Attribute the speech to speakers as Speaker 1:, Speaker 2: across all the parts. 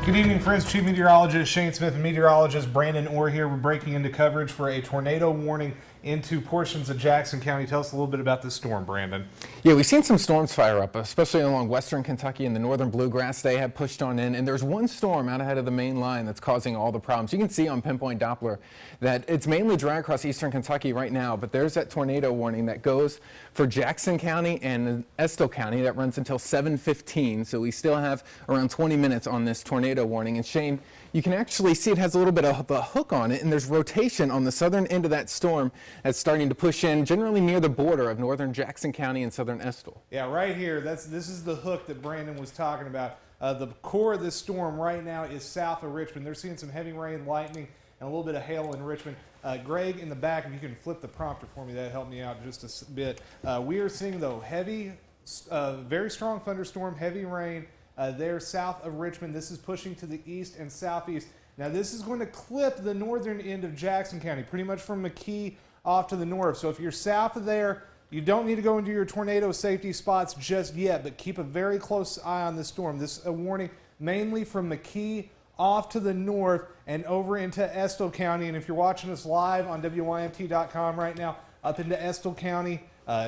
Speaker 1: Good evening, friends. Chief Meteorologist Shane Smith and meteorologist Brandon Orr here. We're breaking into coverage for a tornado warning into portions of Jackson County. Tell us a little bit about this storm, Brandon.
Speaker 2: Yeah, we've seen some storms fire up, especially along western Kentucky and the northern bluegrass. They have pushed on in, and there's one storm out ahead of the main line that's causing all the problems. You can see on pinpoint Doppler that it's mainly dry across eastern Kentucky right now, but there's that tornado warning that goes for Jackson County and Estill County that runs until 7:15. So we still have around 20 minutes on this tornado warning. And Shane, you can actually see it has a little bit of a hook on it, and there's rotation on the southern end of that storm that's starting to push in, generally near the border of northern Jackson County and southern Estill.
Speaker 1: Yeah, right here. This is the hook that Brandon was talking about. The core of this storm right now is south of Richmond. They're seeing some heavy rain, lightning, and a little bit of hail in Richmond. Greg, in the back, if you can flip the prompter for me, that'd help me out just a bit. We are seeing, though, heavy, very strong thunderstorm, heavy rain there south of Richmond. This is pushing to the east and southeast. Now, this is going to clip the northern end of Jackson County, pretty much from McKee off to the north. So if you're south of there, you don't need to go into your tornado safety spots just yet, but keep a very close eye on this storm. This is a warning mainly from McKee off to the north and over into Estill County. And if you're watching us live on WYMT.com right now, up into Estill County,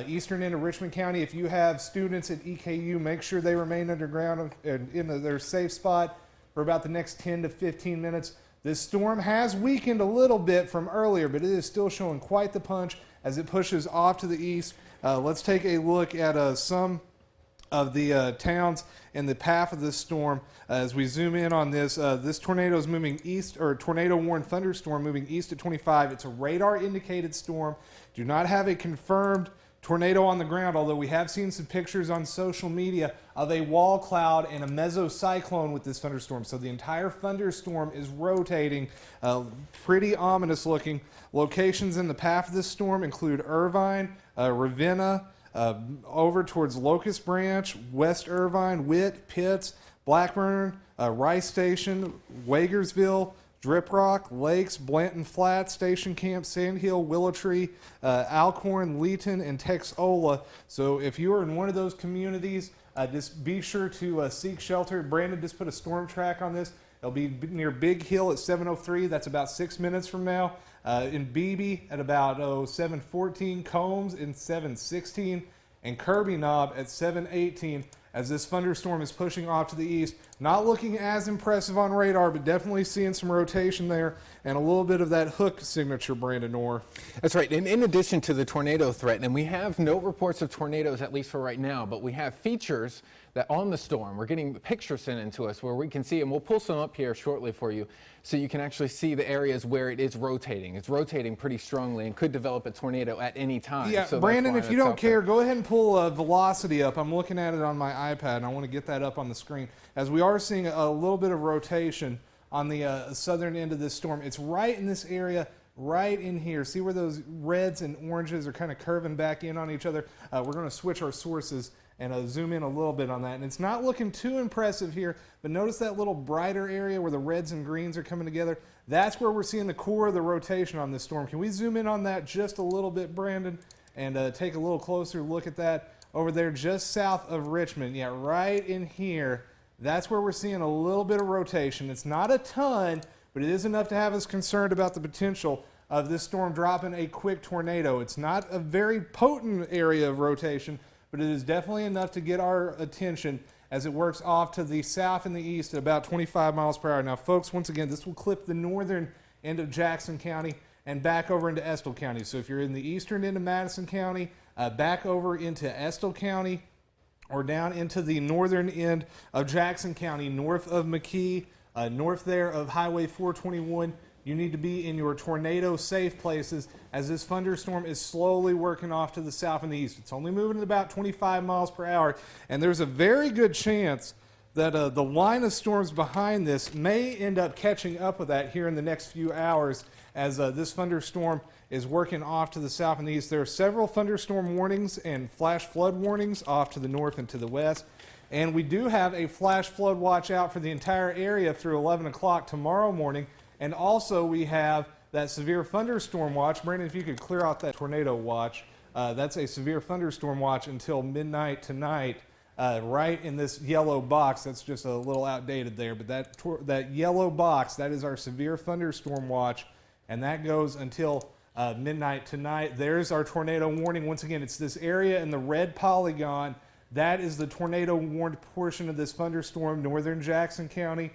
Speaker 1: eastern end of Richmond County, if you have students at EKU, make sure they remain underground in their safe spot for about the next 10 to 15 minutes. This storm has weakened a little bit from earlier, but it is still showing quite the punch as it pushes off to the east. Let's take a look at some of the towns in the path of this storm. As we zoom in on this, this tornado is moving east, or tornado-warned thunderstorm moving east at 25. It's a radar-indicated storm. Do not have a confirmed tornado on the ground, although we have seen some pictures on social media of a wall cloud and a mesocyclone with this thunderstorm. So the entire thunderstorm is rotating, pretty ominous looking. Locations in the path of this storm include Irvine, Ravenna, over towards Locust Branch, West Irvine, Witt, Pitts, Blackburn, Rice Station, Wagersville, Drip Rock, Lakes, Blanton Flat, Station Camp, Sandhill, Willow Tree, Alcorn, Leeton, and Texola. So if you are in one of those communities, just be sure to seek shelter. Brandon just put a storm track on this. It'll be near Big Hill at 7:03. That's about 6 minutes from now. In Beebe at about 7:14. Combs in 7:16. And Kirby Knob at 7:18. As this thunderstorm is pushing off to the east. Not looking as impressive on radar, but definitely seeing some rotation there and a little bit of that hook signature, Brandon Orr.
Speaker 2: That's right. And in addition to the tornado threat, and we have no reports of tornadoes, at least for right now, but we have features that on the storm, we're getting pictures sent in to us where we can see, and we'll pull some up here shortly for you, so you can actually see the areas where it is rotating. It's rotating pretty strongly and could develop a tornado at any time.
Speaker 1: Yeah,
Speaker 2: so
Speaker 1: Brandon, if you don't care, go ahead and pull velocity up. I'm looking at it on my iPad, and I want to get that up on the screen. As we are seeing a little bit of rotation on the southern end of this storm. It's right in this area, right in here. See where those reds and oranges are kind of curving back in on each other? We're going to switch our sources and zoom in a little bit on that. And it's not looking too impressive here, but notice that little brighter area where the reds and greens are coming together. That's where we're seeing the core of the rotation on this storm. Can we zoom in on that just a little bit, Brandon, and take a little closer look at that over there just south of Richmond? Yeah, right in here. That's where we're seeing a little bit of rotation. It's not a ton, but it is enough to have us concerned about the potential of this storm dropping a quick tornado. It's not a very potent area of rotation, but it is definitely enough to get our attention as it works off to the south and the east at about 25 miles per hour. Now, folks, once again, this will clip the northern end of Jackson County and back over into Estill County. So if you're in the eastern end of Madison County, back over into Estill County, or down into the northern end of Jackson County, north of McKee, north there of Highway 421, you need to be in your tornado safe places as this thunderstorm is slowly working off to the south and the east. It's only moving at about 25 miles per hour, and there's a very good chance that the line of storms behind this may end up catching up with that here in the next few hours as this thunderstorm is working off to the south and the east. There are several thunderstorm warnings and flash flood warnings off to the north and to the west. And we do have a flash flood watch out for the entire area through 11 o'clock tomorrow morning. And also we have that severe thunderstorm watch. Brandon, if you could clear out that tornado watch. That's a severe thunderstorm watch until midnight tonight. right in this yellow box. That's just a little outdated there, but that yellow box, that is our severe thunderstorm watch, and that goes until midnight tonight. There's our tornado warning. Once again, it's this area in the red polygon. That is the tornado warned portion of this thunderstorm, northern Jackson County,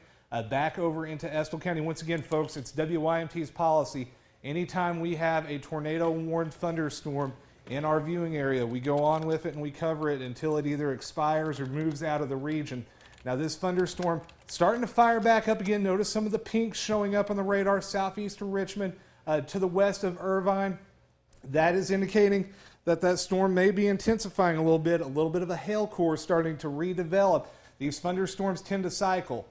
Speaker 1: back over into Estill County. Once again, folks, it's WYMT's policy. Anytime we have a tornado warned thunderstorm in our viewing area, we go on with it and we cover it until it either expires or moves out of the region. Now this thunderstorm starting to fire back up again. Notice some of the pinks showing up on the radar southeast of Richmond to the west of Irvine. That is indicating that storm may be intensifying a little bit of a hail core starting to redevelop. These thunderstorms tend to cycle,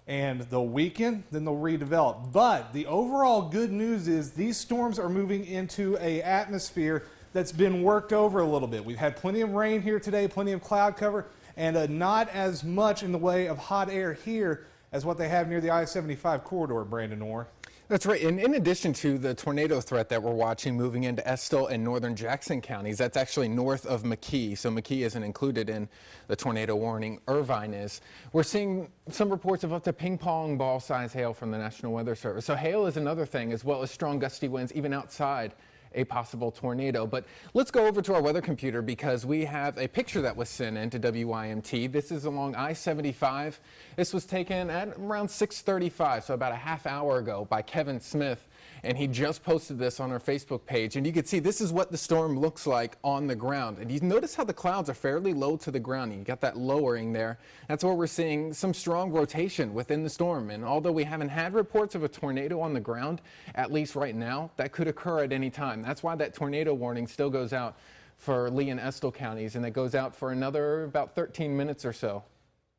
Speaker 1: and they'll weaken, then they'll redevelop. But the overall good news is these storms are moving into an atmosphere that's been worked over a little bit. We've had plenty of rain here today, plenty of cloud cover, and not as much in the way of hot air here as what they have near the I-75 corridor, Brandon Orr.
Speaker 2: That's right. And in addition to the tornado threat that we're watching moving into Estill and northern Jackson counties, that's actually north of McKee. So McKee isn't included in the tornado warning. Irvine is. We're seeing some reports of up to ping pong ball size hail from the National Weather Service. So hail is another thing, as well as strong gusty winds even outside a possible tornado. But let's go over to our weather computer because we have a picture that was sent in to WYMT. This is along I-75. This was taken at around 6:35, so about a half hour ago, by Kevin Smith, and he just posted this on our Facebook page. And you can see this is what the storm looks like on the ground. And you notice how the clouds are fairly low to the ground. You got that lowering there. That's where we're seeing some strong rotation within the storm. And although we haven't had reports of a tornado on the ground, at least right now, that could occur at any time. That's why that tornado warning still goes out for Lee and Estill counties, and it goes out for another about 13 minutes or so.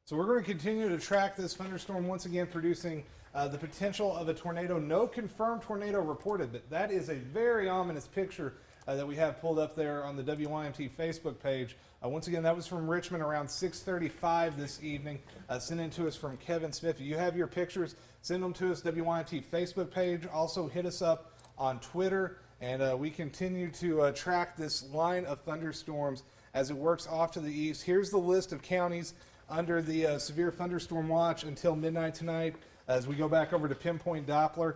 Speaker 1: So we're going to continue to track this thunderstorm, once again producing the potential of a tornado. No confirmed tornado reported, but that is a very ominous picture that we have pulled up there on the WYMT Facebook page. Once again, that was from Richmond around 6:35 this evening, sent in to us from Kevin Smith. If you have your pictures, send them to us, WYMT Facebook page. Also hit us up on Twitter, and we continue to track this line of thunderstorms as it works off to the east. Here's the list of counties under the severe thunderstorm watch until midnight tonight. As we go back over to pinpoint Doppler,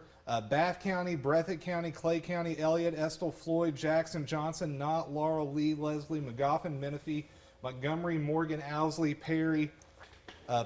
Speaker 1: Bath County, Breathitt County, Clay County, Elliott, Estill, Floyd, Jackson, Johnson, Knott, Laurel, Lee, Leslie, Magoffin, Menifee, Montgomery, Morgan, Owsley, Perry,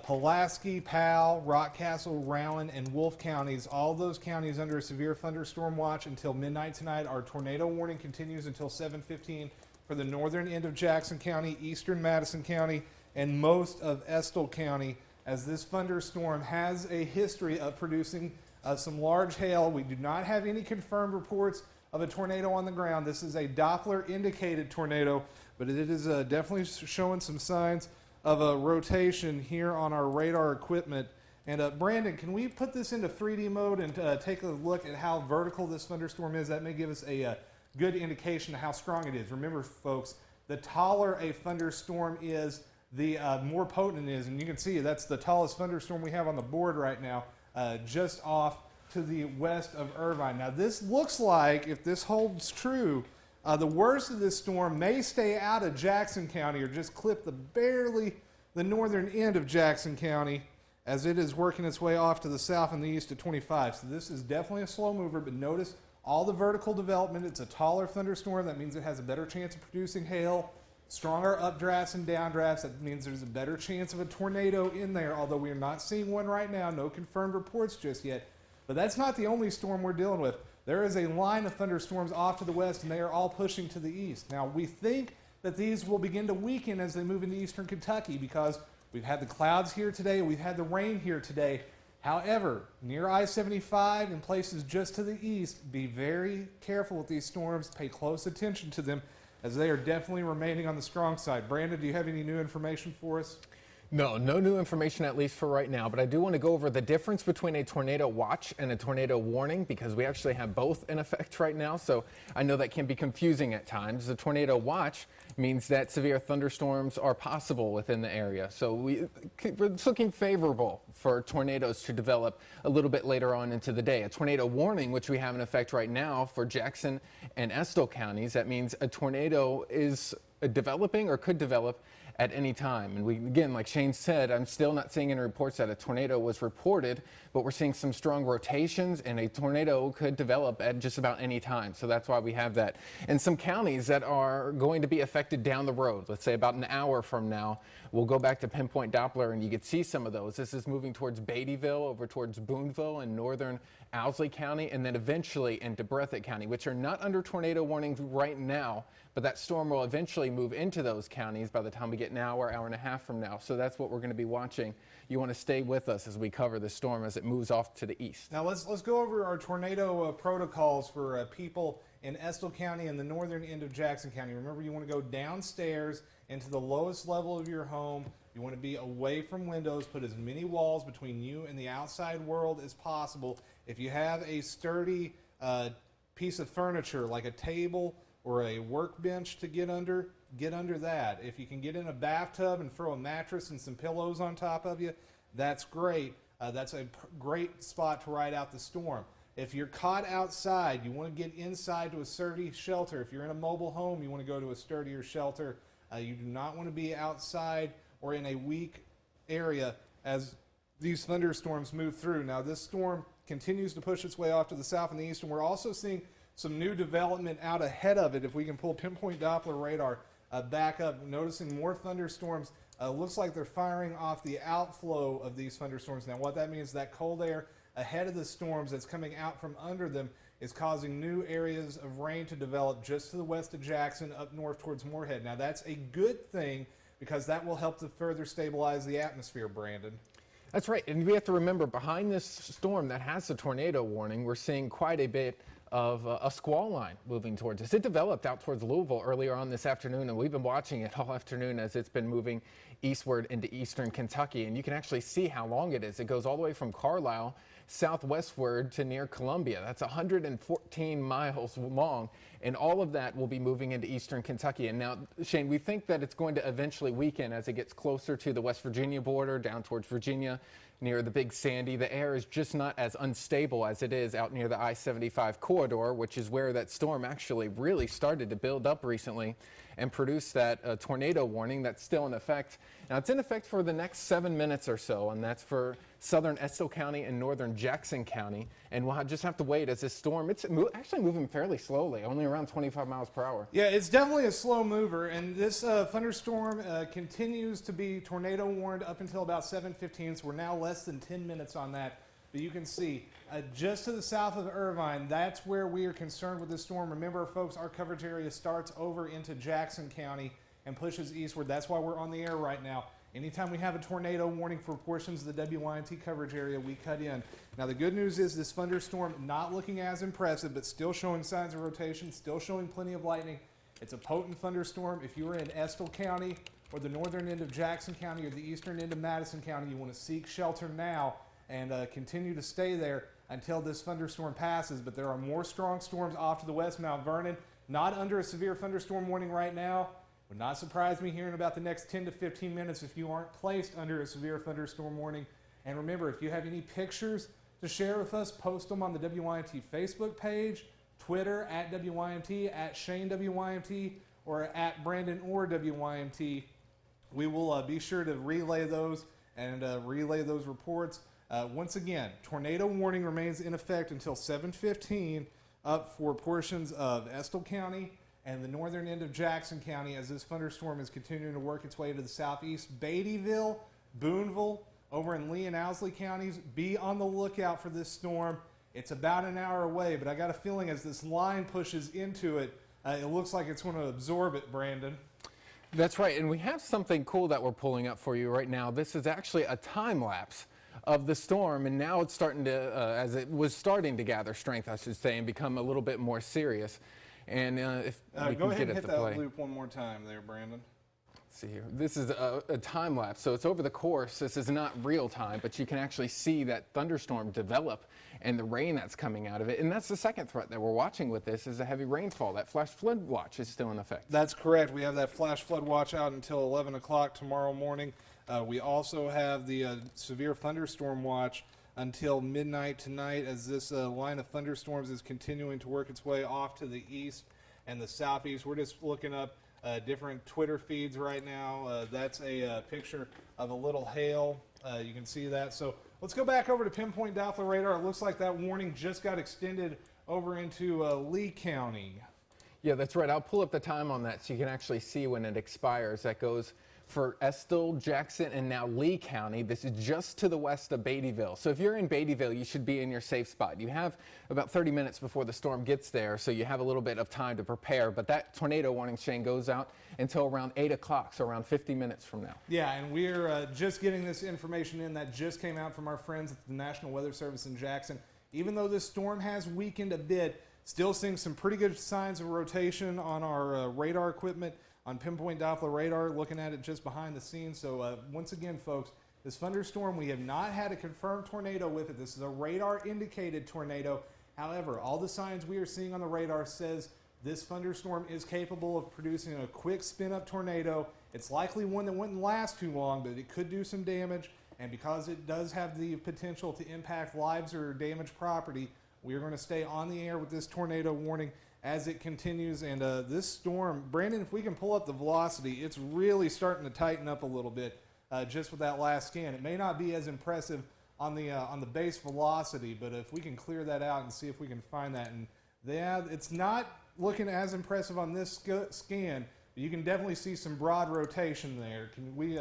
Speaker 1: Pulaski, Powell, Rockcastle, Rowan, and Wolfe counties. All those counties under a severe thunderstorm watch until midnight tonight. Our tornado warning continues until 7:15 for the northern end of Jackson County, eastern Madison County, and most of Estill County, as this thunderstorm has a history of producing some large hail. We do not have any confirmed reports of a tornado on the ground. This is a Doppler indicated tornado, but it is definitely showing some signs of a rotation here on our radar equipment. And Brandon, can we put this into 3D mode and take a look at how vertical this thunderstorm is? That may give us a good indication of how strong it is. Remember, folks, the taller a thunderstorm is, the more potent it is. And you can see that's the tallest thunderstorm we have on the board right now, just off to the west of Irvine. Now this looks like, if this holds true, the worst of this storm may stay out of Jackson County or just clip barely the northern end of Jackson County as it is working its way off to the south and the east of 25. So this is definitely a slow mover, but notice all the vertical development. It's a taller thunderstorm. That means it has a better chance of producing hail. Stronger updrafts and downdrafts. That means there's a better chance of a tornado in there, although we are not seeing one right now. No confirmed reports just yet. But that's not the only storm we're dealing with. There is a line of thunderstorms off to the west, and they are all pushing to the east. Now, we think that these will begin to weaken as they move into eastern Kentucky because we've had the clouds here today, we've had the rain here today. However, near I-75 and places just to the east, be very careful with these storms. Pay close attention to them, as they are definitely remaining on the strong side. Brandon, do you have any new information for us?
Speaker 2: No new information, at least for right now, but I do want to go over the difference between a tornado watch and a tornado warning because we actually have both in effect right now, so I know that can be confusing at times. The tornado watch means that severe thunderstorms are possible within the area, so it's looking favorable for tornadoes to develop a little bit later on into the day. A tornado warning, which we have in effect right now for Jackson and Estill counties, that means a tornado is developing or could develop at any time. And we, again, like Shane said, I'm still not seeing any reports that a tornado was reported, but we're seeing some strong rotations, and a tornado could develop at just about any time. So that's why we have that. And some counties that are going to be affected down the road, let's say about an hour from now, we'll go back to pinpoint Doppler and you can see some of those. This is moving towards Beattyville, over towards Boonville and northern Owsley County, and then eventually into Breathitt County, which are not under tornado warnings right now, but that storm will eventually move into those counties by the time we get an hour, hour and a half from now. So that's what we're going to be watching. You want to stay with us as we cover the storm as it moves off to the east.
Speaker 1: Now let's go over our tornado protocols for people in Estill County and the northern end of Jackson County. Remember, you want to go downstairs into the lowest level of your home. You want to be away from windows, put as many walls between you and the outside world as possible. If you have a sturdy piece of furniture like a table or a workbench to get under that. If you can get in a bathtub and throw a mattress and some pillows on top of you, that's great. That's a great spot to ride out the storm. If you're caught outside, you want to get inside to a sturdy shelter. If you're in a mobile home, you want to go to a sturdier shelter. You do not want to be outside or in a weak area as these thunderstorms move through. Now, this storm continues to push its way off to the south and the east, and we're also seeing some new development out ahead of it. If we can pull pinpoint Doppler radar back up, noticing more thunderstorms. Looks like they're firing off the outflow of these thunderstorms. Now, what that means is that cold air ahead of the storms that's coming out from under them is causing new areas of rain to develop just to the west of Jackson, up north towards Moorhead. Now, that's a good thing because that will help to further stabilize the atmosphere, Brandon.
Speaker 2: That's right, and we have to remember, behind this storm that has the tornado warning, we're seeing quite a bit of a squall line moving towards us. It developed out towards Louisville earlier on this afternoon, and we've been watching it all afternoon as it's been moving eastward into eastern Kentucky, and you can actually see how long it is. It goes all the way from Carlisle southwestward to near Columbia. That's 114 miles long, and all of that will be moving into eastern Kentucky. And now, Shane, we think that it's going to eventually weaken as it gets closer to the West Virginia border, down towards Virginia, near the Big Sandy. The air is just not as unstable as it is out near the I-75 corridor, which is where that storm actually really started to build up recently and produce that tornado warning that's still in effect. Now, it's in effect for the next 7 minutes or so, and that's for southern Estill County and northern Jackson County. And we'll just have to wait as this storm, it's actually moving fairly slowly, only around 25 miles per hour.
Speaker 1: Yeah, it's definitely a slow mover, and this thunderstorm continues to be tornado warned up until about 7:15, so we're now less than 10 minutes on that. But you can see just to the south of Irvine, that's where we are concerned with this storm. Remember, folks, our coverage area starts over into Jackson County and pushes eastward. That's why we're on the air right now. Anytime we have a tornado warning for portions of the WYMT coverage area, we cut in. Now, the good news is this thunderstorm not looking as impressive, but still showing signs of rotation, still showing plenty of lightning. It's a potent thunderstorm. If you are in Estill County or the northern end of Jackson County or the eastern end of Madison County, you want to seek shelter now and continue to stay there until this thunderstorm passes. But there are more strong storms off to the west. Mount Vernon, not under a severe thunderstorm warning right now. Would not surprise me hearing about the next 10 to 15 minutes if you aren't placed under a severe thunderstorm warning. And remember, if you have any pictures to share with us, post them on the WYMT Facebook page, Twitter at WYMT, at Shane WYMT, or at Brandon or WYMT. We will be sure to relay those and relay those reports. Once again, tornado warning remains in effect until 7:15 up for portions of Estill County and the northern end of Jackson County as this thunderstorm is continuing to work its way to the southeast. Beattyville, Boonville, over in Lee and Owsley counties, be on the lookout for this storm. It's about an hour away, but I got a feeling as this line pushes into it, it looks like it's going to absorb it, Brandon.
Speaker 2: That's right, and we have something cool that we're pulling up for you right now. This is actually a time lapse of the storm, and now it's starting to, as it was starting to gather strength, I should say, and become a little bit more serious. And if we
Speaker 1: go
Speaker 2: can
Speaker 1: ahead
Speaker 2: get
Speaker 1: and
Speaker 2: it
Speaker 1: hit
Speaker 2: to
Speaker 1: that
Speaker 2: play.
Speaker 1: loop one more time there, Brandon.
Speaker 2: Let's see here. This is a time lapse, so it's over the course. This is not real time, but you can actually see that thunderstorm develop and the rain that's coming out of it. And that's the second threat that we're watching with this is a heavy rainfall. That flash flood watch is still in effect.
Speaker 1: That's correct. We have that flash flood watch out until 11 o'clock tomorrow morning. We also have the severe thunderstorm watch until midnight tonight as this line of thunderstorms is continuing to work its way off to the east and the southeast. We're just looking up different Twitter feeds right now. That's a picture of a little hail. You can see that. So let's go back over to pinpoint Doppler radar. It looks like that warning just got extended over into Lee County.
Speaker 2: Yeah, that's right. I'll pull up the time on that so you can actually see when it expires. That goes for Estill, Jackson, and now Lee County. This is just to the west of Beattyville. So if you're in Beattyville, you should be in your safe spot. You have about 30 minutes before the storm gets there, so you have a little bit of time to prepare. But that tornado warning, Shane, goes out until around 8 o'clock, so around 50 minutes from now.
Speaker 1: Yeah, and we're just getting this information in that just came out from our friends at the National Weather Service in Jackson. Even though this storm has weakened a bit, still seeing some pretty good signs of rotation on our radar equipment. On pinpoint Doppler radar, looking at it just behind the scenes. So once again, folks, this thunderstorm, we have not had a confirmed tornado with it. This is a radar indicated tornado. However, all the signs we are seeing on the radar says this thunderstorm is capable of producing a quick spin up tornado. It's likely one that wouldn't last too long, but it could do some damage. And because it does have the potential to impact lives or damage property, we are going to stay on the air with this tornado warning as it continues. And this storm, Brandon, if we can pull up the velocity, it's really starting to tighten up a little bit just with that last scan. It may not be as impressive on the base velocity, but if we can clear that out and see if we can find that. And yeah, it's not looking as impressive on this scan, but you can definitely see some broad rotation there. Can we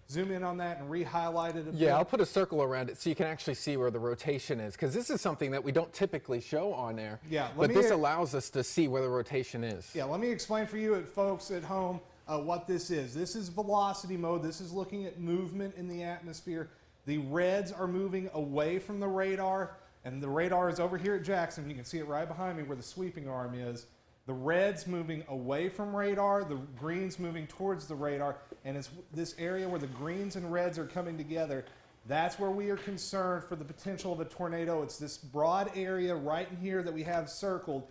Speaker 1: zoom in on that and re-highlight it a bit?
Speaker 2: Yeah, I'll put a circle around it so you can actually see where the rotation is, because this is something that we don't typically show on air.
Speaker 1: Yeah,
Speaker 2: but this allows us to see where the rotation is.
Speaker 1: Yeah, let me explain for you folks at home what this is. This is velocity mode. This is looking at movement in the atmosphere. The reds are moving away from the radar, and the radar is over here at Jackson. You can see it right behind me where the sweeping arm is. The red's moving away from radar, the green's moving towards the radar, and it's this area where the greens and reds are coming together. That's where we are concerned for the potential of a tornado. It's this broad area right in here that we have circled.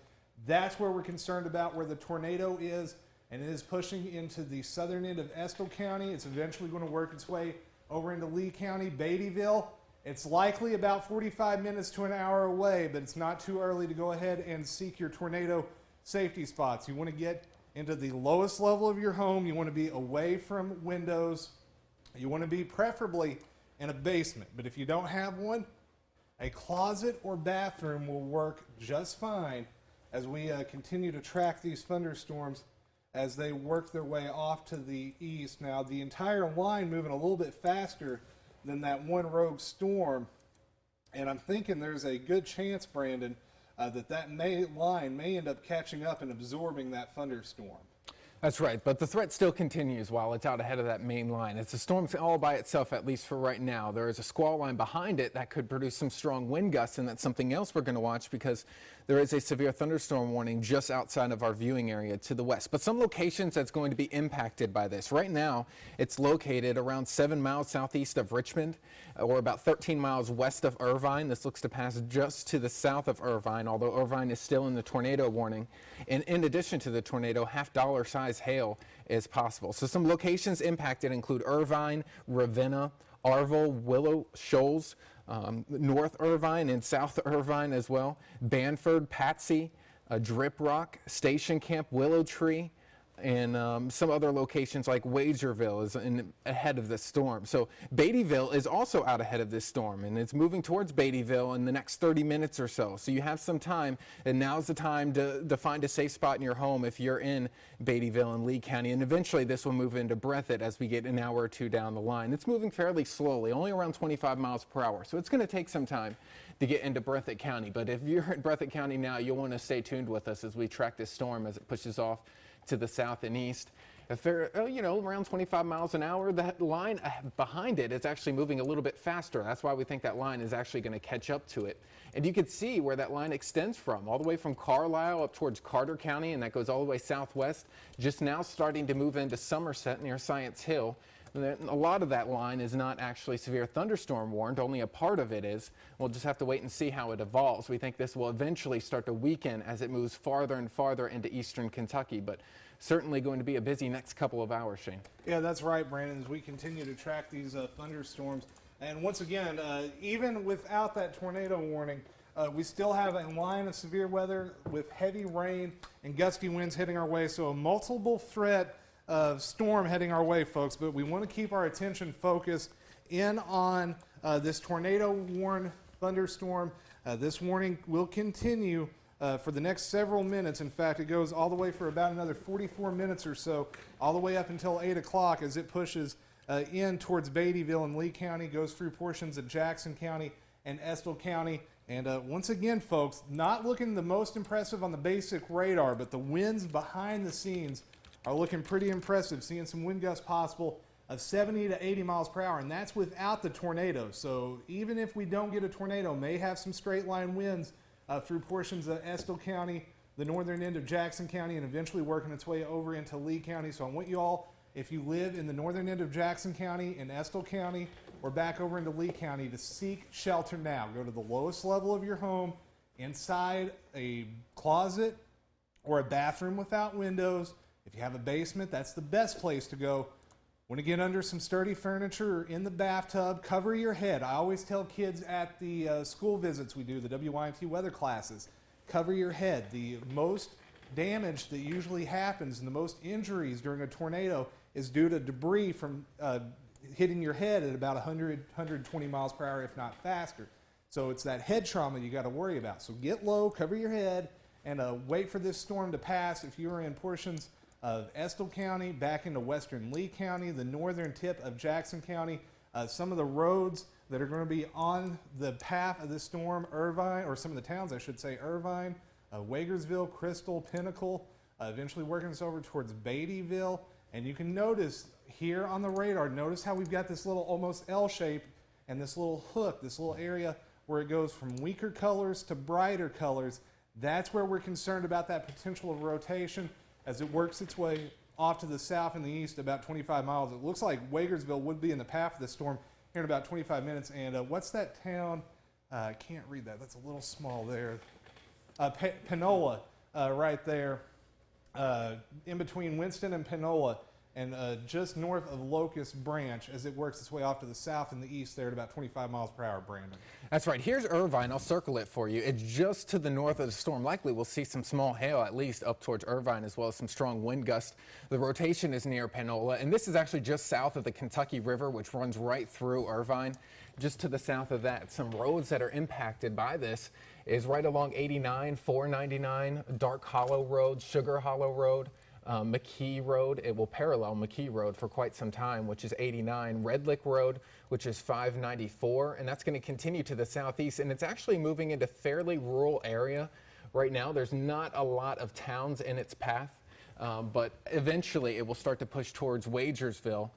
Speaker 1: That's where we're concerned about where the tornado is, and it is pushing into the southern end of Estill County. It's eventually going to work its way over into Lee County, Beattyville. It's likely about 45 minutes to an hour away, but it's not too early to go ahead and seek your tornado safety spots. You want to get into the lowest level of your home. You want to be away from windows. You want to be preferably in a basement. But if you don't have one, a closet or bathroom will work just fine as we continue to track these thunderstorms as they work their way off to the east. Now, the entire line moving a little bit faster than that one rogue storm. And I'm thinking there's a good chance, Brandon, that line may end up catching up and absorbing that thunderstorm.
Speaker 2: That's right, but the threat still continues while it's out ahead of that main line. It's a storm all by itself, at least for right now. There is a squall line behind it that could produce some strong wind gusts, and that's something else we're going to watch because there is a severe thunderstorm warning just outside of our viewing area to the west. But some locations that's going to be impacted by this. Right now, it's located around 7 miles southeast of Richmond, or about 13 miles west of Irvine. This looks to pass just to the south of Irvine, although Irvine is still in the tornado warning. And in addition to the tornado, half-dollar size hail is possible. So some locations impacted include Irvine, Ravenna, Arville, Willow Shoals, North Irvine and South Irvine as well, Banford, Patsy, Drip Rock, Station Camp, Willow Tree, and some other locations like Wagerville is ahead of this storm. So Beattyville is also out ahead of this storm, and it's moving towards Beattyville in the next 30 minutes or so. So you have some time, and now's the time to find a safe spot in your home if you're in Beattyville and Lee County. And eventually this will move into Breathitt as we get an hour or two down the line. It's moving fairly slowly, only around 25 miles per hour. So it's going to take some time to get into Breathitt County. But if you're in Breathitt County now, you'll want to stay tuned with us as we track this storm as it pushes off to the south and east. If they're, around 25 miles an hour, that line behind it is actually moving a little bit faster. That's why we think that line is actually going to catch up to it. And you can see where that line extends from, all the way from Carlisle up towards Carter County, and that goes all the way southwest, just now starting to move into Somerset near Science Hill. A lot of that line is not actually severe thunderstorm warned, only a part of it is. We'll just have to wait and see how it evolves. We think this will eventually start to weaken as it moves farther and farther into eastern Kentucky, but certainly going to be a busy next couple of hours, Shane.
Speaker 1: Yeah, that's right, Brandon, as we continue to track these thunderstorms. And once again, even without that tornado warning, We still have a line of severe weather with heavy rain and gusty winds heading our way, so a multiple threat of storm heading our way, folks. But we want to keep our attention focused in on this tornado-warned thunderstorm. This warning will continue for the next several minutes. In fact, it goes all the way for about another 44 minutes or so, all the way up until 8 o'clock as it pushes in towards Beattyville and Lee County, goes through portions of Jackson County and Estill County. And once again, folks, not looking the most impressive on the basic radar, but the winds behind the scenes are looking pretty impressive, seeing some wind gusts possible of 70 to 80 miles per hour, and that's without the tornado. So even if we don't get a tornado, may have some straight line winds through portions of Estill County, the northern end of Jackson County, and eventually working its way over into Lee County. So I want you all, if you live in the northern end of Jackson County, in Estill County, or back over into Lee County, to seek shelter now. Go to the lowest level of your home, inside a closet or a bathroom without windows. If you have a basement, that's the best place to go. Want to get under some sturdy furniture or in the bathtub, cover your head. I always tell kids at the school visits we do, the WYMT weather classes, cover your head. The most damage that usually happens and the most injuries during a tornado is due to debris from hitting your head at about 100, 120 miles per hour, if not faster. So it's that head trauma you got to worry about. So get low, cover your head, and wait for this storm to pass. If you're in portions of Estill County, back into western Lee County, the northern tip of Jackson County, some of the roads that are going to be on the path of this storm, Irvine, or some of the towns, I should say, Irvine, Wagersville, Crystal, Pinnacle, eventually working us over towards Beattyville. And you can notice here on the radar, notice how we've got this little almost L shape and this little hook, this little area where it goes from weaker colors to brighter colors. That's where we're concerned about that potential of rotation as it works its way off to the south and the east about 25 miles. It looks like Wagersville would be in the path of the storm here in about 25 minutes. And what's that town? I can't read that. That's a little small there. Panola, right there. In between Winston and Panola, and just north of Locust Branch as it works its way off to the south and the east there at about 25 miles per hour, Brandon.
Speaker 2: That's right. Here's Irvine. I'll circle it for you. It's just to the north of the storm. Likely we'll see some small hail at least up towards Irvine, as well as some strong wind gusts. The rotation is near Panola, and this is actually just south of the Kentucky River, which runs right through Irvine. Just to the south of that, some roads that are impacted by this is right along 89, 499, Dark Hollow Road, Sugar Hollow Road, McKee Road. It will parallel McKee Road for quite some time, which is 89, Red Lick Road, which is 594, and that's going to continue to the southeast, and it's actually moving into fairly rural area. Right now, there's not a lot of towns in its path, but eventually it will start to push towards Wagersville,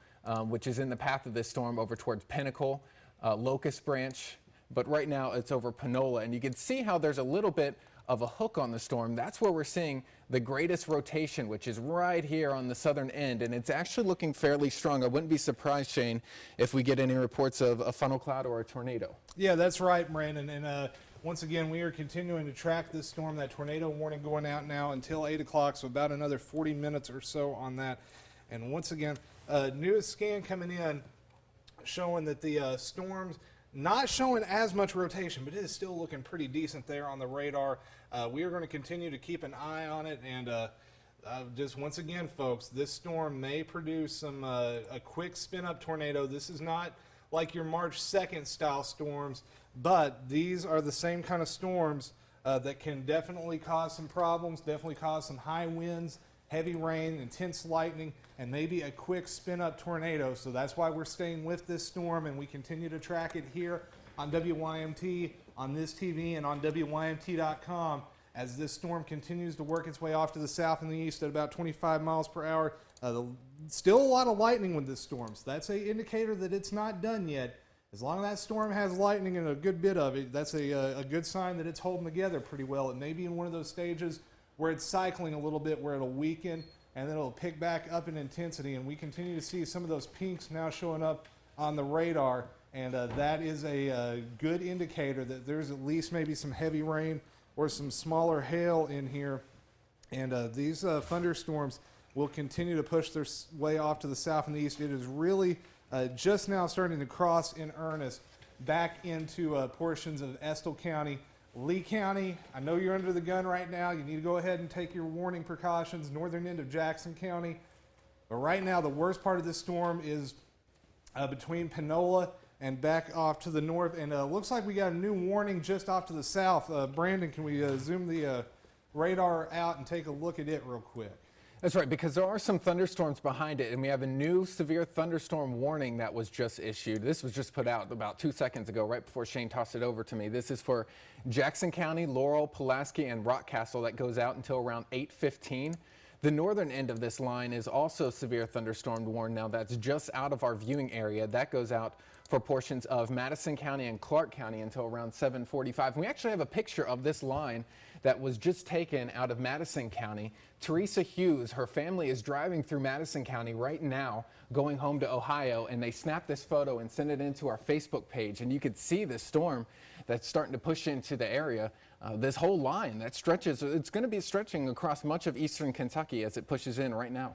Speaker 2: which is in the path of this storm, over towards Pinnacle, Locust Branch, but right now it's over Panola, and you can see how there's a little bit of a hook on the storm. That's where we're seeing the greatest rotation, which is right here on the southern end, and it's actually looking fairly strong. I wouldn't be surprised, Shane, if we get any reports of a funnel cloud or a tornado.
Speaker 1: Yeah, that's right, Brandon. And once again, we are continuing to track this storm. That tornado warning going out now until 8 o'clock, so about another 40 minutes or so on that. And once again, newest scan coming in showing that the storms not showing as much rotation, but it is still looking pretty decent there on the radar. We are going to continue to keep an eye on it, and just once again, folks, this storm may produce some a quick spin-up tornado. This is not like your March 2nd style storms, but these are the same kind of storms that can definitely cause some problems, definitely cause some high winds, heavy rain, intense lightning, and maybe a quick spin-up tornado. So that's why we're staying with this storm, and we continue to track it here on WYMT, on this TV, and on WYMT.com as this storm continues to work its way off to the south and the east at about 25 miles per hour. Still a lot of lightning with this storm, so that's an indicator that it's not done yet. As long as that storm has lightning and a good bit of it, that's a good sign that it's holding together pretty well. It may be in one of those stages where it's cycling a little bit, where it'll weaken and then it'll pick back up in intensity, and we continue to see some of those peaks now showing up on the radar, and that is a good indicator that there's at least maybe some heavy rain or some smaller hail in here, and these thunderstorms will continue to push their way off to the south and the east. It is really just now starting to cross in earnest back into portions of Estill County, Lee County, I know you're under the gun right now. You need to go ahead and take your warning precautions. Northern end of Jackson County. But right now, the worst part of this storm is between Panola and back off to the north. And looks like we got a new warning just off to the south. Brandon, can we zoom the radar out and take a look at it real quick?
Speaker 2: That's right, because there are some thunderstorms behind it, and we have a new severe thunderstorm warning that was just issued. This was just put out about 2 seconds ago, right before Shane tossed it over to me. This is for Jackson County, Laurel, Pulaski, and Rockcastle. That goes out until around 8:15. The northern end of this line is also severe thunderstorm warned. Now that's just out of our viewing area. That goes out for portions of Madison County and Clark County until around 7:45. And we actually have a picture of this line that was just taken out of Madison County. Teresa Hughes, her family is driving through Madison County right now, going home to Ohio, and they snapped this photo and sent it into our Facebook page. And you could see the storm that's starting to push into the area. This whole line that stretches, it's going to be stretching across much of eastern Kentucky as it pushes in right now.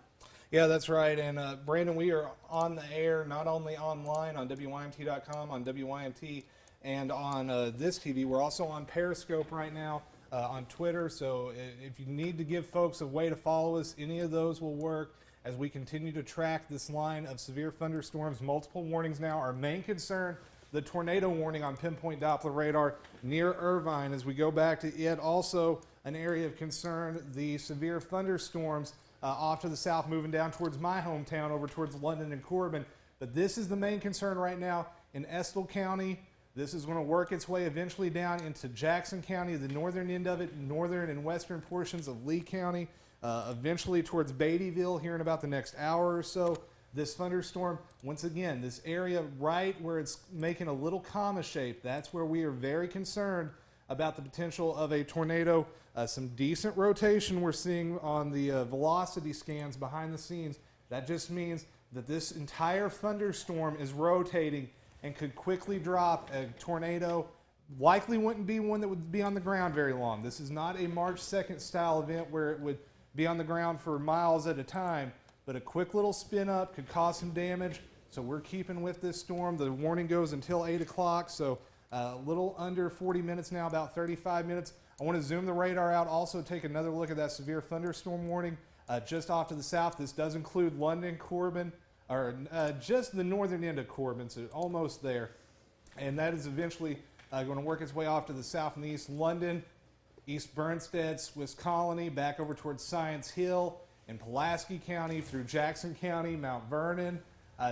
Speaker 1: Yeah, that's right. And Brandon, we are on the air, not only online on WYMT.com, on WYMT, and on this TV. We're also on Periscope right now, on Twitter. So if you need to give folks a way to follow us, any of those will work as we continue to track this line of severe thunderstorms. Multiple warnings now. Our main concern, the tornado warning on pinpoint Doppler radar near Irvine. As we go back to it, also an area of concern, the severe thunderstorms off to the south, moving down towards my hometown, over towards London and Corbin. But this is the main concern right now in Estill County. This is going to work its way eventually down into Jackson County, the northern end of it, northern and western portions of Lee County, eventually towards Beattyville here in about the next hour or so. This thunderstorm, once again, this area right where it's making a little comma shape, that's where we are very concerned about the potential of a tornado. Some decent rotation we're seeing on the velocity scans behind the scenes. That just means that this entire thunderstorm is rotating and could quickly drop a tornado. Likely wouldn't be one that would be on the ground very long. This is not a March 2nd style event where it would be on the ground for miles at a time, but a quick little spin up could cause some damage. So we're keeping with this storm. The warning goes until 8 o'clock, so a little under 40 minutes now, about 35 minutes. I want to zoom the radar out, also take another look at that severe thunderstorm warning just off to the south. This does include London, Corbin, or just the northern end of Corbin, so almost there. And that is eventually going to work its way off to the south and the east. London, East Bernstead, Swiss Colony, back over towards Science Hill, in Pulaski County, through Jackson County, Mount Vernon.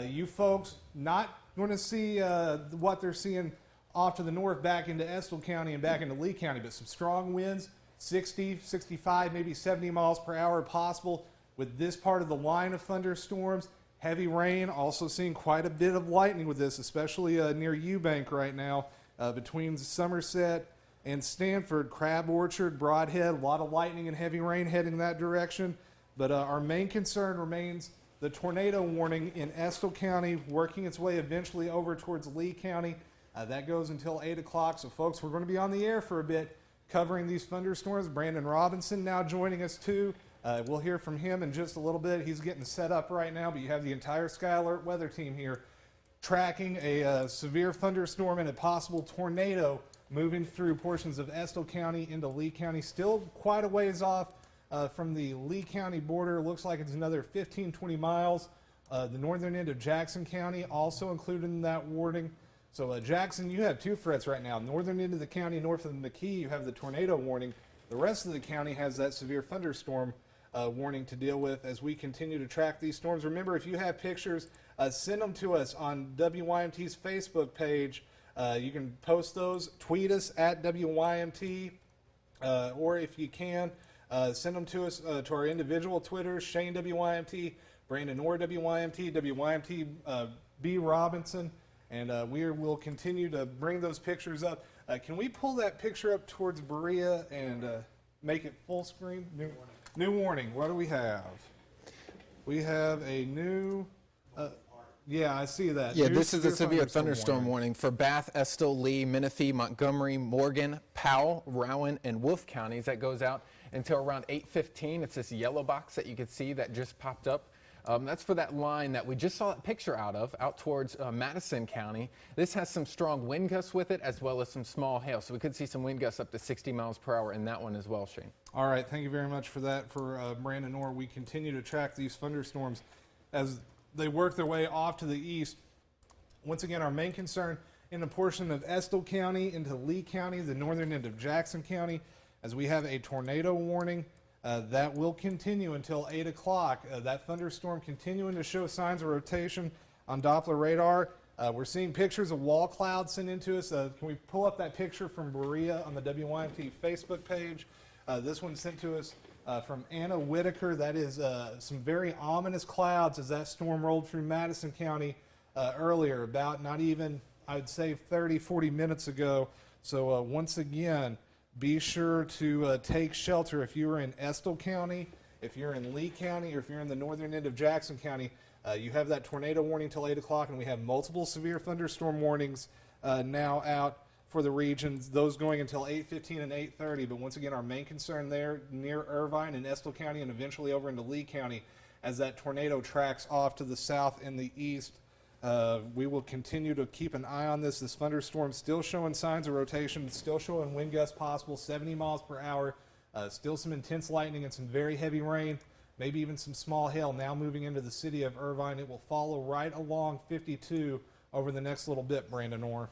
Speaker 1: You folks not going to see what they're seeing off to the north back into Estill County and back into Lee County, but some strong winds, 60, 65, maybe 70 miles per hour possible with this part of the line of thunderstorms. Heavy rain, also seeing quite a bit of lightning with this, especially near Eubank right now, between Somerset and Stanford, Crab Orchard, Broadhead, a lot of lightning and heavy rain heading that direction. But our main concern remains the tornado warning in Estill County, working its way eventually over towards Lee County. That goes until 8 o'clock. So, folks, we're going to be on the air for a bit covering these thunderstorms. Brandon Robinson now joining us, too. We'll hear from him in just a little bit. He's getting set up right now, but you have the entire Sky Alert weather team here tracking a severe thunderstorm and a possible tornado moving through portions of Estill County into Lee County. Still quite a ways off from the Lee County border. Looks like it's another 15, 20 miles. The northern end of Jackson County also included in that warning. So Jackson, you have two threats right now. Northern end of the county, north of McKee, you have the tornado warning. The rest of the county has that severe thunderstorm warning to deal with as we continue to track these storms. Remember, if you have pictures, send them to us on WYMT's Facebook page. You can post those, tweet us at WYMT, or if you can, send them to us to our individual Twitters, Shane WYMT, Brandon or WYMT, WYMT B Robinson. And we will continue to bring those pictures up. Can we pull that picture up towards Berea and make it full screen? New warning. What do we have? We have a new... yeah, I see that.
Speaker 2: Yeah, this is a severe thunderstorm warning for Bath, Estill, Lee, Menifee, Montgomery, Morgan, Powell, Rowan, and Wolfe counties. That goes out until around 8:15. It's this yellow box that you can see that just popped up That's for that line that we just saw that picture out towards Madison County. This has some strong wind gusts with it, as well as some small hail. So we could see some wind gusts up to 60 miles per hour in that one as well, Shane.
Speaker 1: All right, thank you very much for that for Brandon Orr. We continue to track these thunderstorms as they work their way off to the east. Once again, our main concern in the portion of Estill County into Lee County, the northern end of Jackson County, as we have a tornado warning. That will continue until 8 o'clock. That thunderstorm continuing to show signs of rotation on Doppler radar. We're seeing pictures of wall clouds sent into us. Can we pull up that picture from Berea on the WYMT Facebook page? This one sent to us from Anna Whitaker. That is some very ominous clouds as that storm rolled through Madison County earlier, about not even, I'd say, 30, 40 minutes ago. So once again, be sure to take shelter if you are in Estill County, if you're in Lee County, or if you're in the northern end of Jackson County. You have that tornado warning till 8 o'clock, and we have multiple severe thunderstorm warnings now out for the regions, those going until 8:15 and 8:30. But once again, our main concern there near Irvine and Estill County and eventually over into Lee County as that tornado tracks off to the south and the east. We will continue to keep an eye on this. This thunderstorm still showing signs of rotation, still showing wind gusts possible, 70 miles per hour, still some intense lightning and some very heavy rain, maybe even some small hail now moving into the city of Irvine. It will follow right along 52 over the next little bit, Brandon Orr.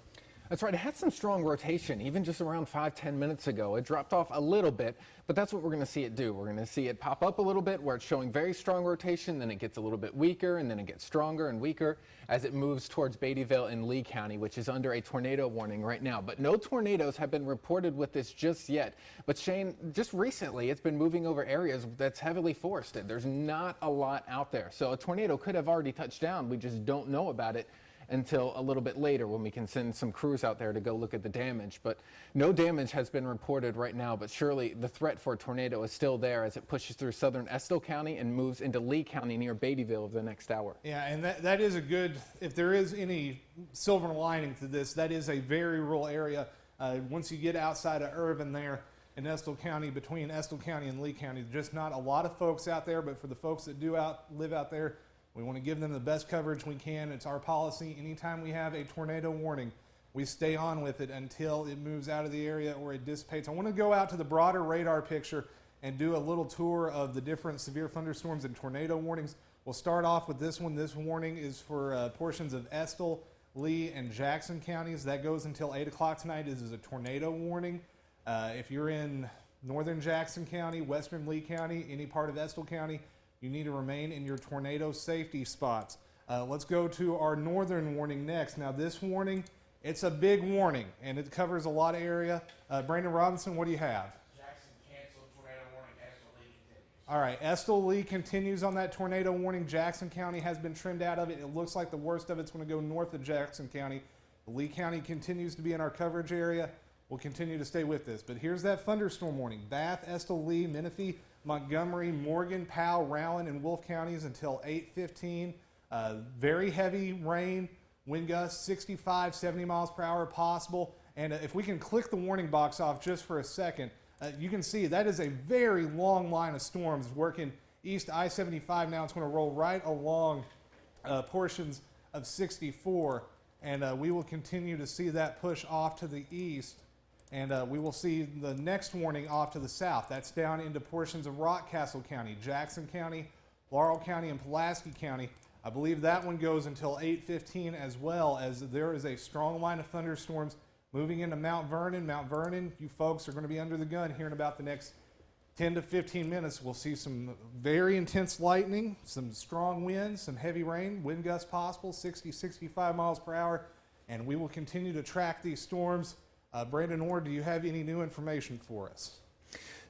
Speaker 2: That's right. It had some strong rotation, even just around 5-10 minutes ago. It dropped off a little bit, but that's what we're going to see it do. We're going to see it pop up a little bit where it's showing very strong rotation, then it gets a little bit weaker, and then it gets stronger and weaker as it moves towards Beattyville and Lee County, which is under a tornado warning right now. But no tornadoes have been reported with this just yet. But Shane, just recently, it's been moving over areas that's heavily forested. There's not a lot out there. So a tornado could have already touched down. We just don't know about it until a little bit later when we can send some crews out there to go look at the damage. But no damage has been reported right now, but surely the threat for a tornado is still there as it pushes through southern Estill County and moves into Lee County near Beattyville over the next hour.
Speaker 1: Yeah, and that is a good, if there is any silver lining to this, that is a very rural area. Once you get outside of Irvine there in Estill County, between Estill County and Lee County, just not a lot of folks out there, but for the folks that do live out there, we want to give them the best coverage we can. It's our policy. Anytime we have a tornado warning, we stay on with it until it moves out of the area or it dissipates. I want to go out to the broader radar picture and do a little tour of the different severe thunderstorms and tornado warnings. We'll start off with this one. This warning is for portions of Estill, Lee, and Jackson counties. That goes until 8 o'clock tonight. This is a tornado warning. If you're in northern Jackson County, western Lee County, any part of Estill County, you need to remain in your tornado safety spots. Let's go to our northern warning next. Now this warning, it's a big warning and it covers a lot of area. Brandon Robinson, what do you have?
Speaker 3: Jackson canceled tornado warning, Estill Lee continues.
Speaker 1: All right, Estill Lee continues on that tornado warning. Jackson County has been trimmed out of it. It looks like the worst of it's going to go north of Jackson County. Lee County continues to be in our coverage area. We'll continue to stay with this. But here's that thunderstorm warning. Bath, Estill, Lee, Menifee, Montgomery, Morgan, Powell, Rowan, and Wolfe counties until 8:15. Very heavy rain, wind gusts 65, 70 miles per hour possible. And if we can click the warning box off just for a second, you can see that is a very long line of storms working east I-75 now. It's going to roll right along portions of 64. And we will continue to see that push off to the east. And we will see the next warning off to the south. That's down into portions of Rockcastle County, Jackson County, Laurel County, and Pulaski County. I believe that one goes until 8:15 as well, as there is a strong line of thunderstorms moving into Mount Vernon. Mount Vernon, you folks are going to be under the gun here in about the next 10 to 15 minutes. We'll see some very intense lightning, some strong winds, some heavy rain, wind gusts possible, 60, 65 miles per hour. And we will continue to track these storms. Brandon Orr, do you have any new information for us?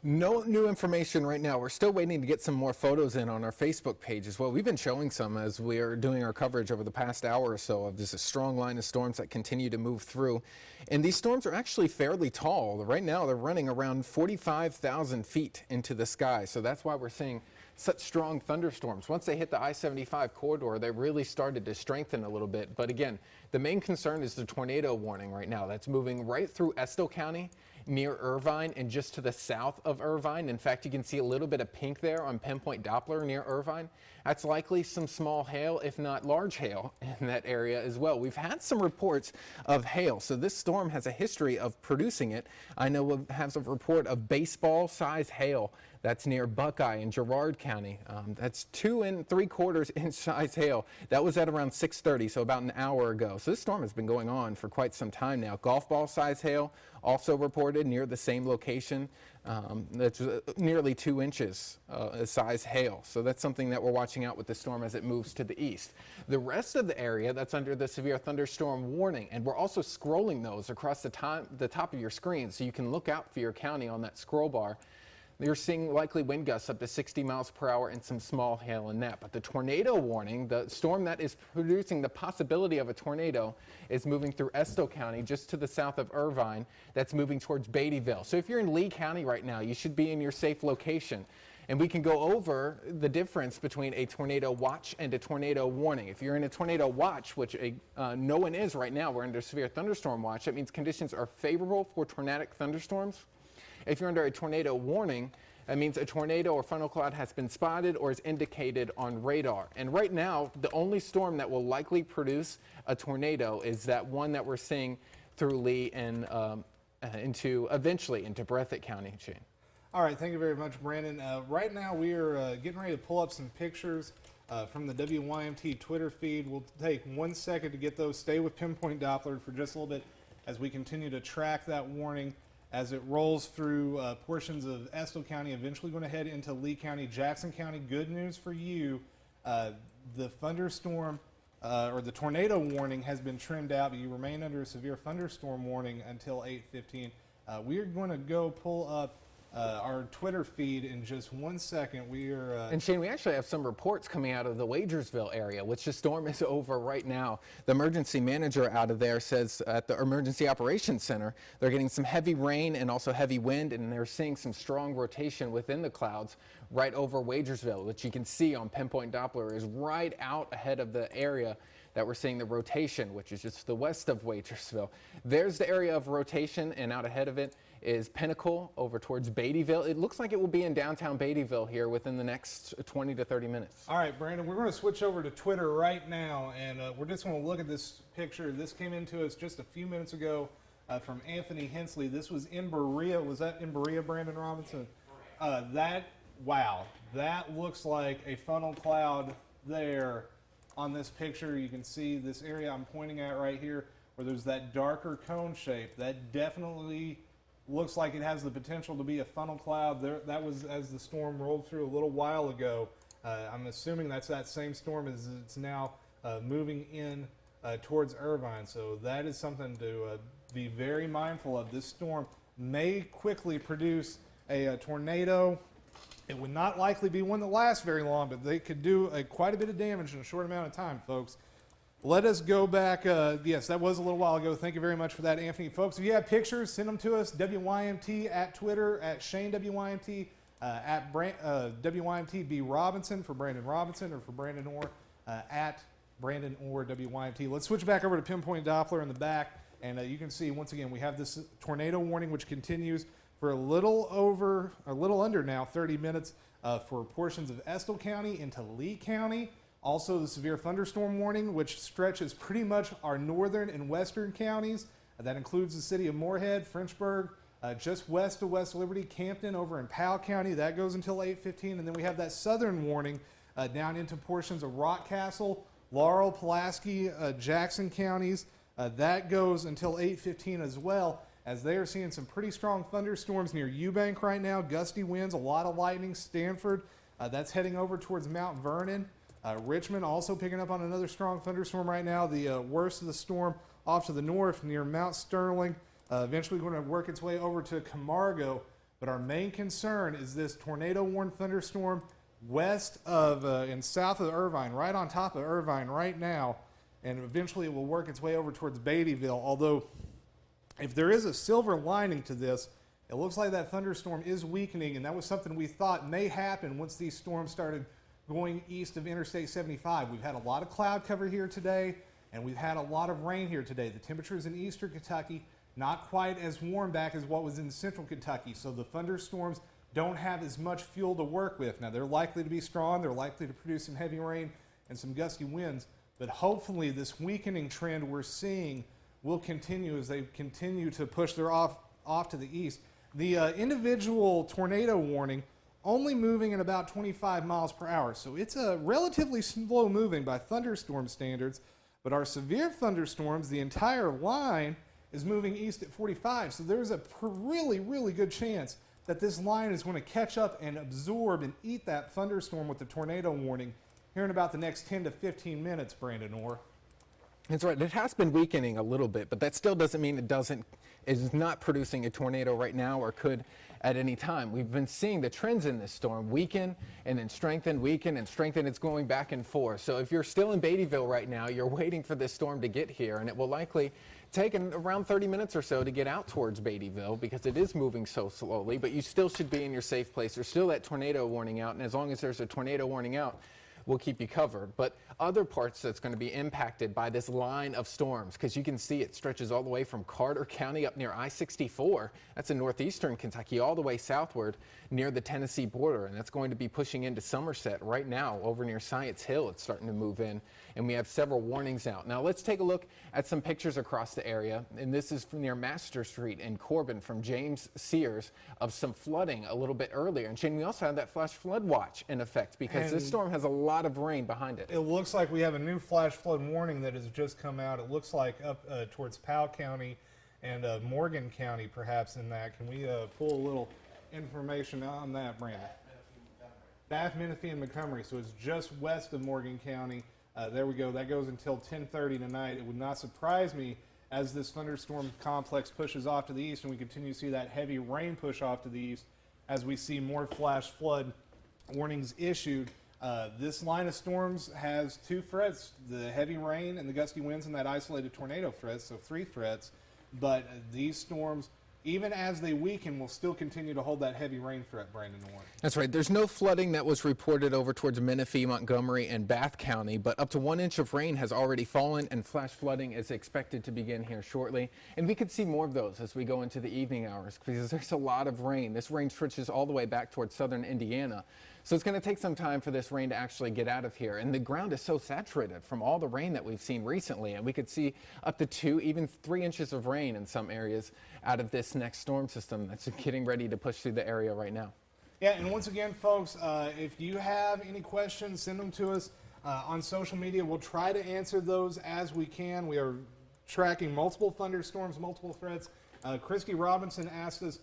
Speaker 2: No new information right now. We're still waiting to get some more photos in on our Facebook page as well. We've been showing some as we are doing our coverage over the past hour or so of just a strong line of storms that continue to move through. And these storms are actually fairly tall. Right now they're running around 45,000 feet into the sky. So that's why we're seeing such strong thunderstorms. Once they hit the I-75 corridor, they really started to strengthen a little bit. But again, the main concern is the tornado warning right now. That's moving right through Estill County near Irvine and just to the south of Irvine. In fact, you can see a little bit of pink there on pinpoint Doppler near Irvine. That's likely some small hail, if not large hail, in that area as well. We've had some reports of hail, so this storm has a history of producing it. I know we have a report of baseball-size hail that's near Buckeye in Girard County. That's 2 3/4 inch size hail. That was at around 6:30, so about an hour ago. So this storm has been going on for quite some time now. Golf ball size hail also reported near the same location. That's nearly 2 inches size hail. So that's something that we're watching out with the storm as it moves to the east. The rest of the area that's under the severe thunderstorm warning, and we're also scrolling those across the top of your screen so you can look out for your county on that scroll bar. You're seeing likely wind gusts up to 60 miles per hour and some small hail in that. But the tornado warning, the storm that is producing the possibility of a tornado, is moving through Estill County just to the south of Irvine. That's moving towards Beattyville. So if you're in Lee County right now, you should be in your safe location. And we can go over the difference between a tornado watch and a tornado warning. If you're in a tornado watch, which no one is right now, we're under severe thunderstorm watch. That means conditions are favorable for tornadic thunderstorms. If you're under a tornado warning, that means a tornado or funnel cloud has been spotted or is indicated on radar. And right now, the only storm that will likely produce a tornado is that one that we're seeing through Lee and eventually into Breathitt County, Shane.
Speaker 1: All right, thank you very much, Brandon. Right now, we are getting ready to pull up some pictures from the WYMT Twitter feed. We'll take 1 second to get those. Stay with Pinpoint Doppler for just a little bit as we continue to track that warning as it rolls through portions of Estill County, eventually going to head into Lee County, Jackson County. Good news for you, the thunderstorm or the tornado warning has been trimmed out, but you remain under a severe thunderstorm warning until 8:15. We are going to go pull up our Twitter feed in just 1 second. We are
Speaker 2: and Shane, we actually have some reports coming out of the Wagersville area, which the storm is over right now. The emergency manager out of there says at the Emergency Operations Center, they're getting some heavy rain and also heavy wind, and they're seeing some strong rotation within the clouds right over Wagersville, which you can see on Pinpoint Doppler is right out ahead of the area that we're seeing the rotation, which is just the west of Wagersville. There's the area of rotation, and out ahead of it is Pinnacle over towards Beattyville. It looks like it will be in downtown Beattyville here within the next 20 to 30 minutes.
Speaker 1: All right, Brandon, we're going to switch over to Twitter right now, and we're just going to look at this picture. This came into us just a few minutes ago from Anthony Hensley. This was in Berea. Was that in Berea, Brandon Robinson? Wow, that looks like a funnel cloud there on this picture. You can see this area I'm pointing at right here where there's that darker cone shape. That definitely looks like it has the potential to be a funnel cloud. That was as the storm rolled through a little while ago. I'm assuming that's that same storm as it's now moving in towards Irvine. So that is something to be very mindful of. This storm may quickly produce a tornado. It would not likely be one that lasts very long, but they could do quite a bit of damage in a short amount of time, folks. Let us go back. Yes, that was a little while ago. Thank you very much for that, Anthony. Folks, if you have pictures, send them to us. WYMT at Twitter, at Shane WYMT, at WYMT Robinson for Brandon Robinson, or for Brandon Orr, at Brandon Orr WYMT. Let's switch back over to Pinpoint Doppler in the back, and you can see, once again, we have this tornado warning, which continues for a little under now 30 minutes for portions of Estill County into Lee County. Also the severe thunderstorm warning, which stretches pretty much our northern and western counties. That includes the city of Moorhead, Frenchburg, just west of West Liberty, Campton over in Powell County. That goes until 8:15. And then we have that southern warning down into portions of Rockcastle, Laurel, Pulaski, Jackson counties. That goes until 8:15 as well, as they are seeing some pretty strong thunderstorms near Eubank right now. Gusty winds, a lot of lightning. Stanford, that's heading over towards Mount Vernon. Richmond also picking up on another strong thunderstorm right now. The worst of the storm off to the north near Mount Sterling. Eventually going to work its way over to Camargo. But our main concern is this tornado-warned thunderstorm west of and south of Irvine, right on top of Irvine right now. And eventually it will work its way over towards Beattyville. Although, if there is a silver lining to this, it looks like that thunderstorm is weakening, and that was something we thought may happen once these storms started going east of Interstate 75. We've had a lot of cloud cover here today, and we've had a lot of rain here today. The temperatures in eastern Kentucky not quite as warm back as what was in central Kentucky. So the thunderstorms don't have as much fuel to work with. Now, they're likely to be strong. They're likely to produce some heavy rain and some gusty winds. But hopefully this weakening trend we're seeing will continue as they continue to push their off to the east. The individual tornado warning only moving at about 25 miles per hour. So it's a relatively slow moving by thunderstorm standards. But our severe thunderstorms, the entire line is moving east at 45. So there's a really, really good chance that this line is going to catch up and absorb and eat that thunderstorm with the tornado warning here in about the next 10 to 15 minutes, Brandon Orr.
Speaker 2: That's right. It has been weakening a little bit, but that still doesn't mean it is not producing a tornado right now or could at any time. We've been seeing the trends in this storm weaken and then strengthen, weaken and strengthen. It's going back and forth. So if you're still in Beattyville right now, you're waiting for this storm to get here, and it will likely take around 30 minutes or so to get out towards Beattyville because it is moving so slowly, but you still should be in your safe place. There's still that tornado warning out, and as long as there's a tornado warning out, we'll keep you covered. But other parts that's going to be impacted by this line of storms, because you can see it stretches all the way from Carter County up near I-64. That's in northeastern Kentucky, all the way southward near the Tennessee border. And that's going to be pushing into Somerset right now over near Science Hill. It's starting to move in, and we have several warnings out. Now let's take a look at some pictures across the area. And this is from near Master Street in Corbin from James Sears of some flooding a little bit earlier. And Shane, we also have that flash flood watch in effect because this storm has a lot of rain behind it.
Speaker 1: It looks like we have a new flash flood warning that has just come out. It looks like up towards Powell County and Morgan County, perhaps, in that. Can we pull a little information on that, Brandon? Bath, Menifee, and Montgomery. So it's just west of Morgan County. There we go. That goes until 10:30 tonight. It would not surprise me as this thunderstorm complex pushes off to the east and we continue to see that heavy rain push off to the east as we see more flash flood warnings issued. This line of storms has two threats, the heavy rain and the gusty winds and that isolated tornado threat, so three threats. But these storms, even as they weaken, will still continue to hold that heavy rain threat, Brandon Orr.
Speaker 2: That's right. There's no flooding that was reported over towards Menifee, Montgomery, and Bath County, but up to 1 inch of rain has already fallen, and flash flooding is expected to begin here shortly. And we could see more of those as we go into the evening hours because there's a lot of rain. This rain stretches all the way back towards southern Indiana. So it's going to take some time for this rain to actually get out of here. And the ground is so saturated from all the rain that we've seen recently. And we could see up to 2, even 3 inches of rain in some areas out of this next storm system that's getting ready to push through the area right now.
Speaker 1: Yeah, and once again, folks, if you have any questions, send them to us on social media. We'll try to answer those as we can. We are tracking multiple thunderstorms, multiple threats. Christy Robinson asked us,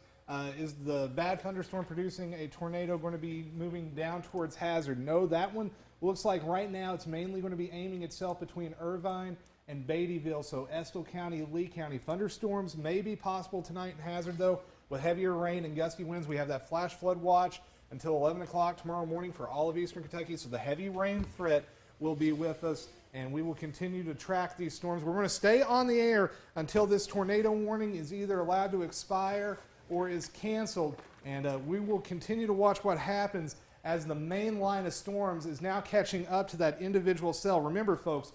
Speaker 1: is the bad thunderstorm producing a tornado going to be moving down towards Hazard? No, that one looks like right now it's mainly going to be aiming itself between Irvine and Beattyville, so Estill County, Lee County. Thunderstorms may be possible tonight in Hazard, though, with heavier rain and gusty winds. We have that flash flood watch until 11 o'clock tomorrow morning for all of eastern Kentucky, so the heavy rain threat will be with us, and we will continue to track these storms. We're going to stay on the air until this tornado warning is either allowed to expire or is canceled, and we will continue to watch what happens as the main line of storms is now catching up to that individual cell. Remember, folks,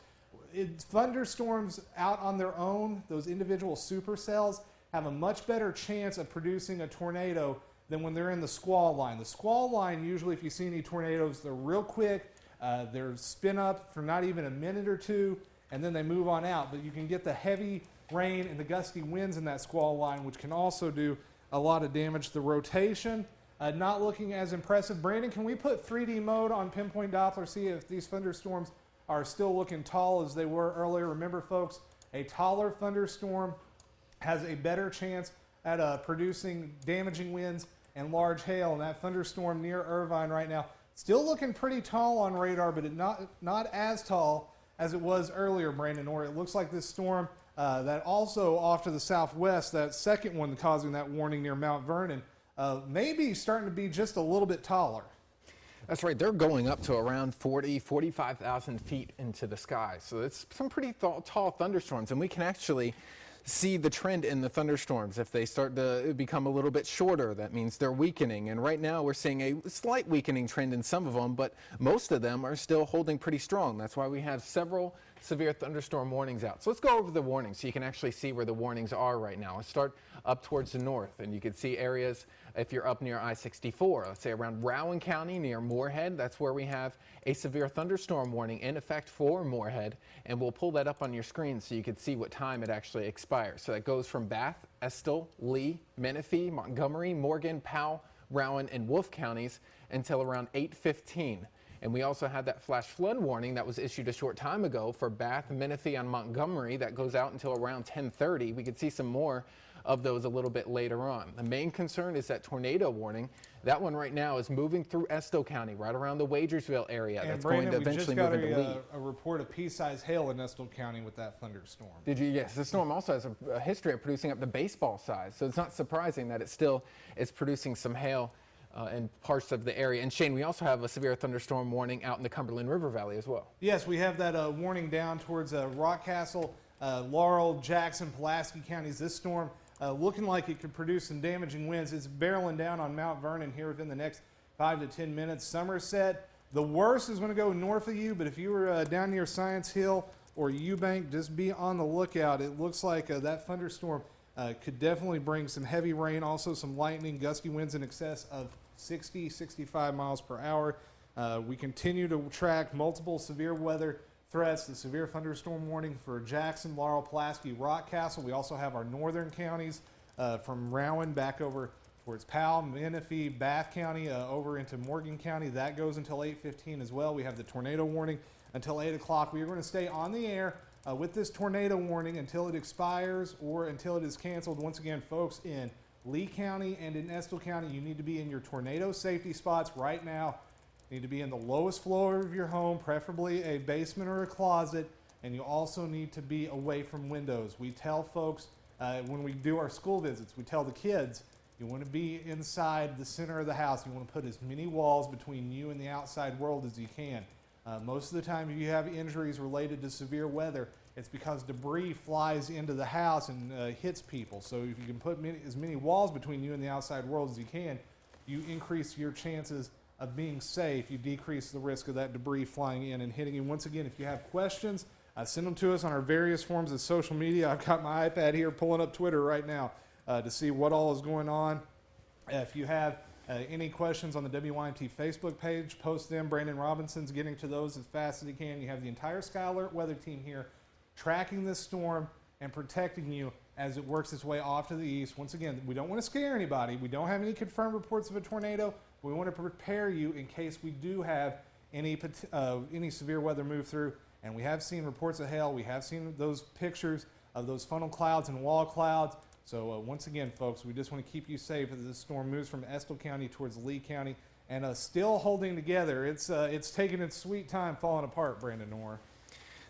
Speaker 1: thunderstorms out on their own, those individual supercells, have a much better chance of producing a tornado than when they're in the squall line. The squall line, usually if you see any tornadoes, they're real quick. They're spin up for not even a minute or two, and then they move on out. But you can get the heavy rain and the gusty winds in that squall line, which can also do a lot of damage. The rotation, not looking as impressive. Brandon, can we put 3D mode on Pinpoint Doppler, see if these thunderstorms are still looking tall as they were earlier? Remember, folks, a taller thunderstorm has a better chance at producing damaging winds and large hail. And that thunderstorm near Irvine right now, still looking pretty tall on radar, but not as tall as it was earlier, Brandon Orr. It looks like this storm that also off to the southwest, that second one causing that warning near Mount Vernon, may be starting to be just a little bit taller.
Speaker 2: That's right. They're going up to around 45,000 feet into the sky. So it's some pretty tall thunderstorms, and we can actually see the trend in the thunderstorms. If they start to become a little bit shorter, that means they're weakening. And right now we're seeing a slight weakening trend in some of them, but most of them are still holding pretty strong. That's why we have several severe thunderstorm warnings out. So let's go over the warnings so you can actually see where the warnings are right now. Let's start up towards the north, and you can see areas if you're up near I-64, let's say around Rowan County near Moorhead. That's where we have a severe thunderstorm warning in effect for Moorhead, and we'll pull that up on your screen so you can see what time it actually expires. So that goes from Bath, Estill, Lee, Menifee, Montgomery, Morgan, Powell, Rowan, and Wolfe counties until around 8:15. And we also had that flash flood warning that was issued a short time ago for Bath, Menifee, and Montgomery that goes out until around 10:30. We could see some more of those a little bit later on. The main concern is that tornado warning. That one right now is moving through Estill County, right around the Wagersville area.
Speaker 1: And
Speaker 2: That's
Speaker 1: Brandon,
Speaker 2: going to eventually move into Lee.
Speaker 1: we just got a report of pea-sized hail in Estill County with that thunderstorm.
Speaker 2: Did you? Yes. The storm also has a history of producing up to baseball size, so it's not surprising that it still is producing some hail in parts of the area. And Shane, we also have a severe thunderstorm warning out in the Cumberland River Valley as well.
Speaker 1: Yes, we have that warning down towards Rockcastle, Laurel, Jackson, Pulaski counties. This storm looking like it could produce some damaging winds. It's barreling down on Mount Vernon here within the next 5 to 10 minutes. Somerset, the worst is going to go north of you, but if you were down near Science Hill or Eubank, just be on the lookout. It looks like that thunderstorm could definitely bring some heavy rain, also some lightning, gusty winds in excess of 60, 65 miles per hour. We continue to track multiple severe weather threats, the severe thunderstorm warning for Jackson, Laurel, Pulaski, Rockcastle. We also have our northern counties from Rowan back over towards Powell, Menifee, Bath County, over into Morgan County. That goes until 8:15 as well. We have the tornado warning until 8 o'clock. We are going to stay on the air with this tornado warning until it expires or until it is canceled. Once again, folks, in Lee County and in Estill County, you need to be in your tornado safety spots right now. You need to be in the lowest floor of your home, preferably a basement or a closet, and you also need to be away from windows. We tell folks when we do our school visits, we tell the kids, you want to be inside the center of the house. You want to put as many walls between you and the outside world as you can. Most of the time, if you have injuries related to severe weather, it's because debris flies into the house and hits people. So if you can put as many walls between you and the outside world as you can, you increase your chances of being safe. You decrease the risk of that debris flying in and hitting you. Once again, if you have questions, send them to us on our various forms of social media. I've got my iPad here pulling up Twitter right now to see what all is going on. If you have any questions on the WYMT Facebook page, post them. Brandon Robinson's getting to those as fast as he can. You have the entire Sky Alert weather team here tracking this storm and protecting you as it works its way off to the east. Once again, we don't want to scare anybody. We don't have any confirmed reports of a tornado. We want to prepare you in case we do have any severe weather move through. And we have seen reports of hail. We have seen those pictures of those funnel clouds and wall clouds. So once again, folks, we just want to keep you safe as this storm moves from Estill County towards Lee County and still holding together. It's taking its sweet time falling apart, Brandon Orr.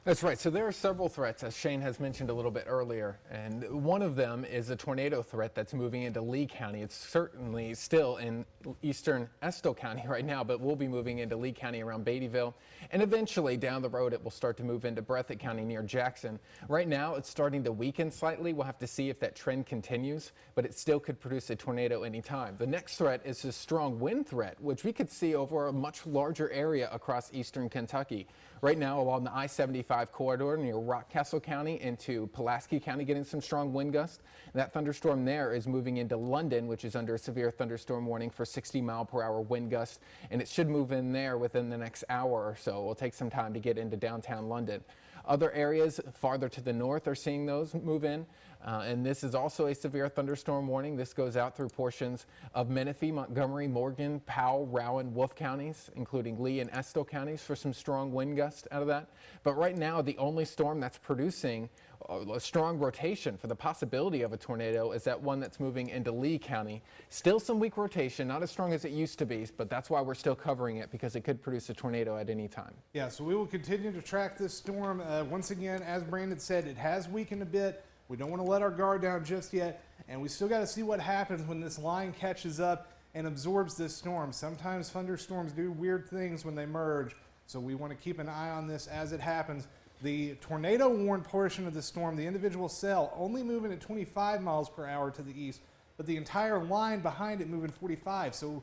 Speaker 2: That's right. So there are several threats, as Shane has mentioned a little bit earlier, and one of them is a tornado threat that's moving into Lee County. It's certainly still in eastern Estill County right now, but we'll be moving into Lee County around Beattyville, and eventually down the road it will start to move into Breathitt County near Jackson. Right now it's starting to weaken slightly. We'll have to see if that trend continues, but it still could produce a tornado anytime. The next threat is a strong wind threat, which we could see over a much larger area across eastern Kentucky. Right now along the I-75 corridor near Rockcastle County into Pulaski County, getting some strong wind gusts. That thunderstorm there is moving into London, which is under a severe thunderstorm warning for 60-mile-per-hour wind gusts, and it should move in there within the next hour or so. It will take some time to get into downtown London. Other areas farther to the north are seeing those move in, and this is also a severe thunderstorm warning. This goes out through portions of Menifee, Montgomery, Morgan, Powell, Rowan, Wolfe counties, including Lee and Estill counties for some strong wind gusts out of that. But right now, the only storm that's producing a strong rotation for the possibility of a tornado is that one that's moving into Lee County. Still some weak rotation, not as strong as it used to be, but that's why we're still covering it, because it could produce a tornado at any time.
Speaker 1: Yeah, so we will continue to track this storm. Once again, as Brandon said, it has weakened a bit. We don't want to let our guard down just yet, and we still got to see what happens when this line catches up and absorbs this storm. Sometimes thunderstorms do weird things when they merge, so we want to keep an eye on this as it happens. The tornado warned portion of the storm, the individual cell, only moving at 25 miles per hour to the east, but the entire line behind it moving 45. So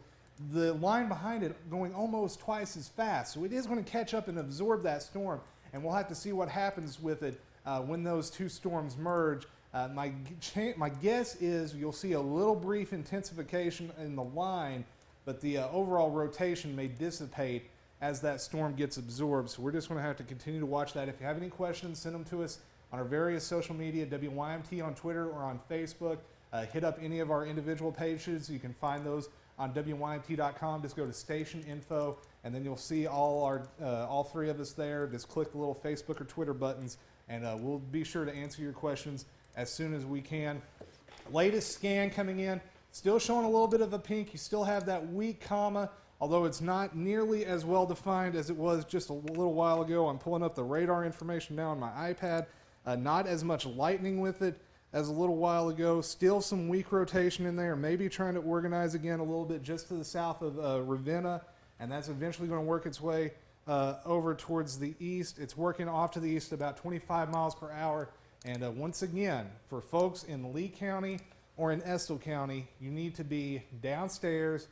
Speaker 1: the line behind it going almost twice as fast. So it is going to catch up and absorb that storm, and we'll have to see what happens with it when those two storms merge. My guess is you'll see a little brief intensification in the line, but the overall rotation may dissipate as that storm gets absorbed. So we're just going to have to continue to watch that. If you have any questions, send them to us on our various social media, WYMT on Twitter or on Facebook. Hit up any of our individual pages. You can find those on WYMT.com. Just go to station info, and then you'll see all three of us there. Just click the little Facebook or Twitter buttons, and we'll be sure to answer your questions as soon as we can. Latest scan coming in, still showing a little bit of a pink. You still have that weak comma, although it's not nearly as well defined as it was just a little while ago. I'm pulling up the radar information now on my iPad. Not as much lightning with it as a little while ago. Still some weak rotation in there, maybe trying to organize again a little bit just to the south of Ravenna, and that's eventually going to work its way over towards the east. It's working off to the east about 25 miles per hour. And once again, for folks in Lee County or in Estill County, you need to be downstairs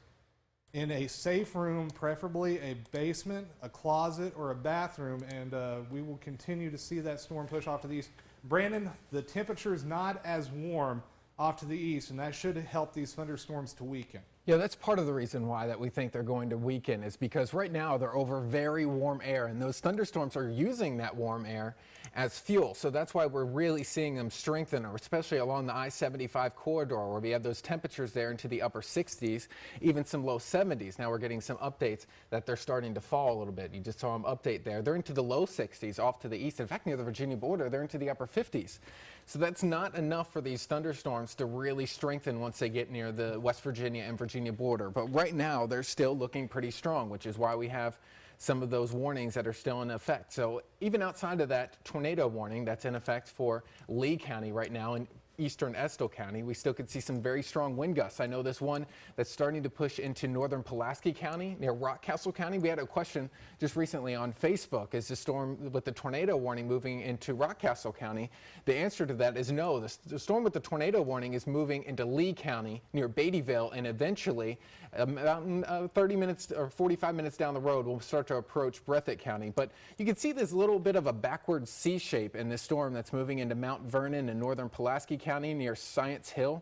Speaker 1: in a safe room, preferably a basement, a closet, or a bathroom, and we will continue to see that storm push off to the east. Brandon, the temperature is not as warm off to the east, and that should help these thunderstorms to weaken.
Speaker 2: Yeah, that's part of the reason why that we think they're going to weaken is because right now they're over very warm air, and those thunderstorms are using that warm air as fuel. So that's why we're really seeing them strengthen, especially along the I-75 corridor where we have those temperatures there into the upper 60s, even some low 70s. Now we're getting some updates that they're starting to fall a little bit. You just saw them update there. They're into the low 60s off to the east. In fact, near the Virginia border, they're into the upper 50s. So that's not enough for these thunderstorms to really strengthen once they get near the West Virginia and Virginia border. But right now, they're still looking pretty strong, which is why we have some of those warnings that are still in effect. So even outside of that tornado warning that's in effect for Lee County right now and eastern Estill County, we still could see some very strong wind gusts. I know this one that's starting to push into northern Pulaski County near Rockcastle County. We had a question just recently on Facebook. Is the storm with the tornado warning moving into Rockcastle County? The answer to that is no. The storm with the tornado warning is moving into Lee County near Beattyville, and eventually about 30 minutes or 45 minutes down the road we'll start to approach Breathitt County. But you can see this little bit of a backward C shape in this storm that's moving into Mount Vernon and northern Pulaski County near Science Hill.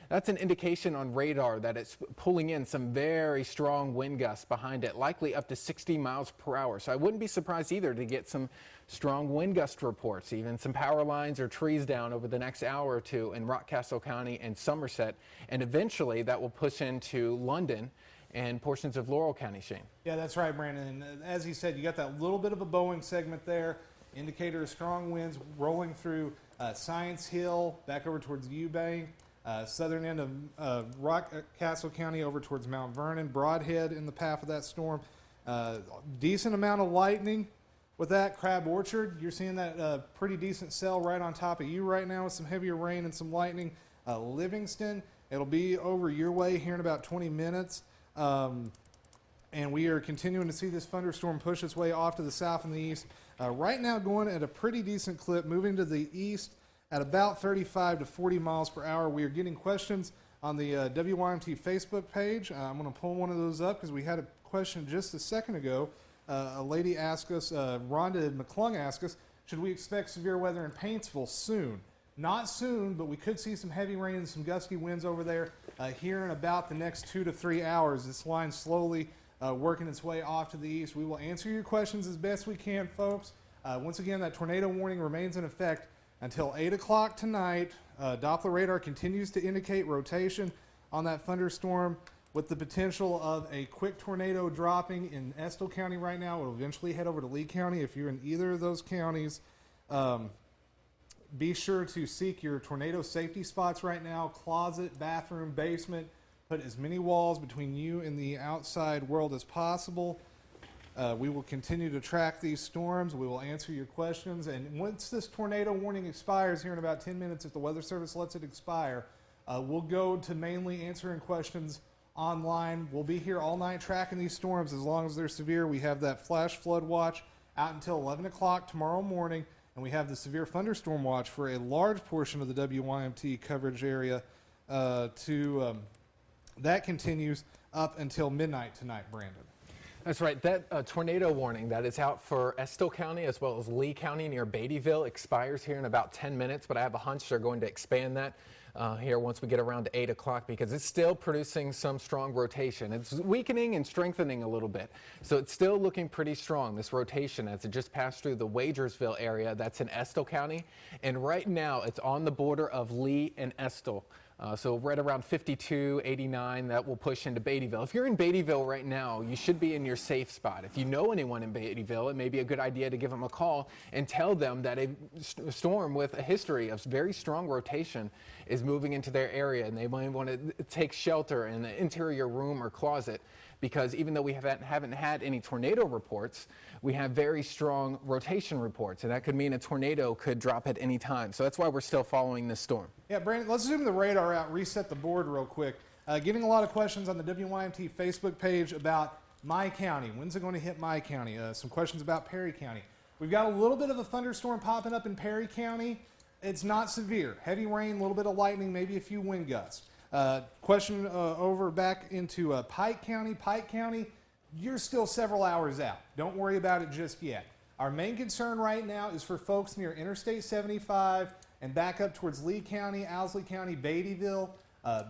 Speaker 2: That's an indication on radar that it's pulling in some very strong wind gusts behind it, likely up to 60 miles per hour. So I wouldn't be surprised either to get some strong wind gust reports, even some power lines or trees down over the next hour or two in Rockcastle County and Somerset. And eventually that will push into London and portions of Laurel County, Shane.
Speaker 1: Yeah, that's right, Brandon. And as he said, you got that little bit of a Boeing segment there. Indicator of strong winds rolling through Science Hill, back over towards Eubank, southern end of Rockcastle County over towards Mount Vernon, Broadhead in the path of that storm. Decent amount of lightning with that. Crab Orchard, you're seeing that pretty decent cell right on top of you right now with some heavier rain and some lightning. Livingston, it'll be over your way here in about 20 minutes. And we are continuing to see this thunderstorm push its way off to the south and the east. Right now going at a pretty decent clip, moving to the east at about 35 to 40 miles per hour. We are getting questions on the WYMT Facebook page. I'm going to pull one of those up because we had a question just a second ago. A lady asked us, Rhonda McClung asked us, should we expect severe weather in Paintsville soon? Not soon, but we could see some heavy rain and some gusty winds over there here in about the next 2 to 3 hours. This line slowly working its way off to the east. We will answer your questions as best we can, folks. Once again, that tornado warning remains in effect until 8 o'clock tonight. Doppler radar continues to indicate rotation on that thunderstorm with the potential of a quick tornado dropping in Estill County right now. It will eventually head over to Lee County. If you're in either of those counties, be sure to seek your tornado safety spots right now. Closet, bathroom, basement. Put as many walls between you and the outside world as possible. We will continue to track these storms. We will answer your questions. And once this tornado warning expires here in about 10 minutes, if the Weather Service lets it expire, we'll go to mainly answering questions online. We'll be here all night tracking these storms as long as they're severe. We have that flash flood watch out until 11 o'clock tomorrow morning, and we have the severe thunderstorm watch for a large portion of the WYMT coverage area. That continues up until midnight tonight, Brandon.
Speaker 2: That's right. That tornado warning that is out for Estill County as well as Lee County near Beattyville expires here in about 10 minutes, but I have a hunch they're going to expand that here once we get around to 8 o'clock because it's still producing some strong rotation. It's weakening and strengthening a little bit, so it's still looking pretty strong, this rotation, as it just passed through the Wagersville area. That's in Estill County, and right now it's on the border of Lee and Estill. So right around 52, 89, that will push into Beattyville. If you're in Beattyville right now, you should be in your safe spot. If you know anyone in Beattyville, it may be a good idea to give them a call and tell them that a storm with a history of very strong rotation is moving into their area, and they might want to take shelter in the interior room or closet, because even though we haven't had any tornado reports, we have very strong rotation reports, and that could mean a tornado could drop at any time. So that's why we're still following this storm.
Speaker 1: Yeah, Brandon, let's zoom the radar out, reset the board real quick. Getting a lot of questions on the WYMT Facebook page about my county. When's it going to hit my county? Some questions about Perry County. We've got a little bit of a thunderstorm popping up in Perry County. It's not severe. Heavy rain, a little bit of lightning, maybe a few wind gusts. Question over back into Pike County. Pike County, you're still several hours out. Don't worry about it just yet. Our main concern right now is for folks near Interstate 75 and back up towards Lee County, Owsley County, Beattyville,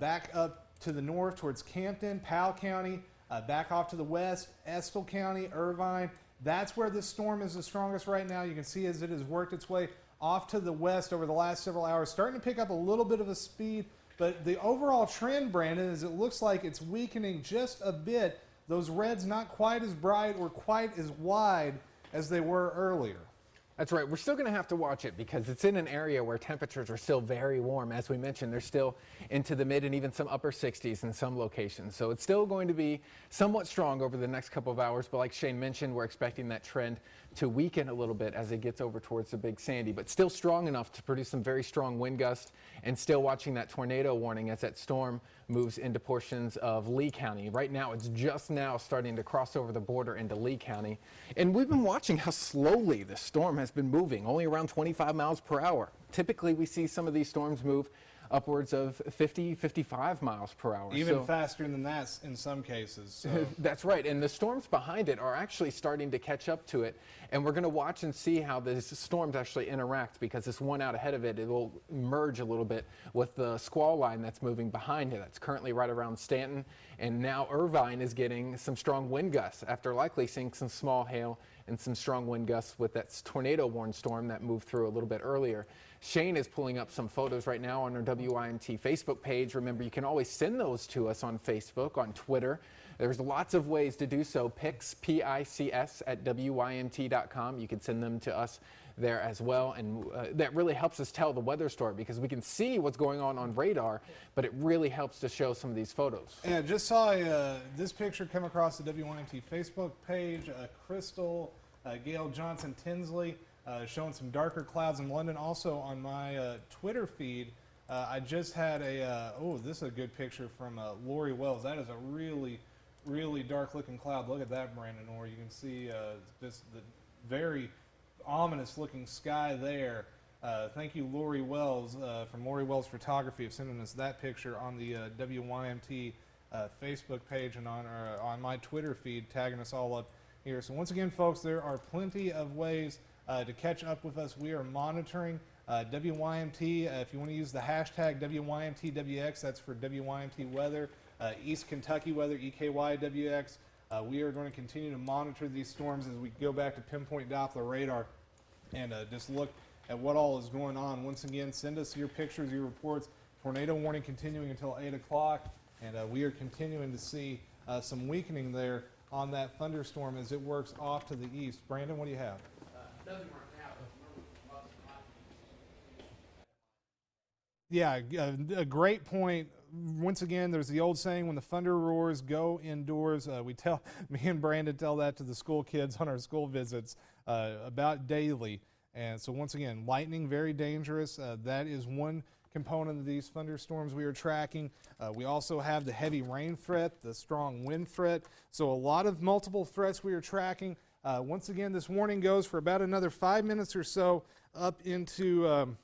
Speaker 1: back up to the north towards Campton, Powell County, back off to the west, Estill County, Irvine. That's where this storm is the strongest right now. You can see as it has worked its way off to the west over the last several hours, starting to pick up a little bit of a speed. But the overall trend, Brandon, is it looks like it's weakening just a bit. Those reds not quite as bright or quite as wide as they were earlier.
Speaker 2: That's right. We're still going to have to watch it because it's in an area where temperatures are still very warm. As we mentioned, they're still into the mid and even some upper 60s in some locations. So it's still going to be somewhat strong over the next couple of hours. But like Shane mentioned, we're expecting that trend to weaken a little bit as it gets over towards the Big Sandy, but still strong enough to produce some very strong wind gusts, and still watching that tornado warning as that storm moves into portions of Lee County. Right now, it's just now starting to cross over the border into Lee County. And we've been watching how slowly this storm has been moving, only around 25 miles per hour. Typically, we see some of these storms move upwards of 50, 55 miles per hour.
Speaker 1: Even faster than that in some cases. So.
Speaker 2: That's right, and the storms behind it are actually starting to catch up to it, and we're going to watch and see how these storms actually interact, because this one out ahead of it, it will merge a little bit with the squall line that's moving behind it. That's currently right around Stanton, and now Irvine is getting some strong wind gusts after likely seeing some small hail and some strong wind gusts with that tornado warned storm that moved through a little bit earlier. Shane is pulling up some photos right now on our WYMT Facebook page. Remember, you can always send those to us on Facebook, on Twitter. There's lots of ways to do so. Pics, P-I-C-S, at WYMT.com. You can send them to us there as well. And that really helps us tell the weather story, because we can see what's going on radar, but it really helps to show some of these photos.
Speaker 1: Yeah, just saw this picture come across the WYMT Facebook page. Crystal, Gail Johnson Tinsley, showing some darker clouds in London. Also on my Twitter feed, I just had this is a good picture from Lori Wells. That is a really, really dark looking cloud. Look at that, Brandon, or you can see just the very ominous looking sky there. Thank you, Lori Wells, from Lori Wells Photography, of sending us that picture on the WYMT Facebook page and on my Twitter feed, tagging us all up here. So once again, folks, there are plenty of ways to catch up with us. We are monitoring WYMT. If you want to use the hashtag WYMTWX, that's for WYMT weather, East Kentucky weather, EKYWX. We are going to continue to monitor these storms as we go back to pinpoint Doppler radar and just look at what all is going on. Once again, send us your pictures, your reports. Tornado warning continuing until 8 o'clock, and we are continuing to see some weakening there on that thunderstorm as it works off to the east. Brandon, what do you have?
Speaker 3: Doesn't work now, but remember,
Speaker 1: Yeah, a great point. Once again, there's the old saying, when the thunder roars, go indoors. Me and Brandon tell that to the school kids on our school visits about daily. And so once again, lightning, very dangerous. That is one component of these thunderstorms we are tracking. We also have the heavy rain threat, the strong wind threat. So a lot of multiple threats we are tracking. Once again, this warning goes for about another 5 minutes or so up into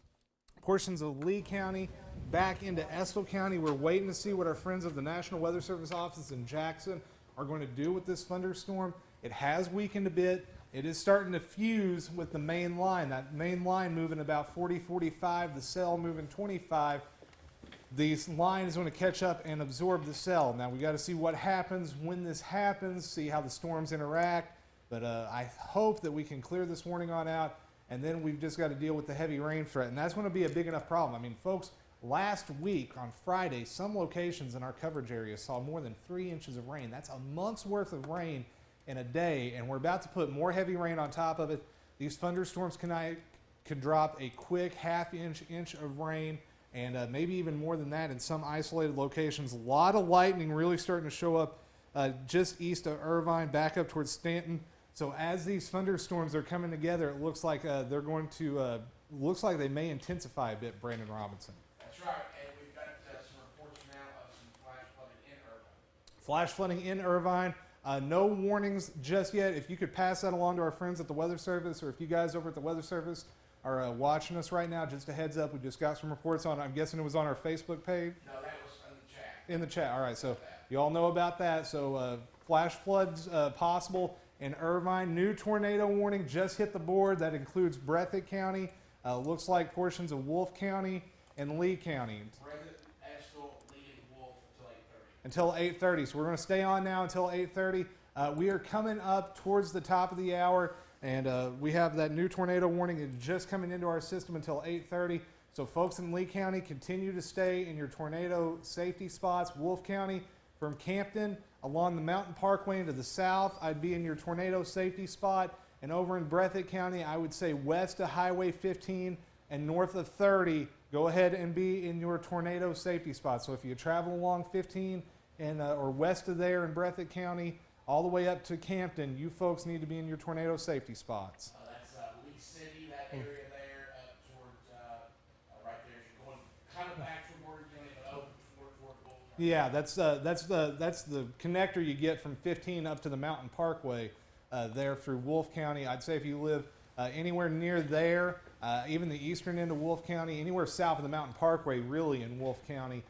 Speaker 1: portions of Lee County, back into Estill County. We're waiting to see what our friends of the National Weather Service office in Jackson are going to do with this thunderstorm. It has weakened a bit. It is starting to fuse with the main line. That main line moving about 40, 45, the cell moving 25. These line is going to catch up and absorb the cell. Now we got to see what happens when this happens, see how the storms interact. But I hope that we can clear this warning on out, and then we've just got to deal with the heavy rain threat. And that's going to be a big enough problem. I mean, folks, last week on Friday, some locations in our coverage area saw more than 3 inches of rain. That's a month's worth of rain in a day, and we're about to put more heavy rain on top of it. These thunderstorms could drop a quick inch of rain, and maybe even more than that in some isolated locations. A lot of lightning really starting to show up just east of Irvine, back up towards Stanton. So as these thunderstorms are coming together, it looks like they're going to, looks like they may intensify a bit, Brandon Robinson.
Speaker 3: That's right, and we've got some reports now of some flash flooding in Irvine.
Speaker 1: Flash flooding in Irvine. No warnings just yet. If you could pass that along to our friends at the Weather Service, or if you guys over at the Weather Service are watching us right now, just a heads up, we just got some reports on, I'm guessing it was on our Facebook page?
Speaker 3: No, that was in the chat.
Speaker 1: In the chat, all right, so you all know about that. So flash floods possible in Irvine. New tornado warning just hit the board. That includes Breathitt County, looks like portions of Wolfe County and Lee County.
Speaker 3: Breathitt, Estill, Lee, and Wolf
Speaker 1: Until 8:30. So we're going to stay on now until 8:30. We are coming up towards the top of the hour, and we have that new tornado warning just coming into our system until 8:30. So folks in Lee County, continue to stay in your tornado safety spots. Wolfe County, from Campton along the Mountain Parkway into the south, I'd be in your tornado safety spot. And over in Breathitt County, I would say west of Highway 15 and north of 30, go ahead and be in your tornado safety spot. So if you travel along 15 and or west of there in Breathitt County, all the way up to Campton, you folks need to be in your tornado safety spots.
Speaker 3: That's Lee City, that area there, up towards right there. You're going kind of back toward Morgan County, but over toward Wolf County.
Speaker 1: Yeah, that's the connector you get from 15 up to the Mountain Parkway there through Wolfe County. I'd say if you live anywhere near there, even the eastern end of Wolfe County, anywhere south of the Mountain Parkway, really in Wolfe County,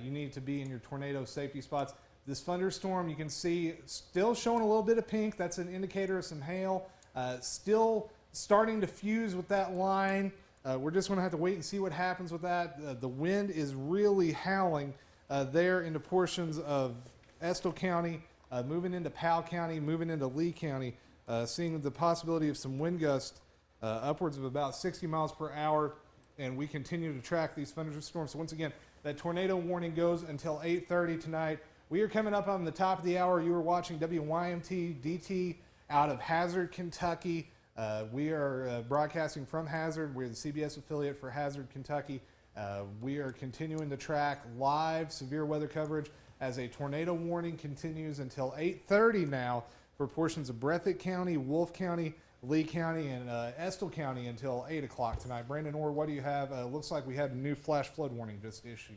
Speaker 1: you need to be in your tornado safety spots. This thunderstorm, you can see, still showing a little bit of pink. That's an indicator of some hail. Still starting to fuse with that line. We're just going to have to wait and see what happens with that. The wind is really howling there into portions of Estill County, moving into Powell County, moving into Lee County, seeing the possibility of some wind gusts upwards of about 60 miles per hour. And we continue to track these thunderstorms. So once again, that tornado warning goes until 8:30 tonight. We are coming up on the top of the hour. You are watching WYMT DT out of Hazard, Kentucky. We are broadcasting from Hazard. We're the CBS affiliate for Hazard, Kentucky. We are continuing to track live severe weather coverage as a tornado warning continues until 8:30 now for portions of Breathitt County, Wolfe County, Lee County, and Estill County until 8 o'clock tonight. Brandon Orr, what do you have? Looks like we had a new flash flood warning just issued.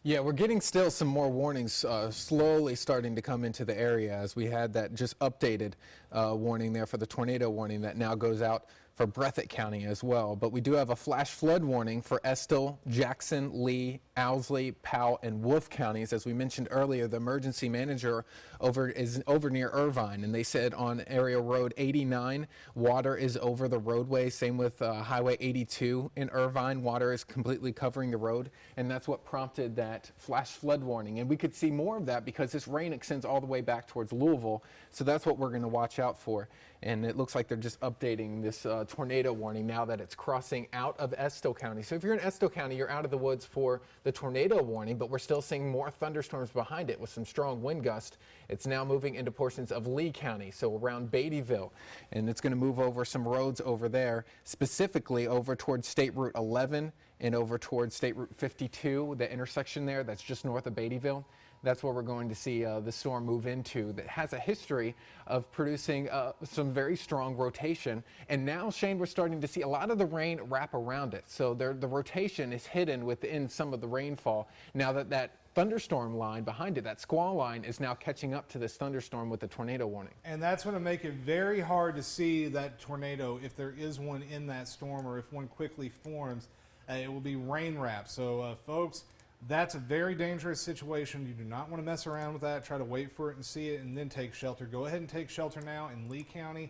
Speaker 2: Yeah, we're getting still some more warnings slowly starting to come into the area as we had that just updated warning there for the tornado warning that now goes out for Breathitt County as well. But we do have a flash flood warning for Estill, Jackson, Lee, Owsley, Powell, and Wolfe counties. As we mentioned earlier, the emergency manager is over near Irvine, and they said on Area Road 89, water is over the roadway. Same with Highway 82 in Irvine, water is completely covering the road, and that's what prompted that flash flood warning. And we could see more of that because this rain extends all the way back towards Louisville, so that's what we're going to watch out for. And it looks like they're just updating this tornado warning now that it's crossing out of Estill County. So if you're in Estill County, you're out of the woods for the tornado warning, but we're still seeing more thunderstorms behind it with some strong wind gusts. It's now moving into portions of Lee County, so around Beattyville, and it's going to move over some roads over there, specifically over towards State Route 11 and over towards State Route 52, the intersection there that's just north of Beattyville. That's where we're going to see the storm move into, that has a history of producing some very strong rotation. And now, Shane, we're starting to see a lot of the rain wrap around it. So the rotation is hidden within some of the rainfall now that that thunderstorm line behind it, that squall line, is now catching up to this thunderstorm with the tornado warning.
Speaker 1: And that's going to make it very hard to see that tornado if there is one in that storm or if one quickly forms. It will be rain wrapped. So, folks, that's a very dangerous situation. You do not want to mess around with that. Try to wait for it and see it and then take shelter. Go ahead and take shelter now in Lee County,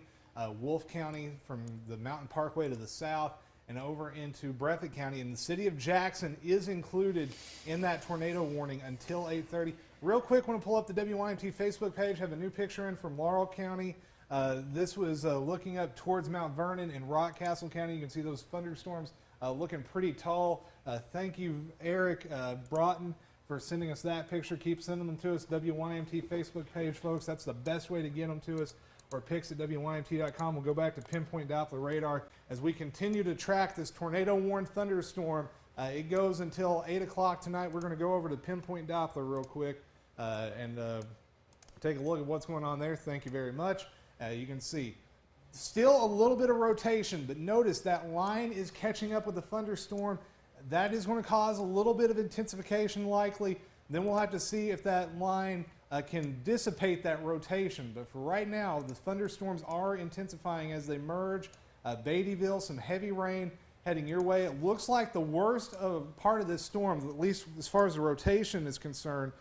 Speaker 1: Wolf County, from the Mountain Parkway to the south, and over into Breathitt County. And the city of Jackson is included in that tornado warning until 8:30. Real quick, want to pull up the WYMT Facebook page. Have a new picture in from Laurel County. This was looking up towards Mount Vernon in Rockcastle County. You can see those thunderstorms looking pretty tall. Thank you, Eric Broughton, for sending us that picture. Keep sending them to us. WYMT Facebook page, folks. That's the best way to get them to us. Or pics at WYMT.com. We'll go back to pinpoint Doppler radar as we continue to track this tornado-warned thunderstorm. It goes until 8 o'clock tonight. We're going to go over to pinpoint Doppler real quick and take a look at what's going on there. Thank you very much. You can see still a little bit of rotation, but notice that line is catching up with the thunderstorm. That is going to cause a little bit of intensification likely. Then we'll have to see if that line can dissipate that rotation. But for right now, the thunderstorms are intensifying as they merge. Beattyville, some heavy rain heading your way. It looks like the worst part of this storm, at least as far as the rotation is concerned,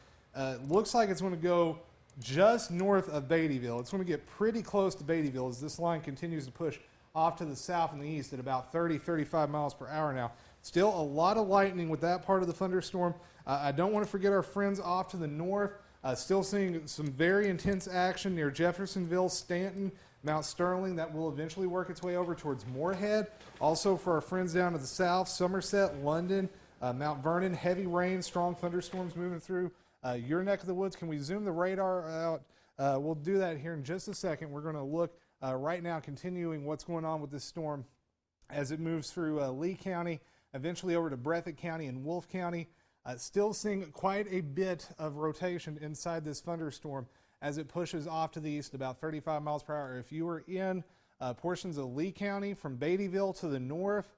Speaker 1: looks like it's going to go just north of Beattyville. It's going to get pretty close to Beattyville as this line continues to push off to the south and the east at about 30, 35 miles per hour now. Still a lot of lightning with that part of the thunderstorm. I don't want to forget our friends off to the north. Still seeing some very intense action near Jeffersonville, Stanton, Mount Sterling. That will eventually work its way over towards Moorhead. Also for our friends down to the south, Somerset, London, Mount Vernon, heavy rain, strong thunderstorms moving through your neck of the woods. Can we zoom the radar out? We'll do that here in just a second. We're going to look right now, continuing what's going on with this storm as it moves through Lee County, eventually over to Breathitt County and Wolf County. Still seeing quite a bit of rotation inside this thunderstorm as it pushes off to the east about 35 miles per hour. If you were in portions of Lee County from Beattyville to the north,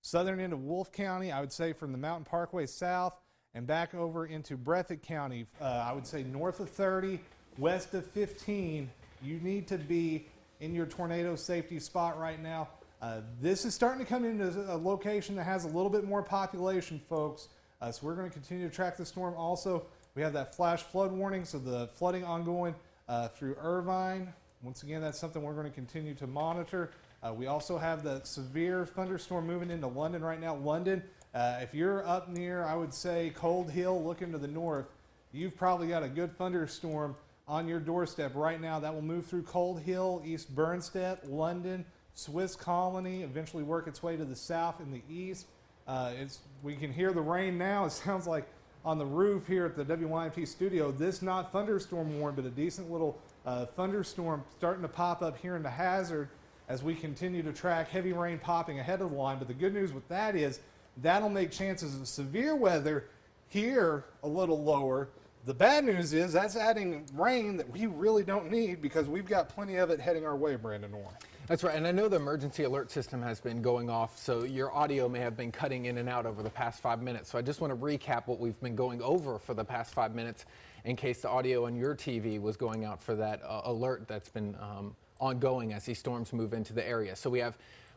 Speaker 1: southern end of Wolf County, I would say from the Mountain Parkway south and back over into Breathitt County, I would say north of 30, west of 15, you need to be in your tornado safety spot right now. This is starting to come into a location that has a little bit more population, folks. So we're going to continue to track the storm. Also, we have that flash flood warning, so the flooding ongoing through Irvine. Once again, that's something we're going to continue to monitor. We also have the severe thunderstorm moving into London right now. London, if you're up near, I would say, Cold Hill, looking to the north, you've probably got a good thunderstorm on your doorstep right now. That will move through Cold Hill, East Bernstedt, London, Swiss Colony, eventually work its way to the south and the east. We can hear the rain now. It sounds like on the roof here at the WYMT studio. This not thunderstorm warned, but a decent little thunderstorm starting to pop up here in the Hazard as we continue to track heavy rain popping ahead of the line. But the good news with that is that'll make chances of severe weather here a little lower. The bad news is that's adding rain that we really don't need because we've got plenty of it heading our way, Brandon Orr.
Speaker 2: That's right, and I know the emergency alert system has been going off, so your audio may have been cutting in and out over the past 5 minutes. So I just want to recap what we've been going over for the past 5 minutes in case the audio on your TV was going out for that alert that's been ongoing as these storms move into the area. So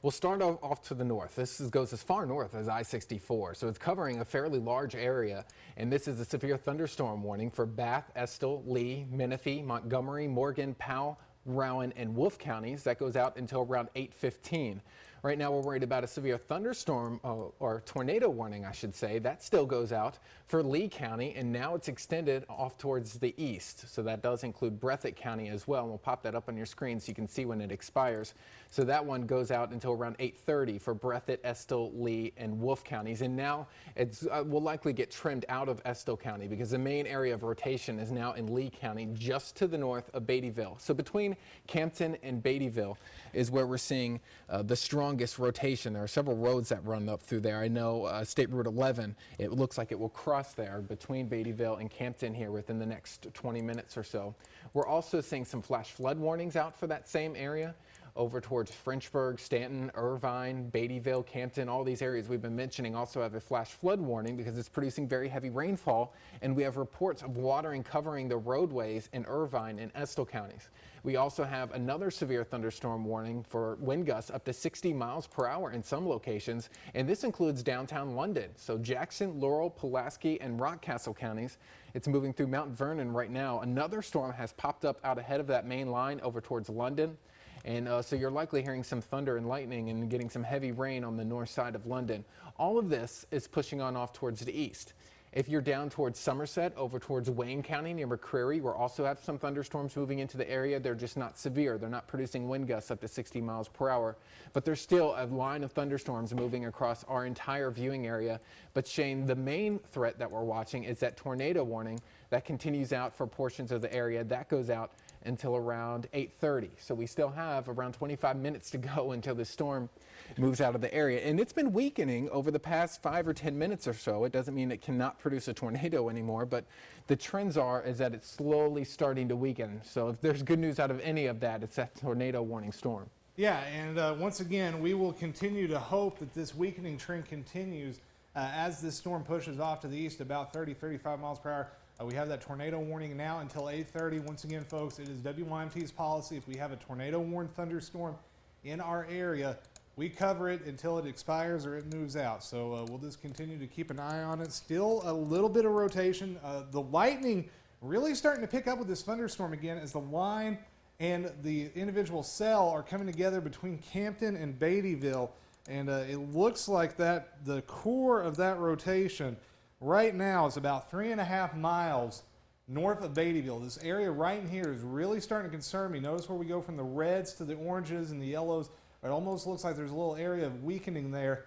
Speaker 2: we'll start off to the north. This goes as far north as I-64, so it's covering a fairly large area, and this is a severe thunderstorm warning for Bath, Estill, Lee, Menifee, Montgomery, Morgan, Powell, Rowan, and Wolf counties. That goes out until around 8:15. Right now, we're worried about a severe thunderstorm or tornado warning, I should say. That still goes out for Lee County, and now it's extended off towards the east. So that does include Breathitt County as well. And we'll pop that up on your screen so you can see when it expires. So that one goes out until around 8:30 for Breathitt, Estill, Lee, and Wolf counties. And now it's will likely get trimmed out of Estill County because the main area of rotation is now in Lee County, just to the north of Beattyville. So between Campton and Beattyville is where we're seeing the strongest rotation. There are several roads that run up through there. I know State Route 11, it looks like it will cross there between Beattyville and Campton here within the next 20 minutes or so. We're also seeing some flash flood warnings out for that same area. over towards Frenchburg, Stanton, Irvine, Beattyville, Campton. All these areas we've been mentioning also have a flash flood warning because it's producing very heavy rainfall, and we have reports of watering covering the roadways in Irvine and Estill counties. We also have another severe thunderstorm warning for wind gusts up to 60 miles per hour in some locations, and this includes downtown London. So Jackson, Laurel, Pulaski, and Rockcastle counties. It's moving through Mount Vernon right now. Another storm has popped up out ahead of that main line over towards London. And so you're likely hearing some thunder and lightning and getting some heavy rain on the north side of London. All of this is pushing on off towards the east. If you're down towards Somerset, over towards Wayne County near McCreary, we also have some thunderstorms moving into the area. They're just not severe. They're not producing wind gusts up to 60 miles per hour. But there's still a line of thunderstorms moving across our entire viewing area. But Shane, the main threat that we're watching is that tornado warning that continues out for portions of the area. That goes out until around 8:30. So we still have around 25 minutes to go until the storm moves out of the area. And it's been weakening over the past 5 or 10 minutes or so. It doesn't mean it cannot produce a tornado anymore, but the trends is that it's slowly starting to weaken. So if there's good news out of any of that, it's that tornado warning storm.
Speaker 1: Yeah, and once again, we will continue to hope that this weakening trend continues as this storm pushes off to the east about 30, 35 miles per hour. We have that tornado warning now until 8:30. Once again, folks, it is WYMT's policy. If we have a tornado warned thunderstorm in our area, we cover it until it expires or it moves out. So we'll just continue to keep an eye on it. Still a little bit of rotation. The lightning really starting to pick up with this thunderstorm again as the line and the individual cell are coming together between Campton and Beattyville. And it looks like that the core of that rotation right now is about 3.5 miles north of Beattyville. This area right in here is really starting to concern me. Notice where we go from the reds to the oranges and the yellows. It almost looks like there's a little area of weakening there.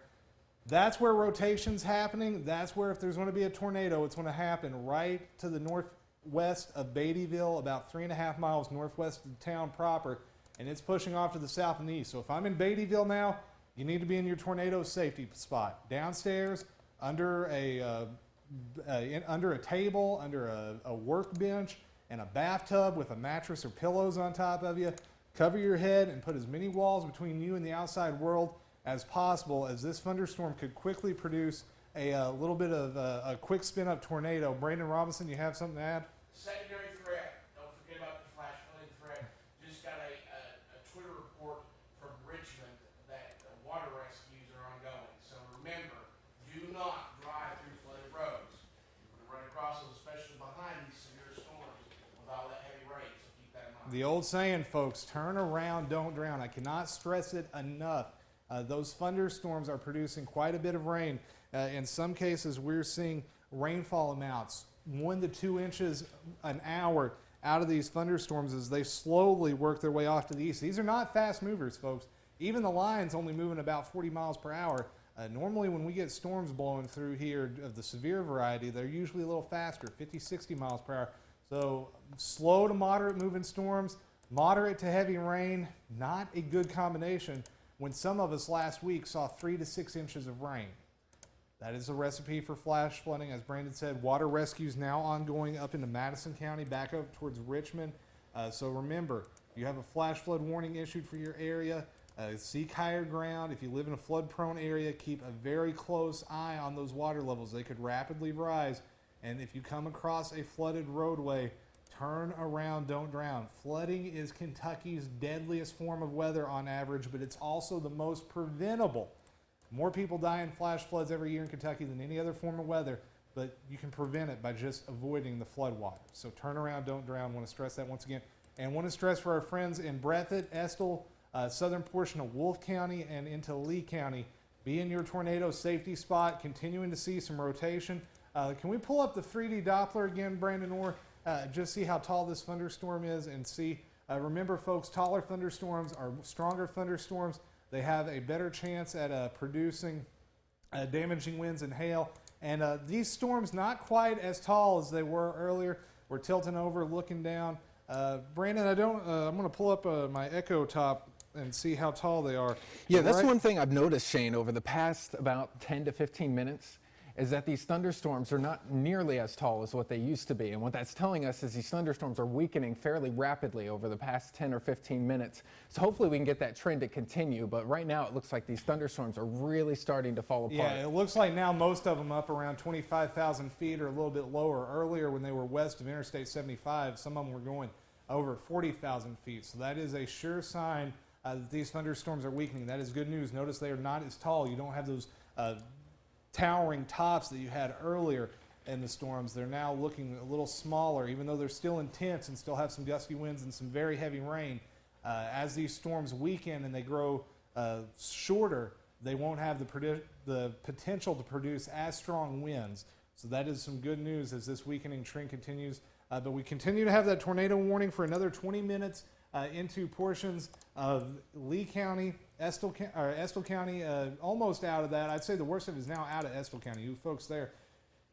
Speaker 1: That's where rotation's happening. That's where if there's going to be a tornado, it's going to happen right to the northwest of Beattyville, about 3.5 miles northwest of the town proper, and it's pushing off to the south and east. So if I'm in Beattyville now, you need to be in your tornado safety spot. Downstairs, under a table, under a workbench, and a bathtub with a mattress or pillows on top of you. Cover your head and put as many walls between you and the outside world as possible, as this thunderstorm could quickly produce a little bit of a quick spin-up tornado. Brandon Robinson, you have something to add?
Speaker 3: Secondary threat. Don't forget about the flash flooding threat. Just got a Twitter report from Richmond that water rescues are ongoing. So remember, do not drive through flooded roads. You're going to run across them, especially behind these severe storms with all that heavy rain. So keep that in mind.
Speaker 1: The old saying, folks, turn around, don't drown. I cannot stress it enough. Those thunderstorms are producing quite a bit of rain. In some cases, we're seeing rainfall amounts 1 to 2 inches an hour out of these thunderstorms as they slowly work their way off to the east. These are not fast movers, folks. Even the line's only moving about 40 miles per hour. Normally, when we get storms blowing through here of the severe variety, they're usually a little faster, 50, 60 miles per hour. So slow to moderate moving storms, moderate to heavy rain, not a good combination when some of us last week saw 3 to 6 inches of rain. That is a recipe for flash flooding. As Brandon said, water rescues now ongoing up into Madison County, back up towards Richmond. So remember, you have a flash flood warning issued for your area. Seek higher ground. If you live in a flood-prone area, keep a very close eye on those water levels. They could rapidly rise. And if you come across a flooded roadway, turn around, don't drown. Flooding is Kentucky's deadliest form of weather on average, but it's also the most preventable. More people die in flash floods every year in Kentucky than any other form of weather, but you can prevent it by just avoiding the flood water. So turn around, don't drown. Want to stress that once again. And want to stress for our friends in Breathitt, Estill, southern portion of Wolfe County, and into Lee County, be in your tornado safety spot, continuing to see some rotation. Can we pull up the 3D Doppler again, Brandon Orr? Just see how tall this thunderstorm is and see. Remember, folks, taller thunderstorms are stronger thunderstorms. They have a better chance at producing damaging winds and hail. And these storms, not quite as tall as they were earlier. We're tilting over, looking down. Brandon, I'm going to pull up my Echo Top and see how tall they are.
Speaker 2: Yeah, that's one thing I've noticed, Shane, over the past about 10 to 15 minutes is that these thunderstorms are not nearly as tall as what they used to be. And what that's telling us is these thunderstorms are weakening fairly rapidly over the past 10 or 15 minutes. So hopefully we can get that trend to continue. But right now it looks like these thunderstorms are really starting to fall apart.
Speaker 1: Yeah, it looks like now most of them up around 25,000 feet or a little bit lower. Earlier when they were west of Interstate 75, some of them were going over 40,000 feet. So that is a sure sign that these thunderstorms are weakening. That is good news. Notice they are not as tall. You don't have those towering tops that you had earlier in the storms. They're now looking a little smaller, even though they're still intense and still have some gusty winds and some very heavy rain. As these storms weaken and they grow shorter, they won't have the potential to produce as strong winds. So that is some good news as this weakening trend continues. But we continue to have that tornado warning for another 20 minutes into portions of Lee County, Estill County, almost out of that. I'd say the worst of it is now out of Estill County. You folks there,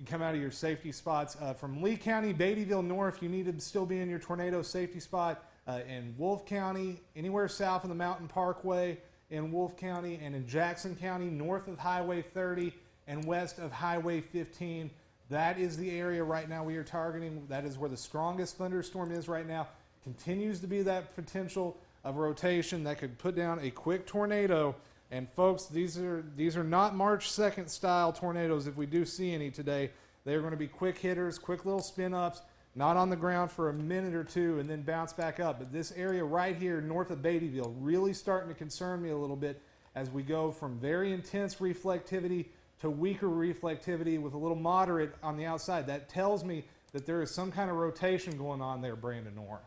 Speaker 1: you come out of your safety spots. From Lee County, Beattyville north, you need to still be in your tornado safety spot. In Wolfe County, anywhere south of the Mountain Parkway in Wolfe County, and in Jackson County, north of Highway 30 and west of Highway 15. That is the area right now we are targeting. That is where the strongest thunderstorm is right now. Continues to be that potential of rotation that could put down a quick tornado. And folks, these are not March 2nd style tornadoes. If we do see any today, they're going to be quick hitters, quick little spin ups, not on the ground for a minute or two and then bounce back up. But this area right here north of Beattyville really starting to concern me a little bit as we go from very intense reflectivity to weaker reflectivity with a little moderate on the outside. That tells me that there is some kind of rotation going on there, Brandon Orr.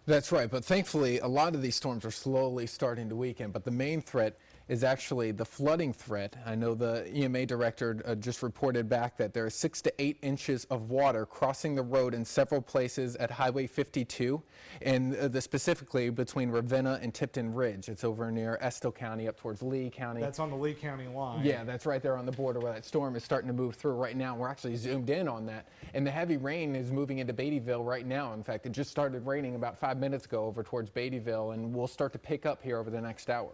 Speaker 2: That's right, but thankfully a lot of these storms are slowly starting to weaken, but the main threat is actually the flooding threat. I know the EMA director just reported back that there are 6 to 8 inches of water crossing the road in several places at Highway 52, and specifically between Ravenna and Tipton Ridge. It's over near Estill County up towards Lee County.
Speaker 1: That's on the Lee County line.
Speaker 2: Yeah, that's right there on the border where that storm is starting to move through right now. We're actually zoomed in on that, and the heavy rain is moving into Beattyville right now. In fact, it just started raining about 5 minutes ago over towards Beattyville, and will start to pick up here over the next hour.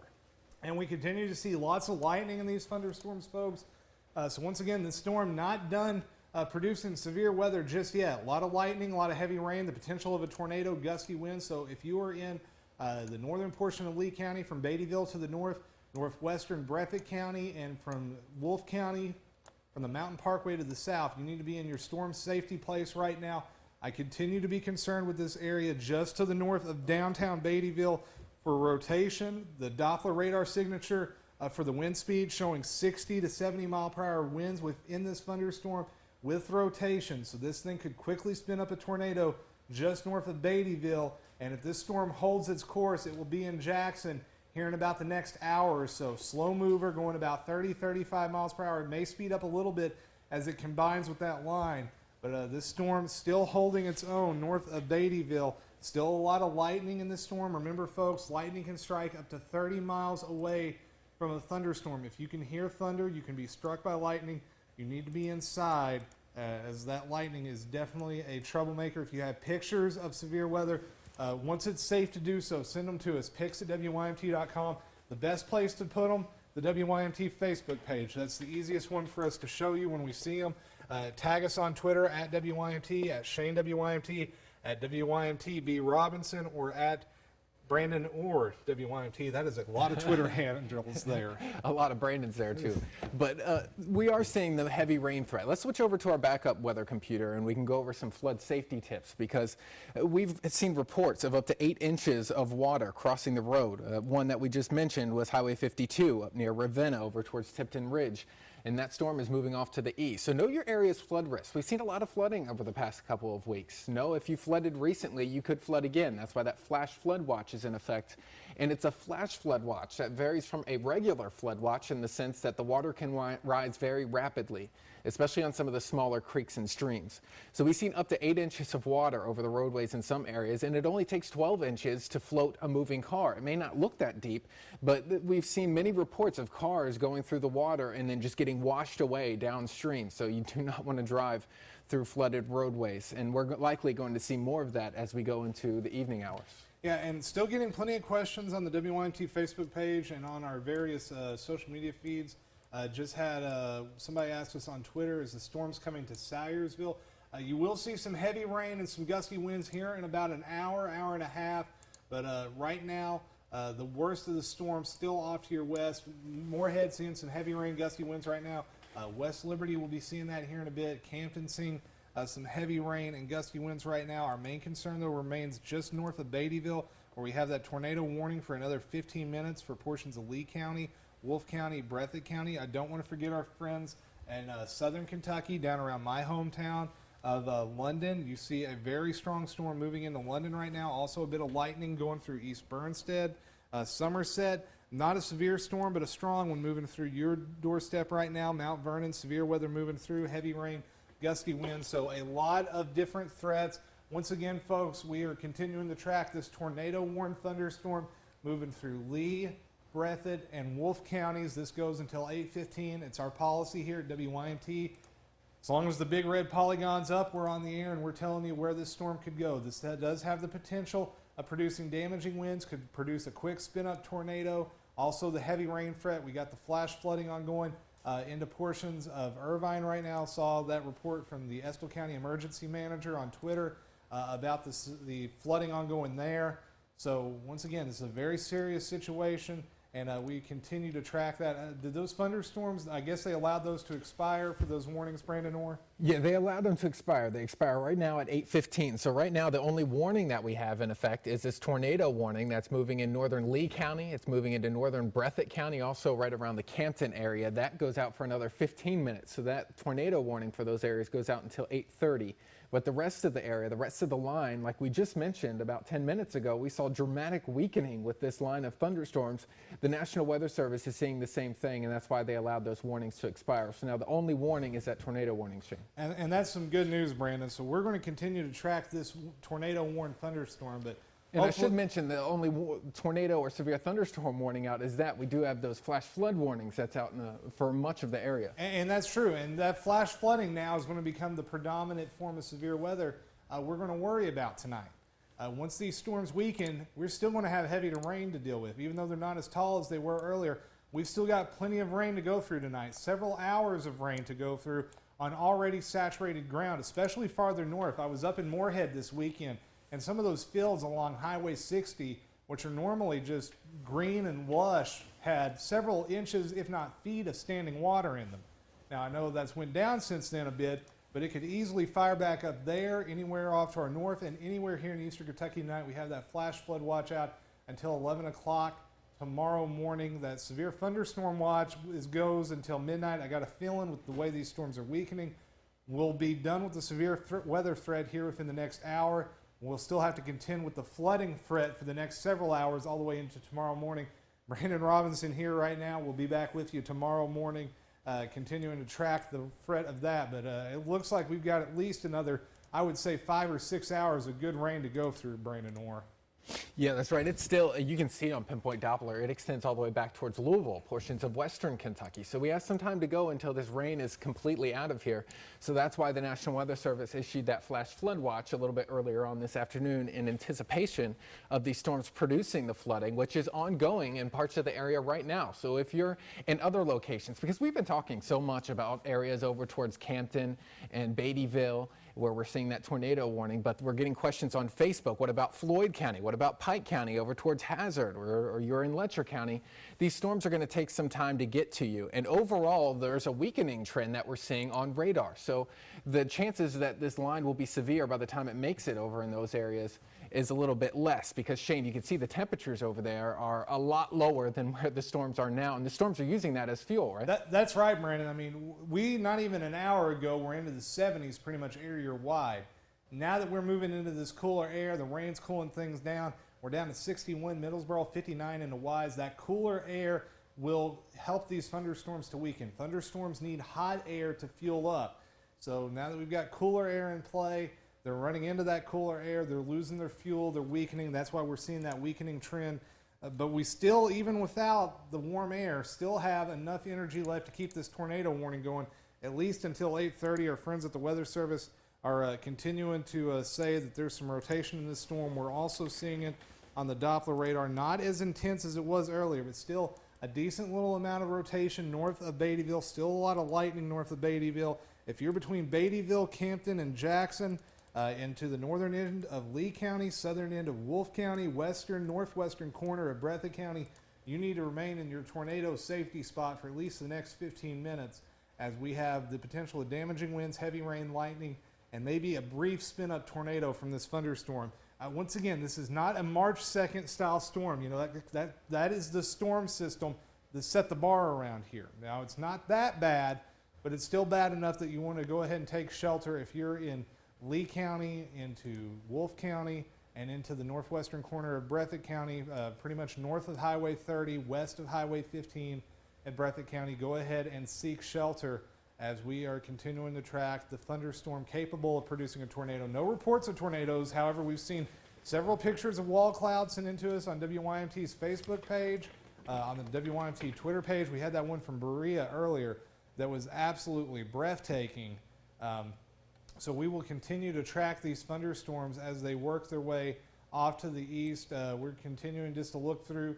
Speaker 1: And we continue to see lots of lightning in these thunderstorms, folks. So once again, the storm not done producing severe weather just yet. A lot of lightning, a lot of heavy rain, the potential of a tornado, gusty winds. So if you are in the northern portion of Lee County, from Beattyville to the north, northwestern Breathitt County, and from Wolfe County, from the Mountain Parkway to the south, you need to be in your storm safety place right now. I continue to be concerned with this area just to the north of downtown Beattyville for rotation. The Doppler radar signature for the wind speed showing 60 to 70 mile per hour winds within this thunderstorm with rotation. So this thing could quickly spin up a tornado just north of Beattyville. And if this storm holds its course, it will be in Jackson here in about the next hour or so. Slow mover going about 30, 35 miles per hour. It may speed up a little bit as it combines with that line. But this storm still holding its own north of Beattyville. Still a lot of lightning in this storm. Remember, folks, lightning can strike up to 30 miles away from a thunderstorm. If you can hear thunder, you can be struck by lightning. You need to be inside, as that lightning is definitely a troublemaker. If you have pictures of severe weather, once it's safe to do so, send them to us, pics@wymt.com. The best place to put them, the WYMT Facebook page. That's the easiest one for us to show you when we see them. Tag us on Twitter at WYMT, at Shane WYMT, at WYMT Robinson, or at Brandon or WYMT. That is a lot of Twitter handles there.
Speaker 2: A lot of Brandons there too. But we are seeing the heavy rain threat. Let's switch over to our backup weather computer and we can go over some flood safety tips, because we've seen reports of up to 8 inches of water crossing the road. One that we just mentioned was Highway 52 up near Ravenna over towards Tipton Ridge. And that storm is moving off to the east. So know your area's flood risk. We've seen a lot of flooding over the past couple of weeks. Know if you flooded recently, you could flood again. That's why that flash flood watch is in effect. And it's a flash flood watch that varies from a regular flood watch in the sense that the water can rise very rapidly, especially on some of the smaller creeks and streams. So we've seen up to 8 inches of water over the roadways in some areas, and it only takes 12 inches to float a moving car. It may not look that deep, but we've seen many reports of cars going through the water and then just getting washed away downstream. So you do not want to drive through flooded roadways, and we're likely going to see more of that as we go into the evening hours.
Speaker 1: Yeah, and still getting plenty of questions on the WYMT Facebook page and on our various social media feeds Just had somebody asked us on Twitter, is the storms coming to Salyersville? You will see some heavy rain and some gusty winds here in about an hour, hour and a half. But right now, the worst of the storm still off to your west. Moorhead seeing some heavy rain, gusty winds right now. West Liberty will be seeing that here in a bit. Campton seeing some heavy rain and gusty winds right now. Our main concern, though, remains just north of Beattyville, where we have that tornado warning for another 15 minutes for portions of Lee County, Wolfe County, Breathitt County. I don't want to forget our friends in southern Kentucky, down around my hometown of London. You see a very strong storm moving into London right now. Also a bit of lightning going through East Bernstead, Somerset. Not a severe storm, but a strong one moving through your doorstep right now. Mount Vernon, severe weather moving through, heavy rain, gusty winds. So a lot of different threats. Once again, folks, we are continuing to track this tornado-warned thunderstorm moving through Lee, Breathitt, and Wolfe counties. This goes until 8:15. It's our policy here at WYMT. As long as the big red polygon's up, we're on the air and we're telling you where this storm could go. This does have the potential of producing damaging winds, could produce a quick spin-up tornado. Also, the heavy rain threat. We got the flash flooding ongoing into portions of Irvine right now. Saw that report from the Estill County Emergency Manager on Twitter about the flooding ongoing there. So once again, it's a very serious situation, and we continue to track that. Did those thunderstorms, I guess they allowed those to expire for those warnings, Brandon Orr?
Speaker 2: Yeah, they allowed them to expire. They expire right now at 8:15. So right now, the only warning that we have in effect is this tornado warning that's moving in northern Lee County. It's moving into northern Breathitt County, also right around the Campton area. That goes out for another 15 minutes. So that tornado warning for those areas goes out until 8:30. But the rest of the area, the rest of the line, like we just mentioned about 10 minutes ago, we saw dramatic weakening with this line of thunderstorms. The National Weather Service is seeing the same thing, and that's why they allowed those warnings to expire. So now the only warning is that tornado warning, Shane.
Speaker 1: And that's some good news, Brandon. So we're going to continue to track this tornado-warned thunderstorm. But
Speaker 2: And I should mention the only tornado or severe thunderstorm warning out is that we do have those flash flood warnings that's out for much of the area.
Speaker 1: And that's true. And that flash flooding now is going to become the predominant form of severe weather we're going to worry about tonight. Once these storms weaken, we're still going to have heavy rain to deal with. Even though they're not as tall as they were earlier, we've still got plenty of rain to go through tonight. Several hours of rain to go through on already saturated ground, especially farther north. I was up in Moorhead this weekend, and some of those fields along Highway 60, which are normally just green and lush, had several inches, if not feet, of standing water in them. Now, I know that's went down since then a bit, but it could easily fire back up there, anywhere off to our north, and anywhere here in eastern Kentucky tonight. We have that flash flood watch out until 11 o'clock tomorrow morning. That severe thunderstorm watch goes until midnight. I got a feeling with the way these storms are weakening, we'll be done with the severe weather threat here within the next hour. We'll still have to contend with the flooding threat for the next several hours all the way into tomorrow morning. Brandon Robinson here right now. We'll be back with you tomorrow morning, continuing to track the threat of that. But it looks like we've got at least another, I would say, 5 or 6 hours of good rain to go through, Brandon Orr.
Speaker 2: Yeah, that's right. It's still, you can see on Pinpoint Doppler, it extends all the way back towards Louisville, portions of western Kentucky. So we have some time to go until this rain is completely out of here. So that's why the National Weather Service issued that flash flood watch a little bit earlier on this afternoon in anticipation of these storms producing the flooding, which is ongoing in parts of the area right now. So if you're in other locations, because we've been talking so much about areas over towards Campton and Beattyville, where we're seeing that tornado warning, but we're getting questions on Facebook. What about Floyd County? What about Pike County over towards Hazard, or you're in Letcher County? These storms are going to take some time to get to you. And overall, there's a weakening trend that we're seeing on radar. So the chances that this line will be severe by the time it makes it over in those areas is a little bit less, because Shane, you can see the temperatures over there are a lot lower than where the storms are now, and the storms are using that as fuel, right?
Speaker 1: That's right, Brandon. I mean, we, not even an hour ago, we're into the 70s pretty much area-wide. Now that we're moving into this cooler air, the rain's cooling things down. We're down to 61 Middlesboro, 59 in the Wise. That cooler air will help these thunderstorms to weaken. Thunderstorms need hot air to fuel up. So now that we've got cooler air in play, they're running into that cooler air, they're losing their fuel, they're weakening. That's why we're seeing that weakening trend. But we still, even without the warm air, still have enough energy left to keep this tornado warning going at least until 8:30. Our friends at the Weather Service are continuing to say that there's some rotation in this storm. We're also seeing it on the Doppler radar, not as intense as it was earlier, but still a decent little amount of rotation north of Beattyville. Still a lot of lightning north of Beattyville. If you're between Beattyville, Kempton, and Jackson, into the northern end of Lee County, southern end of Wolfe County, western, northwestern corner of Breathitt County, you need to remain in your tornado safety spot for at least the next 15 minutes, as we have the potential of damaging winds, heavy rain, lightning, and maybe a brief spin-up tornado from this thunderstorm. Once again, this is not a March 2nd style storm. You know, that is the storm system that set the bar around here. Now, it's not that bad, but it's still bad enough that you want to go ahead and take shelter if you're in Lee County, into Wolfe County, and into the northwestern corner of Breathitt County, pretty much north of Highway 30, west of Highway 15 at Breathitt County. Go ahead and seek shelter as we are continuing to track the thunderstorm capable of producing a tornado. No reports of tornadoes. However, we've seen several pictures of wall clouds sent in to us on WYMT's Facebook page, on the WYMT Twitter page. We had that one from Berea earlier that was absolutely breathtaking. So we will continue to track these thunderstorms as they work their way off to the east. We're continuing just to look through,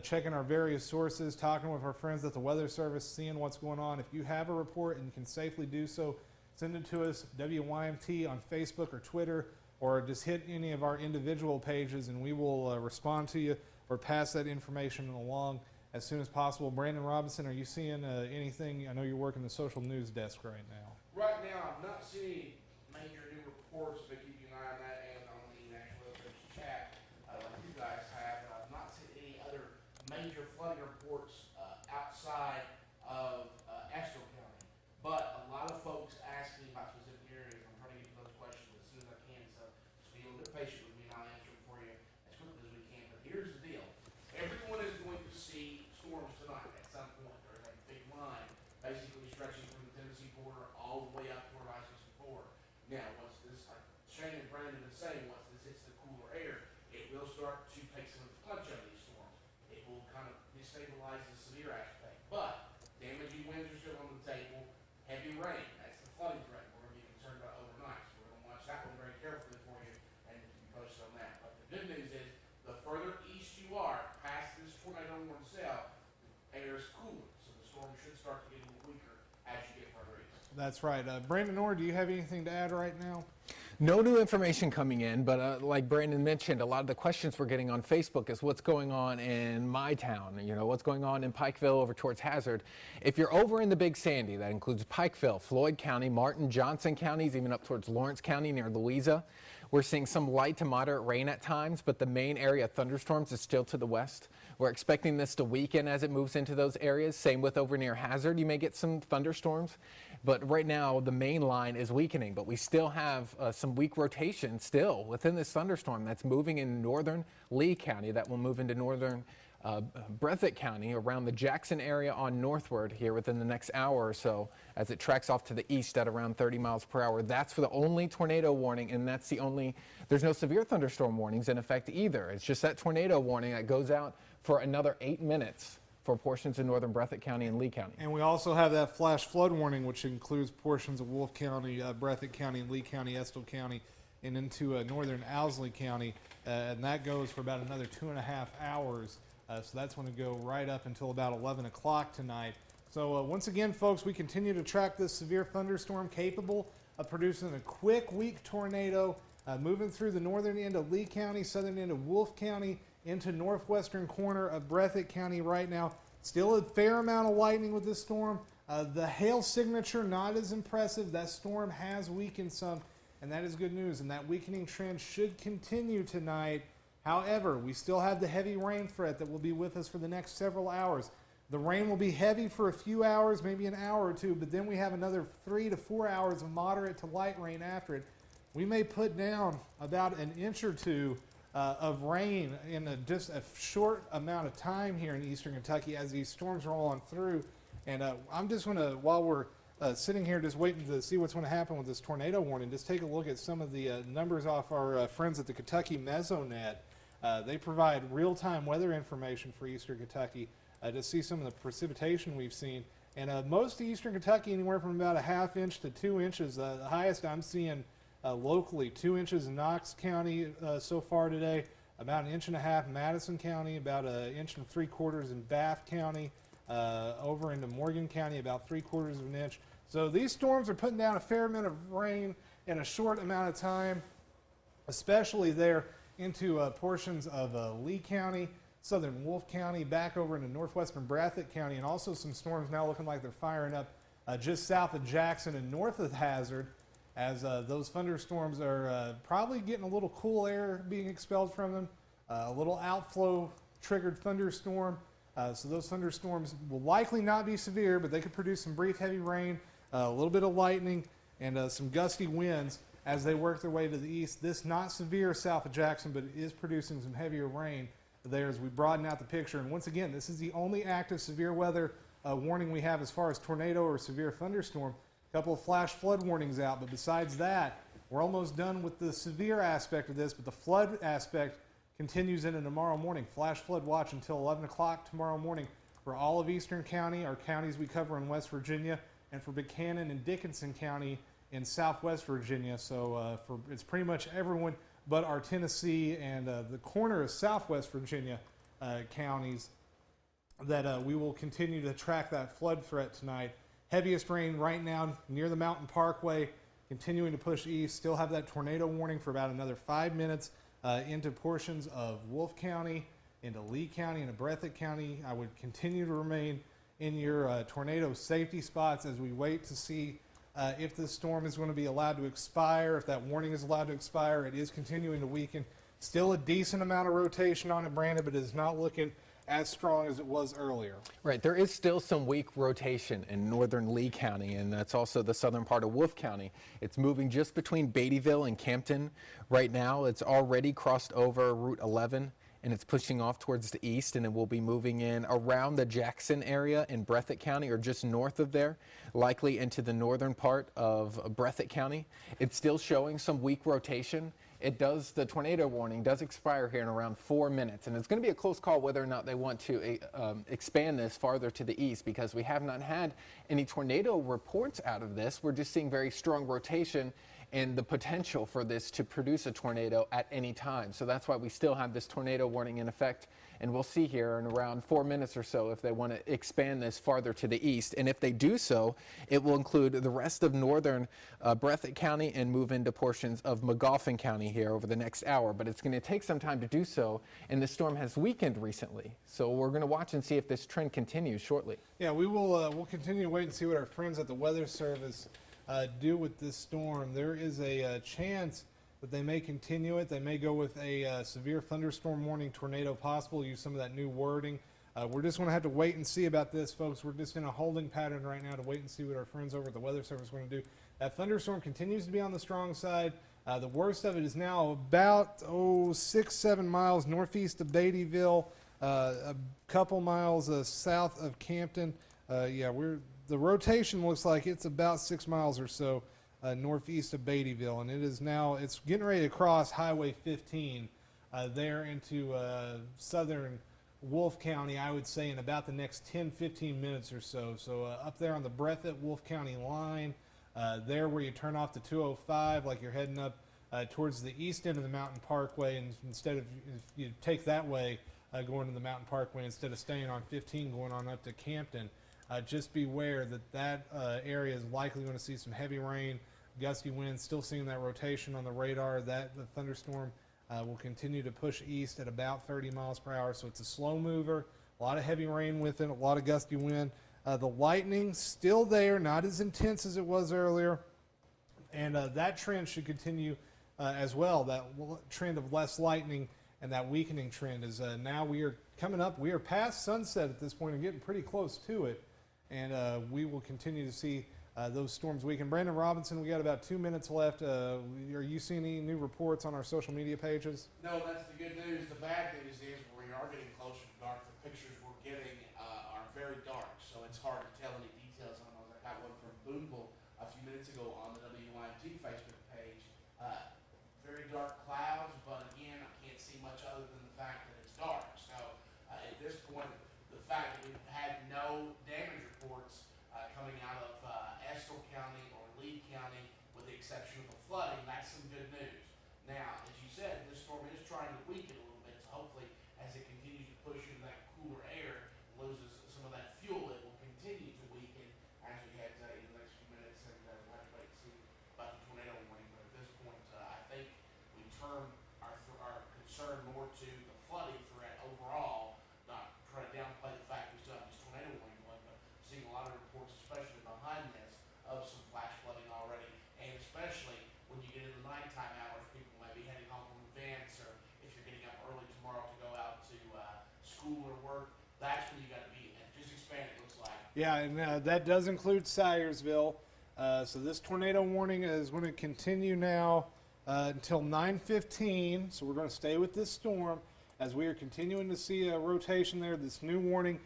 Speaker 1: checking our various sources, talking with our friends at the Weather Service, seeing what's going on. If you have a report and you can safely do so, send it to us, WYMT on Facebook or Twitter, or just hit any of our individual pages and we will respond to you or pass that information along as soon as possible. Brandon Robinson, are you seeing anything? I know you're working the social news desk right now.
Speaker 3: Right now, I've not seen any major new reports, but keep an eye on that and on the National Weather Service chat, like you guys have. I've not seen any other major flooding reports outside of Estill County. But a lot of folks ask me about specific areas. I'm trying to get to those questions as soon as I can, so just be a little bit patient with me and I'll answer them for you as quickly as we can. But here's the deal. Everyone is going to see storms tonight at some point. There's a big line basically stretching from the Tennessee border all the way up toward I-64. Now, once this, like Shane and Brandon have been saying, once this hits the cooler air, it will start to take some of the punch out of these storms. It will kind of destabilize the severe aspect. But damaging winds are still on the table. Heavy rain, that's the flooding threat we're going to be concerned about overnight. So we're going to watch that one very carefully for you and keep you posted on that. But the good news is, the further east you are, past this tornado warning cell, air is cooler. So the storm should start to get a little weaker as you get further east.
Speaker 1: That's right. Brandon Orr, do you have anything to add right now?
Speaker 2: No new information coming in, but like Brandon mentioned, a lot of the questions we're getting on Facebook is what's going on in my town, you know, what's going on in Pikeville over towards Hazard. If you're over in the Big Sandy, that includes Pikeville, Floyd County, Martin, Johnson counties, even up towards Lawrence County near Louisa. We're seeing some light to moderate rain at times, but the main area of thunderstorms is still to the west. We're expecting this to weaken as it moves into those areas. Same with over near Hazard, you may get some thunderstorms. But right now, the main line is weakening, but we still have some weak rotation still within this thunderstorm that's moving in northern Lee County. That will move into northern Breathitt County around the Jackson area on northward here within the next hour or so as it tracks off to the east at around 30 miles per hour. That's for the only tornado warning, and that's the only, there's no severe thunderstorm warnings in effect either. It's just that tornado warning that goes out for another 8 minutes for portions of northern Breathitt County and Lee County.
Speaker 1: And we also have that flash flood warning, which includes portions of Wolfe County, Breathitt County, Lee County, Estill County, and into northern Owsley County. And that goes for about another 2.5 hours. So that's going to go right up until about 11 o'clock tonight. So once again, folks, we continue to track this severe thunderstorm capable of producing a quick, weak tornado moving through the northern end of Lee County, southern end of Wolfe County, into northwestern corner of Breathitt County right now. Still a fair amount of lightning with this storm. The hail signature not as impressive. That storm has weakened some, and that is good news. And that weakening trend should continue tonight. However, we still have the heavy rain threat that will be with us for the next several hours. The rain will be heavy for a few hours, maybe an hour or two, but then we have another 3 to 4 hours of moderate to light rain after it. We may put down about an inch or two of rain in just a short amount of time here in eastern Kentucky as these storms roll on through. And I'm just going to, while we're sitting here just waiting to see what's going to happen with this tornado warning, just take a look at some of the numbers off our friends at the Kentucky Mesonet. They provide real-time weather information for eastern Kentucky to see some of the precipitation we've seen. And most of eastern Kentucky, anywhere from about a ½ inch to 2 inches. The highest I'm seeing locally, 2 inches in Knox County so far today, about 1.5 inches Madison County, about 1.75 inches in Bath County, over into Morgan County, about 3/4 of an inch. So these storms are putting down a fair amount of rain in a short amount of time, especially there into portions of Lee County, southern Wolfe County, back over into northwestern Breathitt County, and also some storms now looking like they're firing up just south of Jackson and north of Hazard, as those thunderstorms are probably getting a little cool air being expelled from them, a little outflow triggered thunderstorm. So those thunderstorms will likely not be severe, but they could produce some brief heavy rain, a little bit of lightning, and some gusty winds as they work their way to the east. This not severe south of Jackson, but it is producing some heavier rain there as we broaden out the picture. And once again, this is the only active severe weather warning we have as far as tornado or severe thunderstorm. A couple of flash flood warnings out, but besides that, we're almost done with the severe aspect of this, but the flood aspect continues into tomorrow morning. Flash flood watch until 11 o'clock tomorrow morning for all of Eastern County, our counties we cover in West Virginia, and for Buchanan and Dickinson County in Southwest Virginia. So it's pretty much everyone but our Tennessee and the corner of Southwest Virginia counties that we will continue to track that flood threat tonight. Heaviest rain right now near the Mountain Parkway, continuing to push east. Still have that tornado warning for about another 5 minutes into portions of Wolfe County, into Lee County, into Breathitt County. I would continue to remain in your tornado safety spots as we wait to see if this storm is going to be allowed to expire, if that warning is allowed to expire. It is continuing to weaken. Still a decent amount of rotation on it, Brandon, but it is not looking as strong as it was earlier.
Speaker 2: Right, there is still some weak rotation in northern Lee County, and that's also the southern part of Wolfe County. It's moving just between Beattyville and Campton right now. It's already crossed over Route 11, and it's pushing off towards the east, and it will be moving in around the Jackson area in Breathitt County, or just north of there, likely into the northern part of Breathitt County. It's still showing some weak rotation. The tornado warning does expire here in around 4 minutes, and it's going to be a close call whether or not they want to expand this farther to the east, because we have not had any tornado reports out of this. We're just seeing very strong rotation and the potential for this to produce a tornado at any time. So that's why we still have this tornado warning in effect, and we'll see here in around 4 minutes or so if they want to expand this farther to the east. And if they do so, it will include the rest of northern Breathitt County and move into portions of Magoffin County here over the next hour. But it's going to take some time to do so, and the storm has weakened recently. So we're going to watch and see if this trend continues shortly.
Speaker 1: Yeah, we will we'll continue to wait and see what our friends at the Weather Service do with this storm. There is a chance that they may continue it. They may go with a severe thunderstorm warning, tornado possible, use some of that new wording. We're just going to have to wait and see about this, folks. We're just in a holding pattern right now to wait and see what our friends over at the Weather Service are going to do. That thunderstorm continues to be on the strong side. The worst of it is now about 6-7 miles northeast of Beattyville, a couple miles south of Campton. The rotation looks like it's about 6 miles or so northeast of Beattyville, and it's getting ready to cross Highway 15 there into southern Wolfe County, I would say, in about the next 10-15 minutes or so. So up there on the Breathitt-Wolfe County line, there where you turn off the 205 like you're heading up towards the east end of the Mountain Parkway, and instead of, if you take that way going to the Mountain Parkway instead of staying on 15 going on up to Campton, just beware that area is likely going to see some heavy rain, gusty winds. Still seeing that rotation on the radar. The thunderstorm will continue to push east at about 30 miles per hour. So it's a slow mover, a lot of heavy rain with it, a lot of gusty wind. The lightning still there, not as intense as it was earlier. And that trend should continue as well. That trend of less lightning and that weakening trend is now we are coming up. We are past sunset at this point and getting pretty close to it. And we will continue to see those storms weaken. Brandon Robinson, we got about 2 minutes left. Are you seeing any new reports on our social media pages?
Speaker 3: No, that's the good news. The bad news is we are getting closer to dark. The pictures we're getting are very dark, so it's hard to tell any details on those. I got one from Boonville a few minutes ago on the WYMT Facebook page. Very dark clouds, but again, I can't see much other than the fact that it's dark. So at this point, the fact that we've had no damage reports coming out of Estill County or Lee County, with the exception of the flooding, that's some good news. Now, as you said, this storm is trying to weaken a little bit of some flash flooding already, and especially when you get in the nighttime hours, people might be heading home from events, or if you're getting up early tomorrow to go out to school or work, that's when you got to be, and just expand it, looks like.
Speaker 1: Yeah, and that does include Syersville. So this tornado warning is going to continue now until 9:15. So we're going to stay with this storm as we are continuing to see a rotation there. This new warning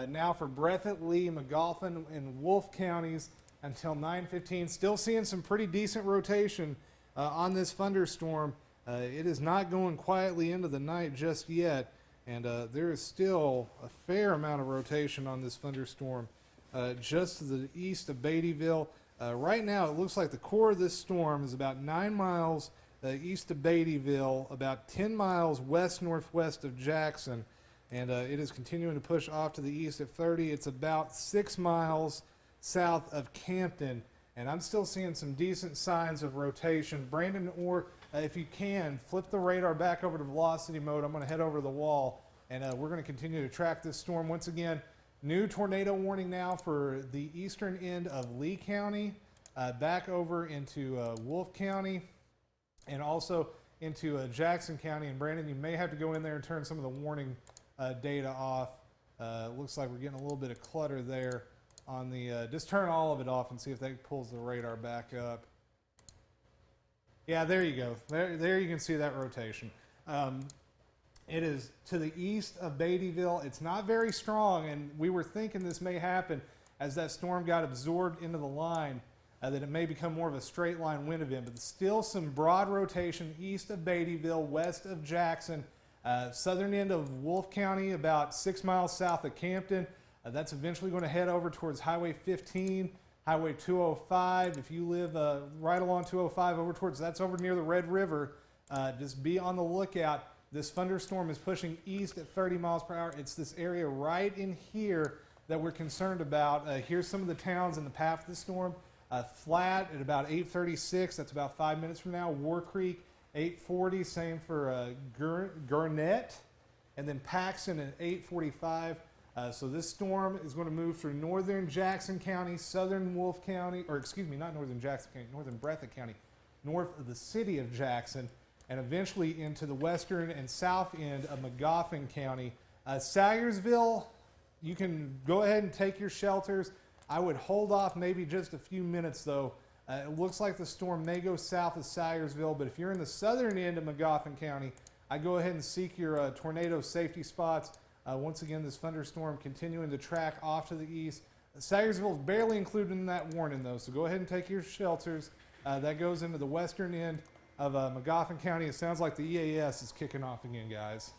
Speaker 1: now for Breathitt, Lee, McGoffin, and Wolfe counties until 9:15. Still seeing some pretty decent rotation on this thunderstorm. It is not going quietly into the night just yet, and there is still a fair amount of rotation on this thunderstorm just to the east of Beattyville. Right now, it looks like the core of this storm is about 9 miles east of Beattyville, about 10 miles west-northwest of Jackson, and it is continuing to push off to the east at 30. It's about 6 miles south of Campton, and I'm still seeing some decent signs of rotation. Brandon, or if you can, flip the radar back over to velocity mode. I'm going to head over to the wall, and we're going to continue to track this storm. Once again, new tornado warning now for the eastern end of Lee County, back over into Wolfe County, and also into Jackson County. And Brandon, you may have to go in there and turn some of the warning data off. Looks like we're getting a little bit of clutter there on the, just turn all of it off and see if that pulls the radar back up. Yeah, there you go. There you can see that rotation. It is to the east of Beattyville. It's not very strong, and we were thinking this may happen as that storm got absorbed into the line, that it may become more of a straight line wind event, but still some broad rotation east of Beattyville, west of Jackson, southern end of Wolfe County, about 6 miles south of Campton. That's eventually going to head over towards Highway 15, Highway 205. If you live right along 205 over towards, that's over near the Red River, just be on the lookout. This thunderstorm is pushing east at 30 miles per hour. It's this area right in here that we're concerned about. Here's some of the towns in the path of the storm. Flat at about 8:36, that's about 5 minutes from now. War Creek, 8:40, same for Garnett. And then Paxton at 8:45. So this storm is going to move through northern Jackson County, southern Wolfe County, or excuse me, not northern Jackson County, northern Breathitt County, north of the city of Jackson, and eventually into the western and south end of McGoffin County. Syersville, you can go ahead and take your shelters. I would hold off maybe just a few minutes, though. It looks like the storm may go south of Syersville, but if you're in the southern end of McGoffin County, I'd go ahead and seek your tornado safety spots. Once again, this thunderstorm continuing to track off to the east. Syersville is barely included in that warning, though, so go ahead and take your shelters. That goes into the western end of McGoffin County. It sounds like the EAS is kicking off again, guys.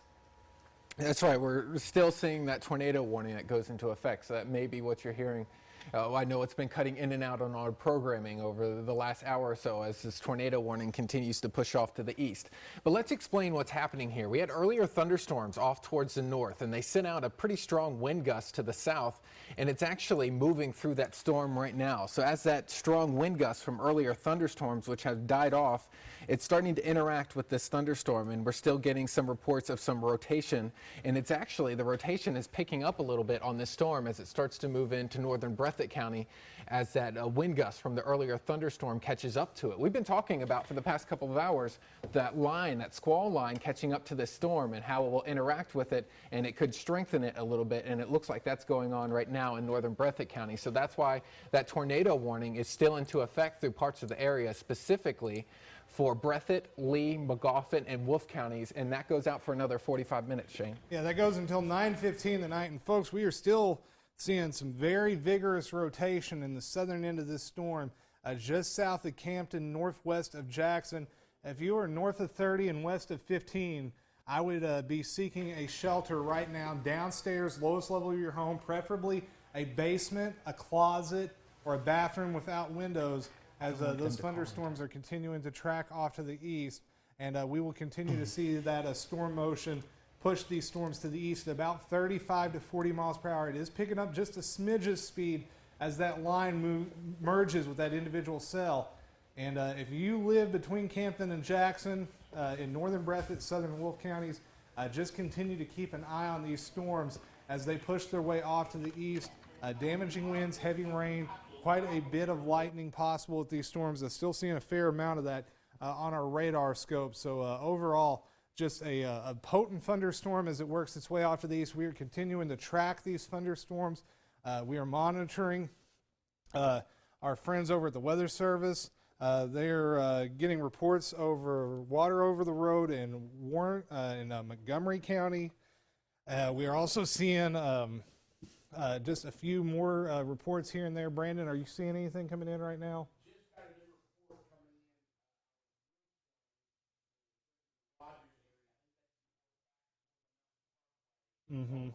Speaker 2: That's right. We're still seeing that tornado warning that goes into effect, so that may be what you're hearing. I know it's been cutting in and out on our programming over the last hour or so as this tornado warning continues to push off to the east. But let's explain what's happening here. We had earlier thunderstorms off towards the north, and they sent out a pretty strong wind gust to the south, and it's actually moving through that storm right now. So as that strong wind gust from earlier thunderstorms, which have died off, it's starting to interact with this thunderstorm, and we're still getting some reports of some rotation. And it's actually, the rotation is picking up a little bit on this storm as it starts to move into northern Breathitt County as that wind gust from the earlier thunderstorm catches up to it. We've been talking about for the past couple of hours that line, that squall line catching up to this storm and how it will interact with it, and it could strengthen it a little bit, and it looks like that's going on right now in northern Breathitt County. So that's why that tornado warning is still into effect through parts of the area, specifically for Breathitt, Lee, McGoffin, and Wolfe counties, and that goes out for another 45 minutes, Shane.
Speaker 1: Yeah, that goes until 9:15 tonight, and folks, we are still seeing some very vigorous rotation in the southern end of this storm, just south of Campton, northwest of Jackson. If you are north of 30 and west of 15, I would be seeking a shelter right now downstairs, lowest level of your home, preferably a basement, a closet, or a bathroom without windows, as those thunderstorms are continuing to track off to the east. And we will continue to see that storm motion push these storms to the east at about 35 to 40 miles per hour. It is picking up just a smidge of speed as that line merges with that individual cell. And if you live between Campton and Jackson, in northern Breathitt, southern Wolfe counties, just continue to keep an eye on these storms as they push their way off to the east. Damaging winds, heavy rain, quite a bit of lightning possible with these storms. I'm still seeing a fair amount of that on our radar scope. So overall, just a potent thunderstorm as it works its way off to the east. We are continuing to track these thunderstorms. We are monitoring our friends over at the Weather Service. They're getting reports over water over the road in Montgomery County. We are also seeing just a few more reports here and there. Brandon, are you seeing anything coming in right now?
Speaker 3: Just got a new report coming in.
Speaker 1: Mm-hmm.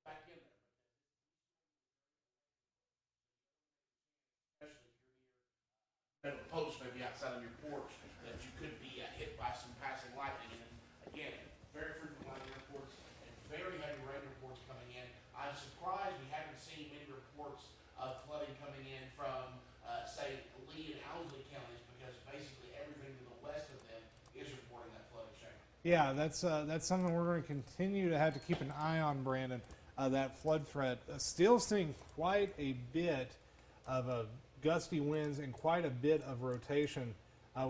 Speaker 3: Back in there, especially if you're near a post, maybe outside of your porch, that you could be hit by some passing lightning. And again, very frequent lightning reports and very heavy rain reports coming in. I'm surprised we haven't seen many reports of flooding coming in from, say, Lee and Owsley counties, because basically everything to the west of them is reporting that flooding, Shane.
Speaker 1: Yeah, that's something we're going to continue to have to keep an eye on, Brandon. That flood threat. Still seeing quite a bit of gusty winds and quite a bit of rotation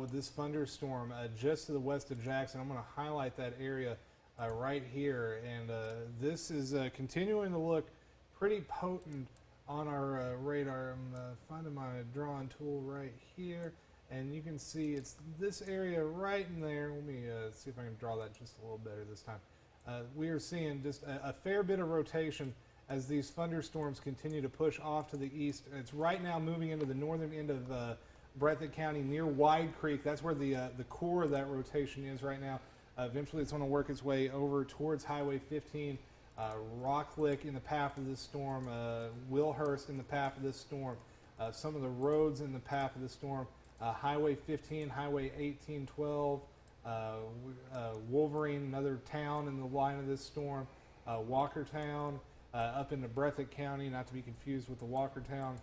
Speaker 1: with this thunderstorm just to the west of Jackson. I'm going to highlight that area right here, and this is continuing to look pretty potent on our radar. I'm finding my drawing tool right here, and you can see it's this area right in there. Let me see if I can draw that just a little better this time. We are seeing just a fair bit of rotation as these thunderstorms continue to push off to the east. It's right now moving into the northern end of Breathitt County near Wide Creek. That's where the core of that rotation is right now. Eventually it's going to work its way over towards Highway 15, Rocklick in the path of this storm, Wilhurst in the path of this storm, some of the roads in the path of this storm, Highway 15, Highway 1812, Wolverine, another town in the line of this storm, Walkertown, up into Breathitt County, not to be confused with the Walkertown,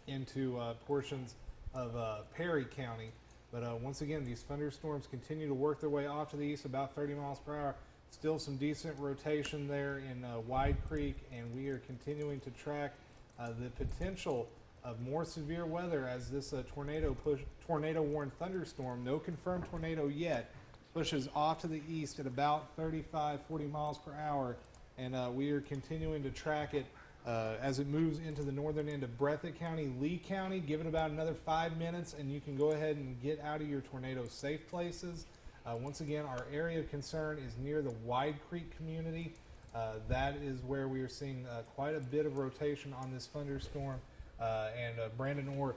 Speaker 1: into portions of Perry County. But once again, these thunderstorms continue to work their way off to the east, about 30 miles per hour. Still some decent rotation there in Wide Creek, and we are continuing to track the potential of more severe weather as this tornado-warned thunderstorm, no confirmed tornado yet, pushes off to the east at about 35, 40 miles per hour, and we are continuing to track it as it moves into the northern end of Breathitt County, Lee County. Give it about another 5 minutes, and you can go ahead and get out of your tornado safe places. Once again, our area of concern is near the Wide Creek community. That is where we are seeing quite a bit of rotation on this thunderstorm. And Brandon Orr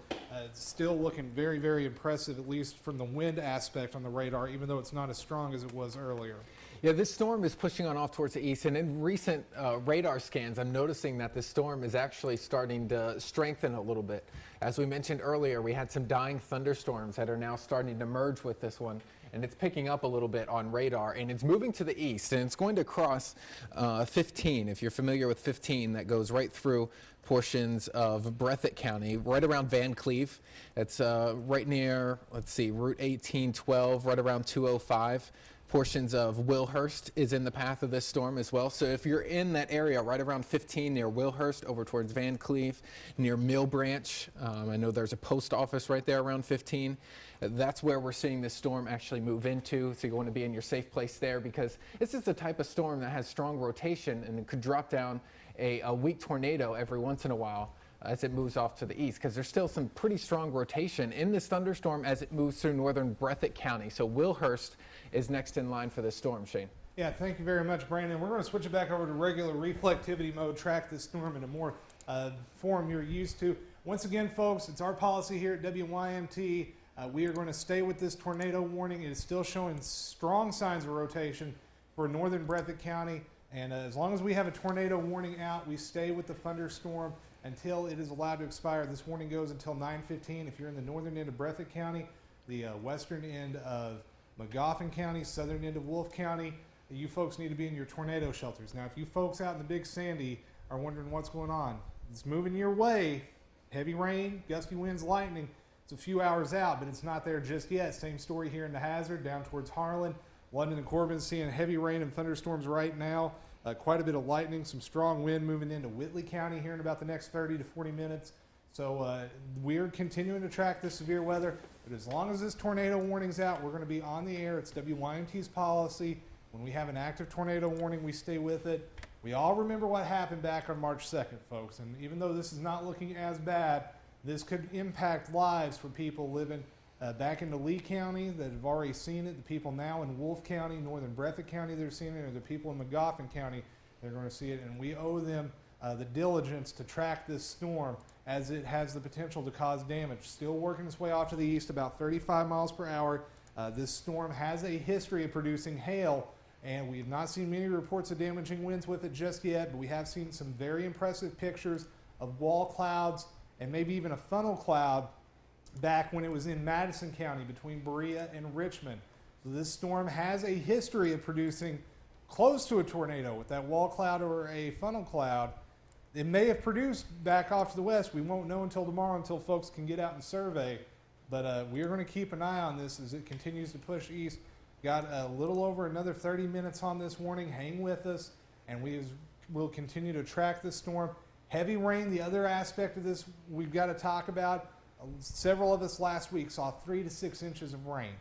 Speaker 1: still looking very, very impressive, at least from the wind aspect on the radar, even though it's not as strong as it was earlier.
Speaker 2: Yeah, this storm is pushing on off towards the east, and in recent radar scans, I'm noticing that this storm is actually starting to strengthen a little bit. As we mentioned earlier, we had some dying thunderstorms that are now starting to merge with this one, and it's picking up a little bit on radar, and it's moving to the east, and it's going to cross 15. If you're familiar with 15, that goes right through portions of Breathitt County, right around Van Cleve. It's right near, let's see, Route 1812, right around 205. Portions of Wilhurst is in the path of this storm as well. So if you're in that area right around 15 near Wilhurst, over towards Van Cleve, near Mill Branch, I know there's a post office right there around 15. That's where we're seeing this storm actually move into. So you want to be in your safe place there, because this is the type of storm that has strong rotation and it could drop down a weak tornado every once in a while as it moves off to the east, because there's still some pretty strong rotation in this thunderstorm as it moves through northern Breathitt County. So Wilhurst is next in line for this storm, Shane.
Speaker 1: Yeah, thank you very much, Brandon. We're going to switch it back over to regular reflectivity mode, track this storm in a more form you're used to. Once again, folks, it's our policy here at WYMT. We are going to stay with this tornado warning. It is still showing strong signs of rotation for northern Breathitt County. And as long as we have a tornado warning out, we stay with the thunderstorm until it is allowed to expire. This warning goes until 9:15 if you're in the northern end of Breathitt County, the western end of Magoffin County, southern end of Wolfe County. You folks need to be in your tornado shelters. Now, if you folks out in the Big Sandy are wondering what's going on, it's moving your way. Heavy rain, gusty winds, lightning. It's a few hours out, but it's not there just yet. Same story here in the Hazard, down towards Harlan. London and Corbin seeing heavy rain and thunderstorms right now. Quite a bit of lightning, some strong wind moving into Whitley County here in about the next 30 to 40 minutes. So we're continuing to track this severe weather. But as long as this tornado warning's out, we're going to be on the air. It's WYMT's policy. When we have an active tornado warning, we stay with it. We all remember what happened back on March 2nd, folks. And even though this is not looking as bad, this could impact lives for people living back into Lee County that have already seen it. The people now in Wolfe County, northern Breathitt County, they're seeing it. Or the people in Magoffin County, they're going to see it. And we owe them the diligence to track this storm as it has the potential to cause damage. Still working its way off to the east, about 35 miles per hour. This storm has a history of producing hail, and we have not seen many reports of damaging winds with it just yet, but we have seen some very impressive pictures of wall clouds and maybe even a funnel cloud back when it was in Madison County between Berea and Richmond. So this storm has a history of producing close to a tornado with that wall cloud or a funnel cloud. It may have produced back off to the west. We won't know until tomorrow, until folks can get out and survey. But we are going to keep an eye on this as it continues to push east. Got a little over another 30 minutes on this warning. Hang with us, and we will continue to track this storm. Heavy rain, the other aspect of this we've got to talk about. Several of us last week saw 3 to 6 inches of rain.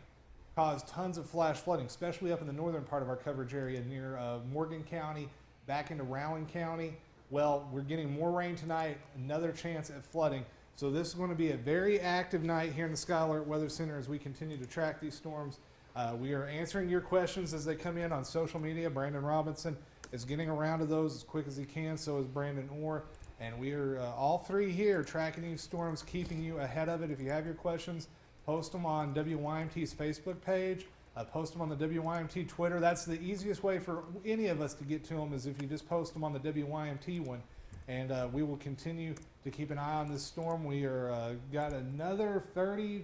Speaker 1: Caused tons of flash flooding, especially up in the northern part of our coverage area near Morgan County, back into Rowan County. Well, we're getting more rain tonight, another chance at flooding. So this is going to be a very active night here in the Sky Alert Weather Center as we continue to track these storms. We are answering your questions as they come in on social media. Brandon Robinson is getting around to those as quick as he can. So is Brandon Orr. And we are all three here tracking these storms, keeping you ahead of it. If you have your questions, post them on WYMT's Facebook page. Post them on the WYMT Twitter. That's the easiest way for any of us to get to them, is if you just post them on the WYMT one. And we will continue to keep an eye on this storm. We are got another 30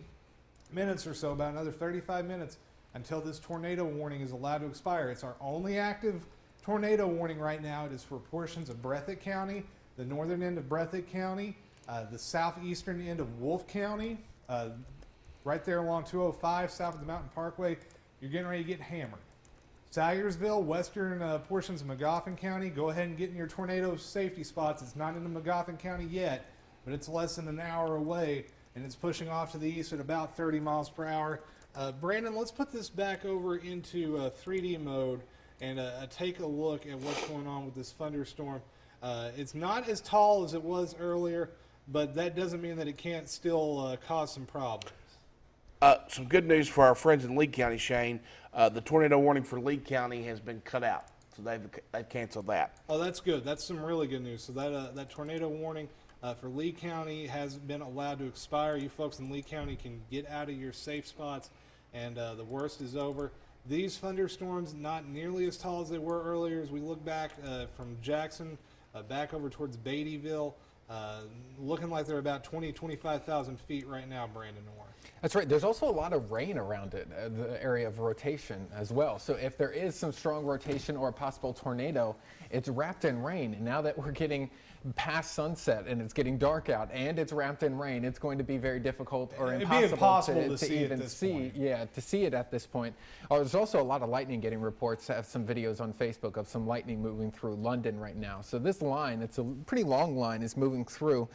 Speaker 1: minutes or so, about another 35 minutes until this tornado warning is allowed to expire. It's our only active tornado warning right now. It is for portions of Breathitt County, the northern end of Breathitt County, the southeastern end of Wolfe County, right there along 205 south of the Mountain Parkway. You're getting ready to get hammered. Salyersville, western portions of Magoffin County, go ahead and get in your tornado safety spots. It's not into Magoffin County yet, but it's less than an hour away, and it's pushing off to the east at about 30 miles per hour. Brandon, let's put this back over into 3D mode and take a look at what's going on with this thunderstorm. It's not as tall as it was earlier, but that doesn't mean that it can't still cause some problems.
Speaker 3: Some good news for our friends in Lee County, Shane. The tornado warning for Lee County has been cut out, so they've canceled that.
Speaker 1: Oh, that's good. That's some really good news. So that tornado warning for Lee County has been allowed to expire. You folks in Lee County can get out of your safe spots, and the worst is over. These thunderstorms, not nearly as tall as they were earlier. As we look back from Jackson back over towards Beattyville, looking like they're about 25,000 feet right now, Brandon Orr.
Speaker 2: That's right. There's also a lot of rain around it, the area of rotation as well. So if there is some strong rotation or a possible tornado, it's wrapped in rain. And now that we're getting past sunset and it's getting dark out and it's wrapped in rain, it's going to be very difficult or impossible to see even see. Yeah, to see it at this point. There's also a lot of lightning getting reports. I have some videos on Facebook of some lightning moving through London right now. So this line, it's a pretty long line, is moving through.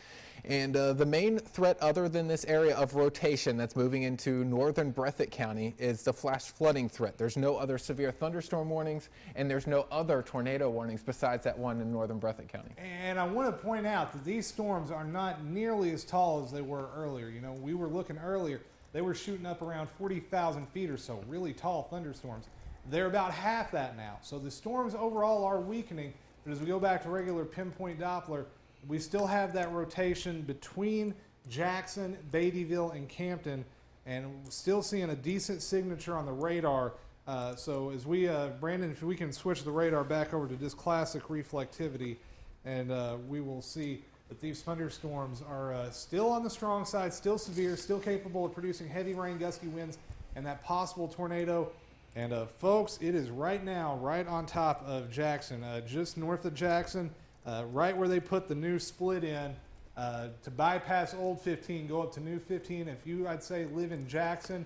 Speaker 2: And the main threat other than this area of rotation that's moving into northern Breathitt County is the flash flooding threat. There's no other severe thunderstorm warnings, and there's no other tornado warnings besides that one in northern Breathitt County.
Speaker 1: And I want to point out that these storms are not nearly as tall as they were earlier. You know, we were looking earlier, they were shooting up around 40,000 feet or so, really tall thunderstorms. They're about half that now. So the storms overall are weakening, but as we go back to regular pinpoint Doppler, we still have that rotation between Jackson, Beattyville, and Campton, and still seeing a decent signature on the radar. So as we, Brandon, if we can switch the radar back over to just classic reflectivity, and we will see But these thunderstorms are still on the strong side, still severe, still capable of producing heavy rain, gusty winds, and that possible tornado. And folks, it is right now right on top of Jackson, just north of Jackson, right where they put the new split in to bypass old 15, go up to new 15. If you, I'd say, live in Jackson,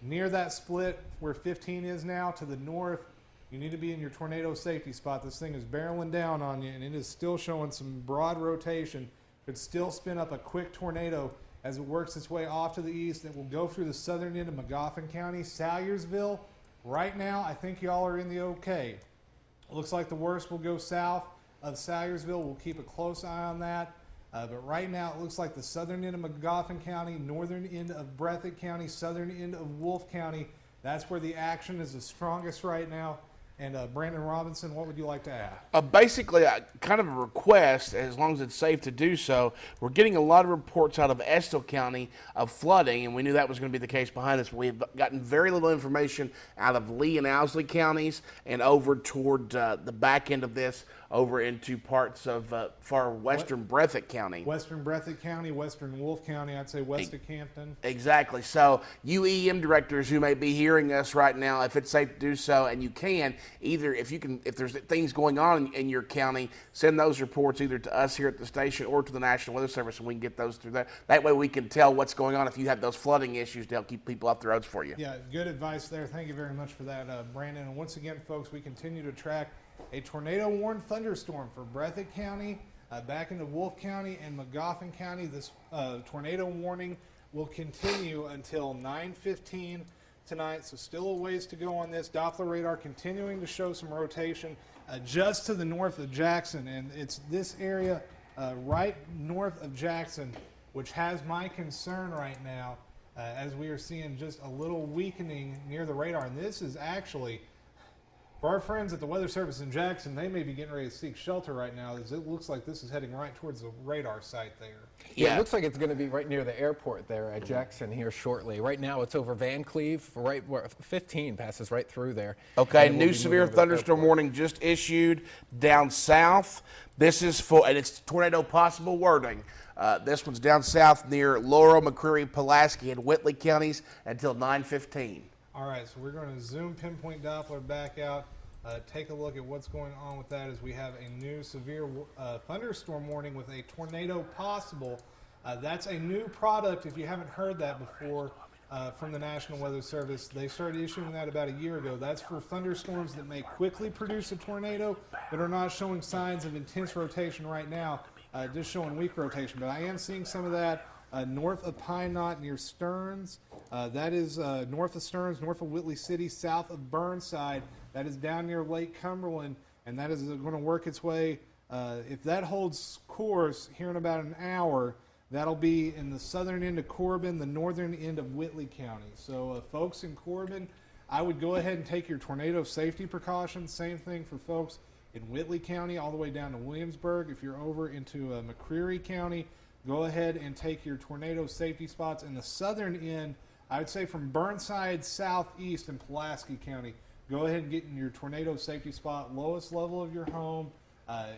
Speaker 1: near that split where 15 is now to the north, you need to be in your tornado safety spot. This thing is barreling down on you, and it is still showing some broad rotation. Could still spin up a quick tornado as it works its way off to the east. It will go through the southern end of Magoffin County, Salyersville. Right now, I think y'all are in the okay. Looks like the worst will go south of Salyersville. We'll keep a close eye on that. But right now, it looks like the southern end of Magoffin County, northern end of Breathitt County, southern end of Wolfe County. That's where the action is the strongest right now. And Brandon Robinson, what would you like to add?
Speaker 3: Basically, kind of a request, as long as it's safe to do so. We're getting a lot of reports out of Estill County of flooding, and we knew that was going to be the case behind us. We've gotten very little information out of Lee and Owsley counties and over toward the back end of this, over into parts of far western Breathitt County.
Speaker 1: Western Breathitt County, western Wolfe County, I'd say west of Campton.
Speaker 3: Exactly. So, UEM directors who may be hearing us right now, if it's safe to do so, and you can, either if there's things going on in your county, send those reports either to us here at the station or to the National Weather Service, and we can get those through there. That way we can tell what's going on if you have those flooding issues to help keep people off the roads for you.
Speaker 1: Yeah, good advice there. Thank you very much for that, Brandon. And once again, folks, we continue to track a tornado-warned thunderstorm for Breathitt County, back into Wolfe County and Magoffin County. This tornado warning will continue until 9:15 tonight, so still a ways to go on this. Doppler radar continuing to show some rotation just to the north of Jackson, and it's this area right north of Jackson which has my concern right now as we are seeing just a little weakening near the radar. And this is actually, for our friends at the Weather Service in Jackson, they may be getting ready to seek shelter right now, as it looks like this is heading right towards the radar site there.
Speaker 2: Yeah, it looks like it's going to be right near the airport there at Jackson here shortly. Right now, it's over Van Cleve, right where 15 passes right through there.
Speaker 3: Okay, new severe thunderstorm warning just issued down south. This is for, and it's tornado possible wording. This one's down south near Laurel, McCreary, Pulaski, and Whitley counties until 9:15.
Speaker 1: All right, so we're going to zoom pinpoint Doppler back out, take a look at what's going on with that as we have a new severe thunderstorm warning with a tornado possible. That's a new product, if you haven't heard that before, from the National Weather Service. They started issuing that about a year ago. That's for thunderstorms that may quickly produce a tornado but are not showing signs of intense rotation right now, just showing weak rotation. But I am seeing some of that north of Pine Knot near Stearns. That is north of Stearns, north of Whitley City, south of Burnside. That is down near Lake Cumberland, and that is going to work its way. If that holds course here in about an hour, that'll be in the southern end of Corbin, the northern end of Whitley County. So folks in Corbin, I would go ahead and take your tornado safety precautions. Same thing for folks in Whitley County all the way down to Williamsburg. If you're over into McCreary County, go ahead and take your tornado safety spots. In the southern end, I would say from Burnside southeast in Pulaski County, go ahead and get in your tornado safety spot, lowest level of your home,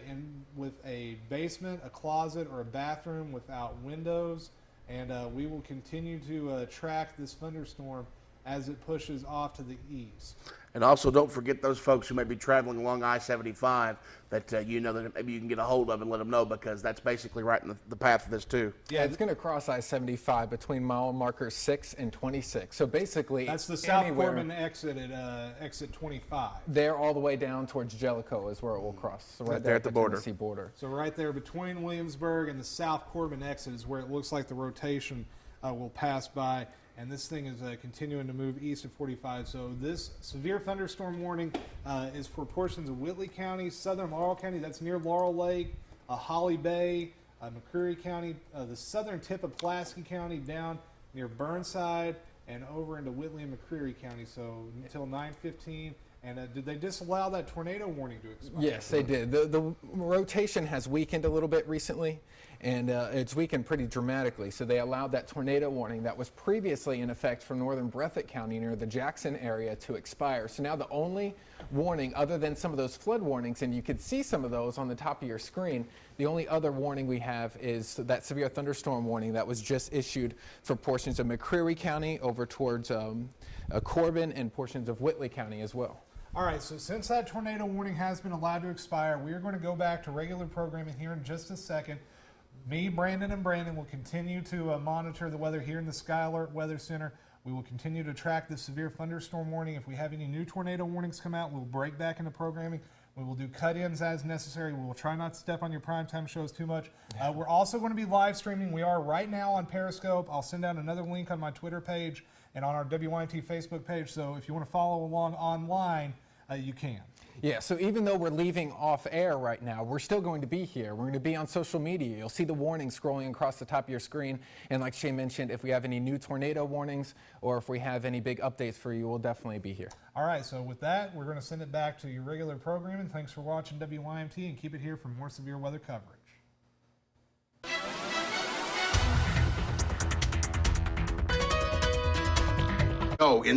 Speaker 1: in with a basement, a closet, or a bathroom without windows. And we will continue to track this thunderstorm as it pushes off to the east.
Speaker 3: And also, don't forget those folks who may be traveling along I-75 that you know that maybe you can get a hold of and let them know, because that's basically right in the path of this too.
Speaker 2: Yeah, it's going to cross I-75 between mile markers 6 and 26. So basically,
Speaker 1: that's the South Corbin exit at exit 25.
Speaker 2: There, all the way down towards Jellicoe is where it will cross. So
Speaker 3: right there at the border.
Speaker 2: Tennessee border.
Speaker 1: So right there between Williamsburg and the South Corbin exit is where it looks like the rotation will pass by. And this thing is continuing to move east of 45. So this severe thunderstorm warning is for portions of Whitley County, southern Laurel County, that's near Laurel Lake, Holly Bay, McCreary County, the southern tip of Pulaski County, down near Burnside, and over into Whitley and McCreary County. So until 9:15. And did they disallow that tornado warning to expire?
Speaker 2: Yes, they did. The rotation has weakened a little bit recently, and it's weakened pretty dramatically. So they allowed that tornado warning that was previously in effect for northern Breathitt County near the Jackson area to expire. So now the only warning, other than some of those flood warnings, and you could see some of those on the top of your screen, the only other warning we have is that severe thunderstorm warning that was just issued for portions of McCreary County over towards Corbin and portions of Whitley County as well.
Speaker 1: All right, so since that tornado warning has been allowed to expire, we are going to go back to regular programming here in just a second. Me, Brandon, and Brandon will continue to monitor the weather here in the Sky Alert Weather Center. We will continue to track the severe thunderstorm warning. If we have any new tornado warnings come out, we'll break back into programming. We will do cut-ins as necessary. We will try not to step on your primetime shows too much. We're also going to be live streaming. We are right now on Periscope. I'll send out another link on my Twitter page and on our WYMT Facebook page. So if you want to follow along online, you can.
Speaker 2: Yeah, so even though we're leaving off air right now, we're still going to be here. We're going to be on social media. You'll see the warnings scrolling across the top of your screen. And like Shay mentioned, if we have any new tornado warnings or if we have any big updates for you, we'll definitely be here.
Speaker 1: All right, so with that, we're going to send it back to your regular programming. Thanks for watching WYMT, and keep it here for more severe weather coverage.
Speaker 4: Oh, in